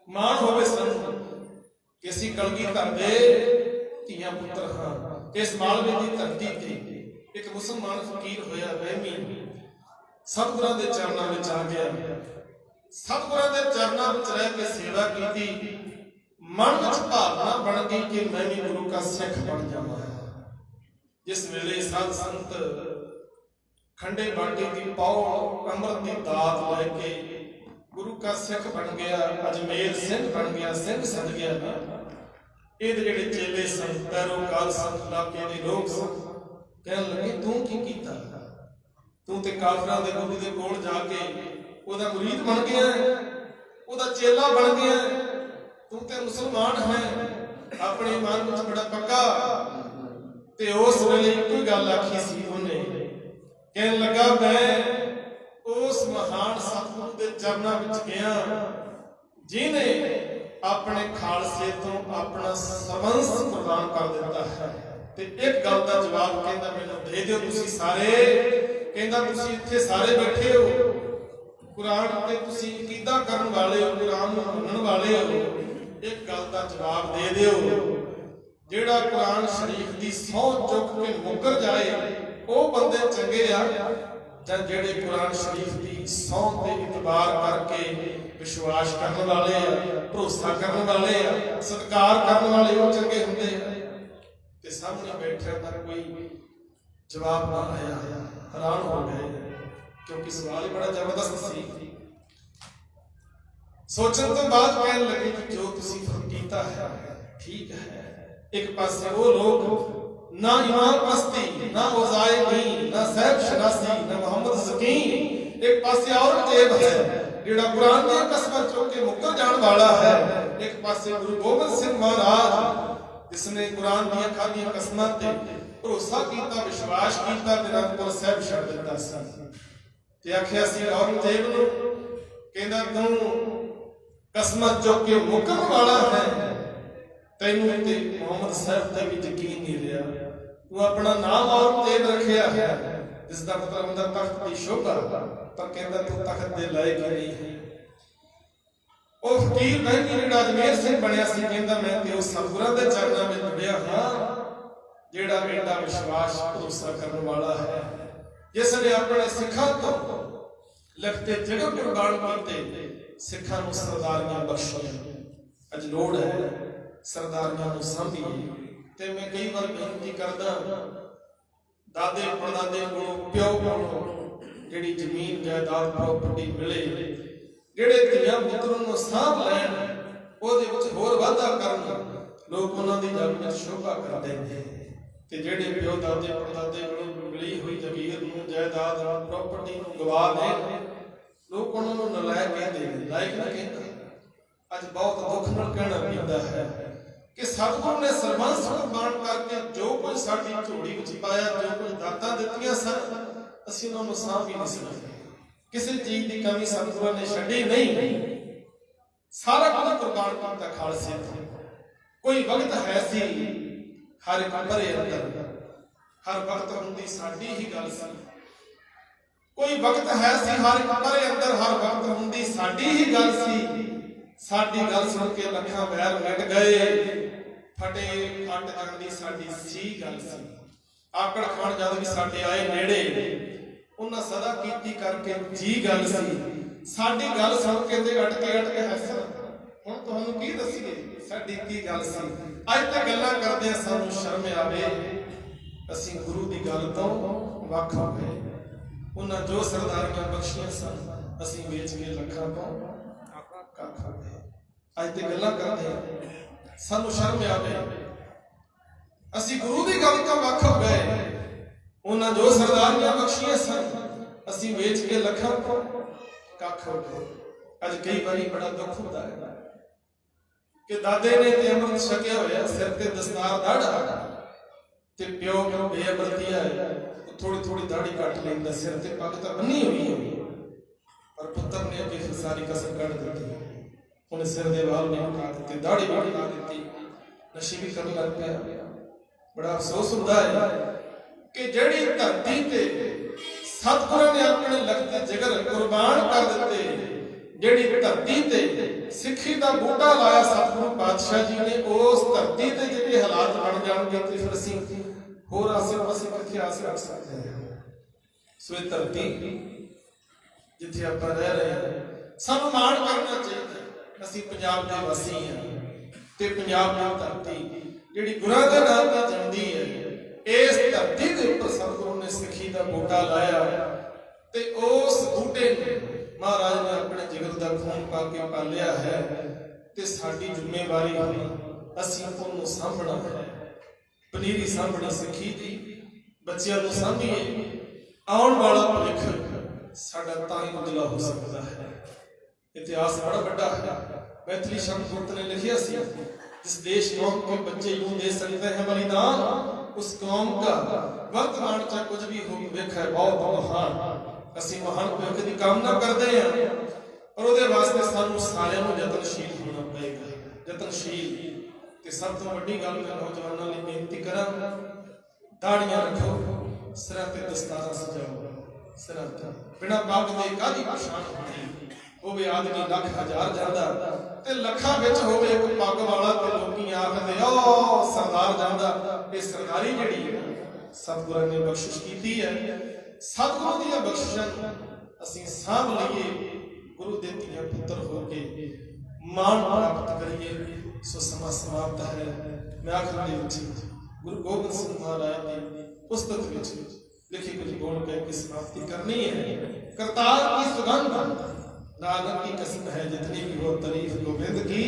ਮਾਣ ਹੋਵੇ ਸਾਨੂੰ ਕਿ ਅਸੀਂ ਕਲਗੀਧਰ ਦੇ ਧੀਆਂ ਪੁੱਤਰ ਹਾਂ। ਇਸ ਮਾਲਵੇ ਦੀ ਧਰਤੀ ਤੇ ਇੱਕ ਮੁਸਲਮਾਨ ਫਕੀਰ ਹੋਇਆ ਵਹਿਮੀ ਸਤਿਗੁਰਾਂ ਦੇ ਚਰਨਾਂ ਵਿੱਚ ਆ ਗਿਆ। ਸਤਿਗੁਰਾਂ ਦੇ ਚਰਨਾਂ ਵਿੱਚ ਰਹਿ ਕੇ ਸੇਵਾ ਕੀਤੀ। ਮਨ ਵਿੱਚ ਭਾਵਨਾ ਬਣ ਗਈ ਕਿ ਮੈਂ ਵੀ ਗੁਰੂ ਦਾ ਸਿੱਖ ਬਣ ਜਾਵਾਂ। ਜਿਸ ਵੇਲੇ ਸਾਧ ਸੰਤ ਖੰਡੇ ਬਾਟੇ ਦੀ ਪੌਲ ਅੰਮ੍ਰਿਤ ਦੀ ਦਾਤ ਲੈ ਕੇ ਗੁਰੂ ਦਾ ਸਿੱਖ ਬਣ ਗਿਆ, ਅਜਮੇਰ ਸਿੰਘ ਬਣ ਗਿਆ, ਸਿੰਘ ਸਜ ਗਿਆ ਨਾ, ਇਹਦੇ ਜਿਹੜੇ ਚੇਲੇ ਸਨ, ਪੈਰੋਕਾਰ ਸਨ, ਇਲਾਕੇ ਦੇ ਲੋਕ ਸਨ, ਕਹਿਣ ਲੱਗੇ ਤੂੰ ਕੀ ਕੀਤਾ? ਤੂੰ ਤੇ ਕਾਫਰਾਂ ਦੇ ਗੁਰੂ ਦੇ ਕੋਲ ਜਾ ਕੇ ਉਹਦਾ ਮੁਰੀਦ ਬਣ ਗਿਆ, ਉਹਦਾ ਚੇਲਾ ਬਣ ਗਿਆ, ਤੂੰ ਤੇ ਮੁਸਲਮਾਨ ਹੈ, ਆਪਣੇ ਮਨ ਵਿੱਚ ਬੜਾ ਪੱਕਾ। ਤੇ ਉਸ ਵੇਲੇ ਇੱਕੋ ਗੱਲ ਆਖੀ ਸੀ ਉਹਨੇ, ਕਹਿਣ ਲੱਗਾ ਮੈਂ ਉਸ ਮਹਾਨ ਸਤਿਗੁਰੂ ਦੇ ਚਰਨਾਂ ਵਿੱਚ ਗਿਆ ਜਿਹਨੇ ਆਪਣੇ ਖਾਲਸੇ ਤੋਂ ਆਪਣਾ ਸਰਬੰਸ ਕੁਰਬਾਨ ਕਰ ਦਿੱਤਾ ਹੈ। ਤੇ ਇੱਕ ਗੱਲ ਦਾ ਜਵਾਬ ਕਹਿੰਦਾ ਮੈਨੂੰ ਦੇ ਦਿਓ ਤੁਸੀਂ ਸਾਰੇ। ਕਹਿੰਦਾ ਤੁਸੀਂ ਇੱਥੇ ਸਾਰੇ ਬੈਠੇ ਹੋ, ਕੁਰਾਨ ਤੇ ਤੁਸੀਂ ਅਕੀਦਾ ਕਰਨ ਵਾਲੇ ਹੋ, ਕੁਰਾਨ ਨੂੰ ਮੰਨਣ ਵਾਲੇ ਹੋ, ਇੱਕ ਗੱਲ ਦਾ ਜਵਾਬ ਦੇ ਦਿਓ, ਜਿਹੜਾ ਕੁਰਾਨ ਸ਼ਰੀਫ ਦੀ ਸਹੁੰ ਚੁੱਕ ਕੇ ਮੁੱਕਰ ਜਾਏ ਉਹ ਬੰਦੇ ਚੰਗੇ ਆ, ਜਾਂ ਜਿਹੜੇ ਕੁਰਾਨ ਸ਼ਰੀਫ ਦੀ ਸਹੁੰ ਤੇ ਇਤਬਾਰ ਕਰਕੇ ਵਿਸ਼ਵਾਸ ਕਰਨ ਵਾਲੇ ਆ, ਭਰੋਸਾ ਕਰਨ ਵਾਲੇ ਆ, ਸਤਿਕਾਰ ਕਰਨ ਵਾਲੇ ਉਹ ਚੰਗੇ ਹੁੰਦੇ ਆ। ਤੇ ਸਾਹਮਣੇ ਬੈਠਿਆ ਤਾਂ ਕੋਈ ਜਵਾਬ ਨਾ ਆਇਆ, ਹੈਰਾਨ ਹੋ ਗਏ ਕਿਉਂਕਿ ਸਵਾਲ ਹੀ ਬੜਾ ਜ਼ਬਰਦਸਤ ਸੀ। ਸੋਚਣ ਤੋਂ ਬਾਅਦ ਕਹਿਣ ਲੱਗੇ ਕਿ ਜੋ ਤੁਸੀਂ ਕੀਤਾ ਹੈ ਠੀਕ ਹੈ। ਇੱਕ ਪਾਸੇ ਉਹ ਲੋਕ ਨਾ ਇਮਾਮ ਪਸਤੀ, ਨਾ ਉਜ਼ਾਇਬੀ, ਨਾ ਸਹਿਬ ਸ਼ਨਾਸੀ, ਨਾ ਮੁਹੰਮਦ ਜ਼ਕੀਨ, ਇੱਕ ਪਾਸੇ ਔਰੰਗਜ਼ੇਬ ਹੈ ਜਿਹੜਾ ਕੁਰਾਨ ਦੀਆਂ ਕਸਮਾਂ ਚੁੱਕ ਕੇ ਮੁੱਕਰ ਜਾਣ ਵਾਲਾ ਹੈ, ਇੱਕ ਪਾਸੇ ਗੁਰੂ ਗੋਬਿੰਦ ਸਿੰਘ ਮਹਾਰਾਜ ਜਿਸਨੇ ਕੁਰਾਨ ਦੀਆਂ ਖਾਧੀਆਂ ਕਸਮਾਂ ਤੇ ਭਰੋਸਾ ਕੀਤਾ, ਵਿਸ਼ਵਾਸ ਕੀਤਾ ਤੇ ਅਨੰਦਪੁਰ ਸਾਹਿਬ ਛੱਡ ਦਿੱਤਾ ਸੀ। ਤੇ ਆਖਿਆ ਸੀ ਔਰੰਗਜ਼ੇਬ ਨੂੰ, ਕਹਿੰਦਾ ਤੂੰ ਕਸਮਾਂ ਚੁੱਕ ਕੇ ਮੁੱਕਰਨ ਵਾਲਾ ਹੈ, ਤੈਨੂੰ ਤੇ ਮੁਹੰਮਦ ਸਾਹਿਬ ਤੇ ਵੀ ਯਕੀਨ ਨਹੀਂ ਰਿਹਾ, ਤੂੰ ਆਪਣਾ ਨਾਮ ਔਰੰਗਜ਼ੇਬ ਰੱਖਿਆ ਹੈ ਜਿਸ ਦਾ ਮਤਲਬ ਹੁੰਦਾ ਤਖਤ ਦੀ ਸ਼ੋਭਾ, ਪਰ ਕਹਿੰਦਾ ਤੂੰ ਤਖਤ ਦੇ ਲਾਇਕ ਨਹੀਂ ਹੈ। ਉਹ ਫਕੀਰ ਮਹਿੰਗੀ ਜਿਹੜਾ ਅਜਮੇਰ ਸਿੰਘ ਬਣਿਆ ਸੀ, ਕਹਿੰਦਾ ਮੈਂ ਤੇ ਉਹ ਸਤਿਗੁਰਾਂ ਦੇ ਚਰਨਾਂ ਵਿੱਚ ਜੁੜਿਆ ਹਾਂ ਜਿਹੜਾ ਮੇਰਾ ਵਿਸ਼ਵਾਸ ਭਰੋਸਾ ਕਰਨ ਵਾਲਾ ਹੈ, ਜਿਸ ਨੇ ਆਪਣੇ ਸਿੱਖਾਂ ਤੋਂ ਲਿਖਤੇ ਜਿਹੜੇ ਕੁਰਬਾਨ ਕੀਤੇ, ਸਿੱਖਾਂ ਨੂੰ ਸਰਦਾਰੀਆਂ ਬਖਸ਼ੀਆਂ। ਅੱਜ ਲੋੜ ਹੈ ਸਰਦਾਰੀਆਂ ਨੂੰ ਸਾਂਭੀਏ। ਤੇ ਮੈਂ ਕਈ ਵਾਰ ਬੇਨਤੀ ਕਰਦਾ, ਦਾਦੇ ਪੜਦਾਦੇ ਕੋਲੋਂ, ਪਿਓ ਕੋਲੋਂ ਜਿਹੜੀ ਜ਼ਮੀਨ ਜਾਇਦਾਦ ਪ੍ਰਾਪਰਟੀ ਮਿਲੇ, ਜਿਹੜੇ ਧੀਆਂ ਪੁੱਤਰਾਂ ਨੂੰ ਸਾਂਭ ਲੈਣ, ਉਹਦੇ ਵਿੱਚ ਹੋਰ ਵਾਧਾ ਕਰਨ, ਲੋਕ ਉਹਨਾਂ ਦੀ ਜਗ ਵਿੱਚ ਸ਼ੋਭਾ ਕਰਦੇ ਨੇ। ਤੇ ਜਿਹੜੇ ਪਿਓ ਦਾਦੇ ਪੜਦਾਦੇ ਕੋਲੋਂ ਮਿਲੀ ਹੋਈ ਜ਼ਮੀਰ ਨੂੰ, ਜਾਇਦਾਦ ਪ੍ਰਾਪਰਟੀ ਨੂੰ ਗਵਾ ਦੇਣ, ਲੋਕ ਉਹਨਾਂ ਨੂੰ ਨਲਾਇਕ ਕਹਿੰਦੇ ਨੇ, ਲਾਇਕ ਨਾ ਕਹਿੰਦੇ। ਅੱਜ ਬਹੁਤ ਦੁੱਖ ਨਾਲ ਕਹਿਣਾ ਪੈਂਦਾ ਹੈ ਕਿ ਸਤਿਗੁਰੂ ਨੇ ਸਰਬੰਸ ਕੁਰਬਾਨ ਕਰਕੇ ਜੋ ਕੁਝ ਸਾਡੀ ਝੋਲੀ ਵਿੱਚ ਪਾਇਆ, ਜੋ ਕੁਝ ਦਾਤਾਂ ਦਿੱਤੀਆਂ ਸਨ, ਅਸੀਂ ਉਹਨਾਂ ਨੂੰ ਸਾਂਭ ਹੀ ਨਹੀਂ ਸਕਦੇ। ਕਿਸੇ ਚੀਜ਼ ਦੀ ਕਮੀ ਸਤਿਗੁਰਾਂ ਨੇ ਛੱਡੀ ਨਹੀਂ, ਸਾਰਾ ਕੁਝ ਕੁਰਬਾਨ ਕੀਤਾ ਖਾਲਸੇ ਤੋਂ। ਕੋਈ ਵਕਤ ਹੈ ਸੀ ਹਰ ਇੱਕ ਭਰੇ ਅੰਦਰ, ਹਰ ਵਕਤ ਹੁੰਦੀ ਸਾਡੀ ਹੀ ਗੱਲ ਸੀ। ਕੋਈ ਵਕਤ ਹੈ ਸੀ ਹਰ ਇੱਕ ਭਰੇ ਅੰਦਰ, ਹਰ ਵਕਤ ਹੁੰਦੀ ਸਾਡੀ ਹੀ ਗੱਲ ਸੀ। ਸਾਡੀ ਗੱਲ ਸੁਣ ਕੇ ਲੱਖਾਂ ਵੈਰ ਮਿਟ ਗਏ, ਫਟੇ ਫਟ ਜਾਂਦੀ ਸਾਡੀ ਸੀ ਗੱਲ ਸੀ। ਆਕੜ ਖਾਨ ਜਦ ਵੀ ਸਾਡੇ ਆਏ ਨੇੜੇ, ਉਹਨਾਂ ਸਦਾ ਕੀਤੀ ਕਰਕੇ ਜੀ ਗੱਲ ਸੀ। ਸਾਡੀ ਗੱਲ ਸੁਣ ਕੇ ਤੇ ਅਟਕ ਕੇ ਹੱਸਣ, ਹੁਣ ਤੁਹਾਨੂੰ ਕੀ ਦੱਸੀਏ ਸਾਡੀ ਕੀ ਗੱਲ ਸੀ। ਅੱਜ ਤੱਕ ਗੱਲਾਂ ਕਰਦੇ ਆ ਸਾਨੂੰ ਸ਼ਰਮ ਆਵੇ, ਅਸੀਂ ਗੁਰੂ ਦੀ ਗੱਲ ਤੋਂ ਵੱਖ ਹੋ ਗਏ। ਉਹਨਾਂ ਜੋ ਸਰਦਾਰੀਆਂ ਬਖਸ਼ੀਆਂ ਸਨ, ਅਸੀਂ ਵੇਚ ਕੇ ਲੱਖਾਂ ਤੋਂ ਕੱਖ ਹੋ ਗਏ। ਅੱਜ ਤੇ ਗੱਲਾਂ ਕਰਦੇ ਆ ਸਾਨੂੰ ਸ਼ਰਮ ਆਵੇ, ਅਸੀਂ ਗੁਰੂ ਦੀ ਗੱਲ ਤੋਂ ਵੱਖ ਹੋ ਗਏ। ਉਹਨਾਂ ਜੋ ਸਰਦਾਰੀਆਂ ਬਖਸ਼ੀਆਂ ਸਨ, ਅਸੀਂ ਵੇਚ ਕੇ ਲੱਖਾਂ ਤੋਂ ਕੱਖ ਹੋ ਗਏ। ਅੱਜ ਕਈ ਵਾਰੀ ਬੜਾ ਦੁੱਖ ਹੁੰਦਾ ਹੈ ਕਿ ਦਾਦੇ ਨੇ ਤੇ ਅੰਮ੍ਰਿਤ ਛਕਿਆ ਹੋਇਆ, ਸਿਰ ਤੇ ਦਸਤਾਰ ਦਾੜਾ, ਤੇ ਪਿਓ ਬੇਅਮਰਤੀ ਆਇਆ, ਥੋੜੀ ਥੋੜੀ ਦਾੜੀ ਕੱਟ ਲੈਂਦਾ, ਸਿਰ ਤੇ ਪੱਗ ਤਾਂ ਬੰਨੀ ਹੋਈ ਹੈ, ਪਰ ਪੁੱਤਰ ਨੇ ਅੱਗੇ ਫਿਰ ਸਾਰੀ ਕਸਰ ਕੱਢ ਦਿੱਤੀ। ਉਹਨੇ ਸਿਰ ਦੇ ਵਾਲ ਨਹੀਂ ਕਟਾ ਦਿੱਤੇ, ਦਾੜੀ ਵੀ ਕਟਾ ਦਿੱਤੀ, ਨਸ਼ੇ ਵੀ ਕਰਨ ਲੱਗ ਪਿਆ। ਬੜਾ ਅਫਸੋਸ ਹੁੰਦਾ ਹੈ ਕਿ ਜਿਹੜੀ ਧਰਤੀ ਤੇ ਸਤਿਗੁਰਾਂ ਨੇ ਆਪਣੇ ਲਖਤ ਜਿਗਰ ਕੁਰਬਾਨ ਕਰ ਦਿੱਤੇ, ਜਿਹੜੀ ਧਰਤੀ ਤੇ ਸਿੱਖੀ ਦਾ ਬੂਟਾ ਲਾਇਆ ਸਤਿਗੁਰੂ ਪਾਤਸ਼ਾਹ ਜੀ ਨੇ, ਉਸ ਧਰਤੀ ਤੇ ਜਿਹੜੇ ਹਾਲਾਤ ਬਣ ਜਾਣਗੇ ਤੇ ਫਿਰ ਅਸੀਂ ਹੋਰ ਆਸੇ ਪਾਸੇ ਕਿੱਥੇ ਆਸ ਰੱਖ ਸਕਦੇ ਹਾਂ। ਸੋ ਇਹ ਧਰਤੀ ਜਿੱਥੇ ਆਪਾਂ ਰਹਿ ਰਹੇ ਹਾਂ, ਸਾਨੂੰ ਮਾਣ ਕਰਨਾ ਚਾਹੀਦਾ। ਅਸੀਂ ਪੰਜਾਬ ਦੇ ਵਾਸੀ ਹਾਂ ਤੇ ਪੰਜਾਬ ਦੀ ਧਰਤੀ ਜਿਹੜੀ ਗੁਰਾਂ ਦੇ ਨਾਮ ਤੇ ਜੰਮਦੀ ਹੈ, ਇਸ ਧਰਤੀ ਦੇ ਉੱਪਰ ਸਤਿਗੁਰੂ ਨੇ ਸਿੱਖੀ ਦਾ ਬੂਟਾ ਲਾਇਆ ਤੇ ਉਸ ਬੂਟੇ ਨੂੰ ਮਹਾਰਾਜ ਨੇ ਆਪਣੇ ਜਿਗਰ ਦਾ ਖੂਨ ਪਾ ਕੇ ਪਾਲਿਆ ਹੈ। ਤੇ ਸਾਡੀ ਜ਼ਿੰਮੇਵਾਰੀ ਅਸੀਂ ਉਹਨੂੰ ਸਾਂਭਣਾ ਹੈ। ਪਨੀਰੀ ਸਾਂਭਣੀ ਸਿੱਖੀ ਦੀ, ਬੱਚਿਆਂ ਨੂੰ ਸਾਂਭੀਏ। ਆਉਣ ਵਾਲਾ ਭਵਿੱਖ ਸਾਡਾ ਤਾਂ ਹੀ ਉਜਲਾ ਹੋ ਸਕਦਾ ਹੈ। इतिहास बड़ा बड़ा है। मैथिली शब्द ने लिखा सी, जिस देश कौम के बच्चे यूं दे सकते हैं बलिदान, उस कौम का वर्तमान चाहे कुछ भी हो भविष्य है बहुत महान। ਅਸੀਂ महान भविष्य की कामना करते हैं और ਉਹਦੇ ਵਾਸਤੇ ਸਾਨੂੰ ਸਾਰਿਆਂ ਨੂੰ ਯਤਨਸ਼ੀਲ ਹੋਣਾ ਪਏਗਾ। ਯਤਨਸ਼ੀਲ ਤੇ ਸਭ ਤੋਂ ਵੱਡੀ ਗੱਲ ਮੈਂ ਨੌਜਵਾਨਾਂ ਲਈ ਬੇਨਤੀ ਕਰਾਂ, ਦਾੜੀਆਂ ਰੱਖੋ, ਸਿਰਾਂ ਤੇ ਦਸਤਾਰਾਂ ਸਜਾਓ। ਸਿਰਾਂ ਤੇ ਬਿਨਾਂ ਪੱਗ ਦੇ ਕਾਹਦੀ ਪਛਾਣ ਹੋਣੀ? ਹੋਵੇ ਆਦਮੀ ਲੱਖ ਹਜ਼ਾਰ ਜਾਂਦਾ ਤੇ ਲੱਖਾਂ ਵਿੱਚ ਹੋਵੇ ਇੱਕ ਪੱਗ ਵਾਲਾ ਤੇ ਲੋਕੀ ਆਖਦੇ ਓ ਸਰਦਾਰ ਜਾਂਦਾ। ਇਹ ਸਰਦਾਰੀ ਜਿਹੜੀ ਹੈ ਸਤਿਗੁਰਾਂ ਨੇ ਬਖਸ਼ਿਸ਼ ਕੀਤੀ ਹੈ। ਸਤਿਗੁਰੂ ਦੀਆਂ ਬਖਸ਼ਿਸ਼ਾਂ ਅਸੀਂ ਸਾਂਭ ਲਈਏ, ਗੁਰੂ ਦੇ ਧੀਆਂ ਪੁੱਤਰ ਹੋ ਕੇ ਮਾਣ ਪ੍ਰਾਪਤ ਕਰੀਏ। ਸੋ ਸਮਾਂ ਸਮਾਪਤ ਹੈ। ਮੈਂ ਆਖਰ ਦੇ ਵਿੱਚ ਗੁਰੂ ਗੋਬਿੰਦ ਸਿੰਘ ਮਹਾਰਾਜ ਦੀ ਪੁਸਤਕ ਵਿੱਚ ਲਿਖੀ ਕੁਝ ਬੋਲ ਕੇ ਕਿ ਸਮਾਪਤੀ ਕਰਨੀ ਹੈ। ਕਰਤਾਰ की सुगंध नानक की कसम है, जितनी भी हो तारीफ गोविंद की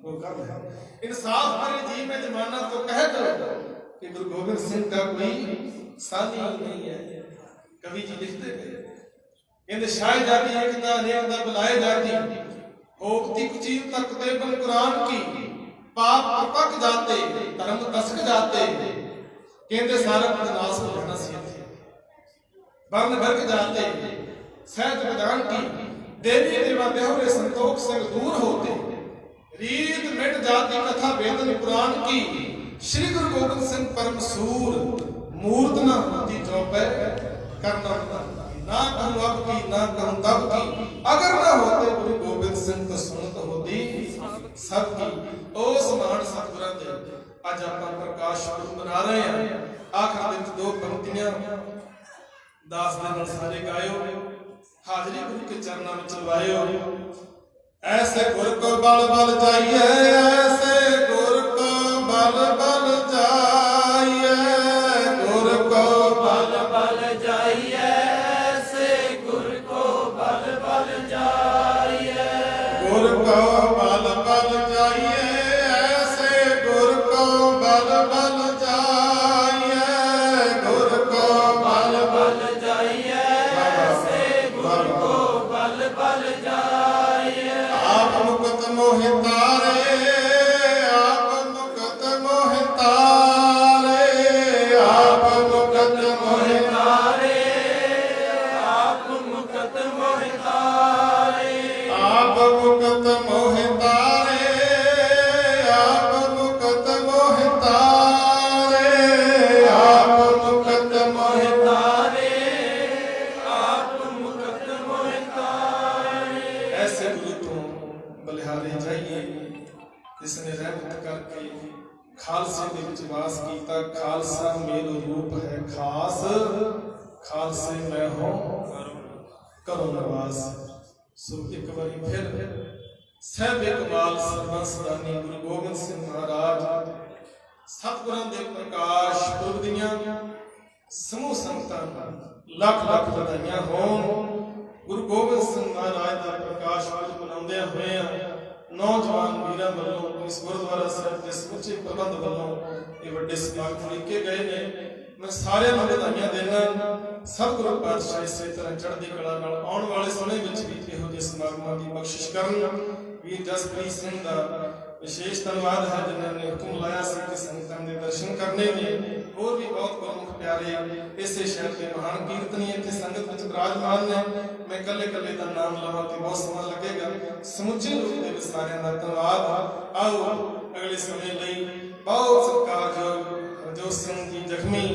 वो कम है। इंसाफ करे जी में जमाना तो कह दो कि गुरु गोविंद सिंह का कोई साथी नहीं है। कवि जी लिखते थे इन शायद जाती एक ना अनेक ना बुलाए जाती होती चीज तक तेबन कुरान की पाप पक जाते धर्म दसक जाते कहते सारा नाश हो जाना सी बन भरक जाते सहज विधान की देवी देवा देवरे संतोख संग दूर होते रीत मिट जाती कथा वेदन पुराण की श्री गुरु गोविंद सिंह परम सूर मूर्त न होती चौपे करना ना कहूं अब की ना कहूं तब की अगर ना होते गुरु गोविंद सिंह तो सुनत होती सबकी। उस महान सतगुਰਾਂ ਦੇ ਅੱਜ ਆਪਾਂ ਪ੍ਰਕਾਸ਼ ਪੁਰਬ ਮਨਾ ਰਹੇ ਹਾਂ। ਆਖਰ ਦੇ ਵਿੱਚ ਦੋ ਪੰਕਤੀਆਂ ਦਾਸ ਦੇ ਨਾਲ ਸਾਰੇ ਗਾਇਓ, हाजरी गुरु के चरणों में चलवायो। ऐसे गुर को बल बल जाइए, ऐसे गुर को बल बल जाइए, गुर को बल बल जाइए, ऐसे गुर को बल बल जाइए, गुर को बल बल जाइए, ऐसे गुर को बल बल जाइए, गुर को बल बल जाइए, बल जाइए। आप मुकत मोहि तारे, आप मुकत मोहि तारे, आप मुकत मोहि तारे, आप मुकत मोहि तारे, आप मुकत मोहि तारे, आप मुकत मोहि तारे, आप मुकत मोहि तारे, आप मुकत मोहि तारे। ऐसे गुरु तो बलिहारे जाइए जिसने रहमत करके खालसे ਦੇ ਵਿੱਚ ਵਾਸ ਕੀਤਾ। ਖਾਲਸਾ ਮੇਰਾ ਰੂਪ ਹੈ ਖਾਸ, ਖਾਲਸੇ ਮੈਂ ਹਾਂ ਕਰੋ ਨਿਵਾਸ। ਸੋ ਇੱਕ ਵਾਰੀ ਫਿਰ ਸਹਿਬ ਇਕਬਾਲ ਸਰਬੰਸਦਾਨੀ ਗੁਰੂ ਗੋਬਿੰਦ ਸਿੰਘ ਮਹਾਰਾਜ ਸਤਿਗੁਰਾਂ ਦੇ ਪ੍ਰਕਾਸ਼ ਪੁਰਬ ਦੀਆਂ ਸਮੂਹ ਸੰਗਤਾਂ ਨੂੰ ਲੱਖ ਲੱਖ ਵਧਾਈਆਂ ਹੋਣ। ਗੁਰੂ ਗੋਬਿੰਦ ਸਿੰਘ ਮਹਾਰਾਜ ਦਾ ਪ੍ਰਕਾਸ਼ ਪੁਰਬ ਮਨਾਉਂਦਿਆਂ ਹੋਇਆਂ ਨੌਜਵਾਨ ਵੀਰਾਂ ਵੱਲੋਂ ਇਸ ਗੁਰਦੁਆਰਾ ਸਾਹਿਬ ਦੇ ਸਮੁੱਚੇ ਪ੍ਰਬੰਧ ਵੱਲੋਂ ਇਹ ਵੱਡੇ ਸਮਾਗਮ ਲਿਖੇ ਗਏ ਨੇ। ਮੈਂ ਸਾਰਿਆਂ ਨੂੰ ਵਧਾਈਆਂ ਦੇਣਾ। ਸਭ ਗੁਰੂ ਪਾਤਸ਼ਾਹ ਇਸੇ ਤਰ੍ਹਾਂ ਚੜ੍ਹਦੀ ਕਲਾ ਨਾਲ ਆਉਣ ਵਾਲੇ ਸਮੇਂ ਵਿੱਚ ਵੀ ਇਹੋ ਜਿਹੇ ਸਮਾਗਮਾਂ ਦੀ ਬਖਸ਼ਿਸ਼ ਕਰਨ। ਵੀਰ ਜਸਪ੍ਰੀਤ ਸਿੰਘ ਦਾ ਵਿਸ਼ੇਸ਼ ਧੰਨਵਾਦ ਹੈ ਜਿਨ੍ਹਾਂ ਨੇ ਹੁਕਮ ਲਾਇਆ ਸੀ ਕਿ ਸੰਗਤਾਂ ਦੇ ਦਰਸ਼ਨ ਕਰਨੇ ਨੇ। ਹੋਰ ਵੀ ਬਹੁਤ ਗੁਰਮੁਖ ਪਿਆਰੇ ਇਸੇ ਸ਼ਹਿਰ ਦੇ ਮਹਾਨ ਕੀਰਤਨੀ ਇੱਥੇ ਸੰਗਤ ਵਿੱਚ ਵਿਰਾਜਮਾਨ ਨੇ। ਮੈਂ ਇਕੱਲੇ ਇਕੱਲੇ ਦਾ ਨਾਮ ਲਵਾਂ ਤੇ ਬਹੁਤ ਸਮਾਂ ਲੱਗੇਗਾ। ਸਮੁੱਚੇ ਰੂਪ ਦੇ ਵਿੱਚ ਸਾਰਿਆਂ ਦਾ ਧੰਨਵਾਦ। ਆਓ ਅਗਲੇ ਸਮੇਂ ਲਈ ਬਹੁਤ ਸਤਿਕਾਰਯੋਗ ਹਰਜੋਤ ਸਿੰਘ ਜੀ ਜ਼ਖਮੀ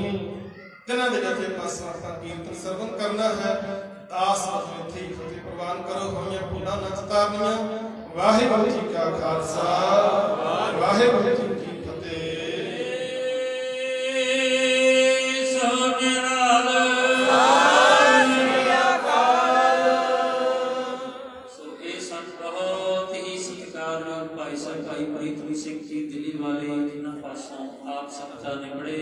ਜਿਨ੍ਹਾਂ ਦੇ ਜਥੇ ਪਾਸੋਂ ਆਪਾਂ ਕੀਰਤਨ ਸਰਵਨ ਕਰਨਾ ਹੈ। ਦਾਸ ਨੂੰ ਇੱਥੇ ਹੀ ਫਤਿਹ ਪ੍ਰਵਾਨ ਕਰੋ। ਹੋਈਆਂ ਭੁੱਲਾਂ ਨਾ ਚਤਾਰਨੀਆਂ। ਵਾਹਿਗੁਰੂ ਜੀ ਕਾ ਖਾਲਸਾ, ਵਾਹਿਗੁਰੂ ਜੀ ਕੀ ਫਤਿਹ। भाई प्रीतम सिंह जी दिल्ली वाले जिन्होंने पासों आप सबका ने बड़े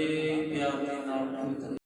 प्यार के नाम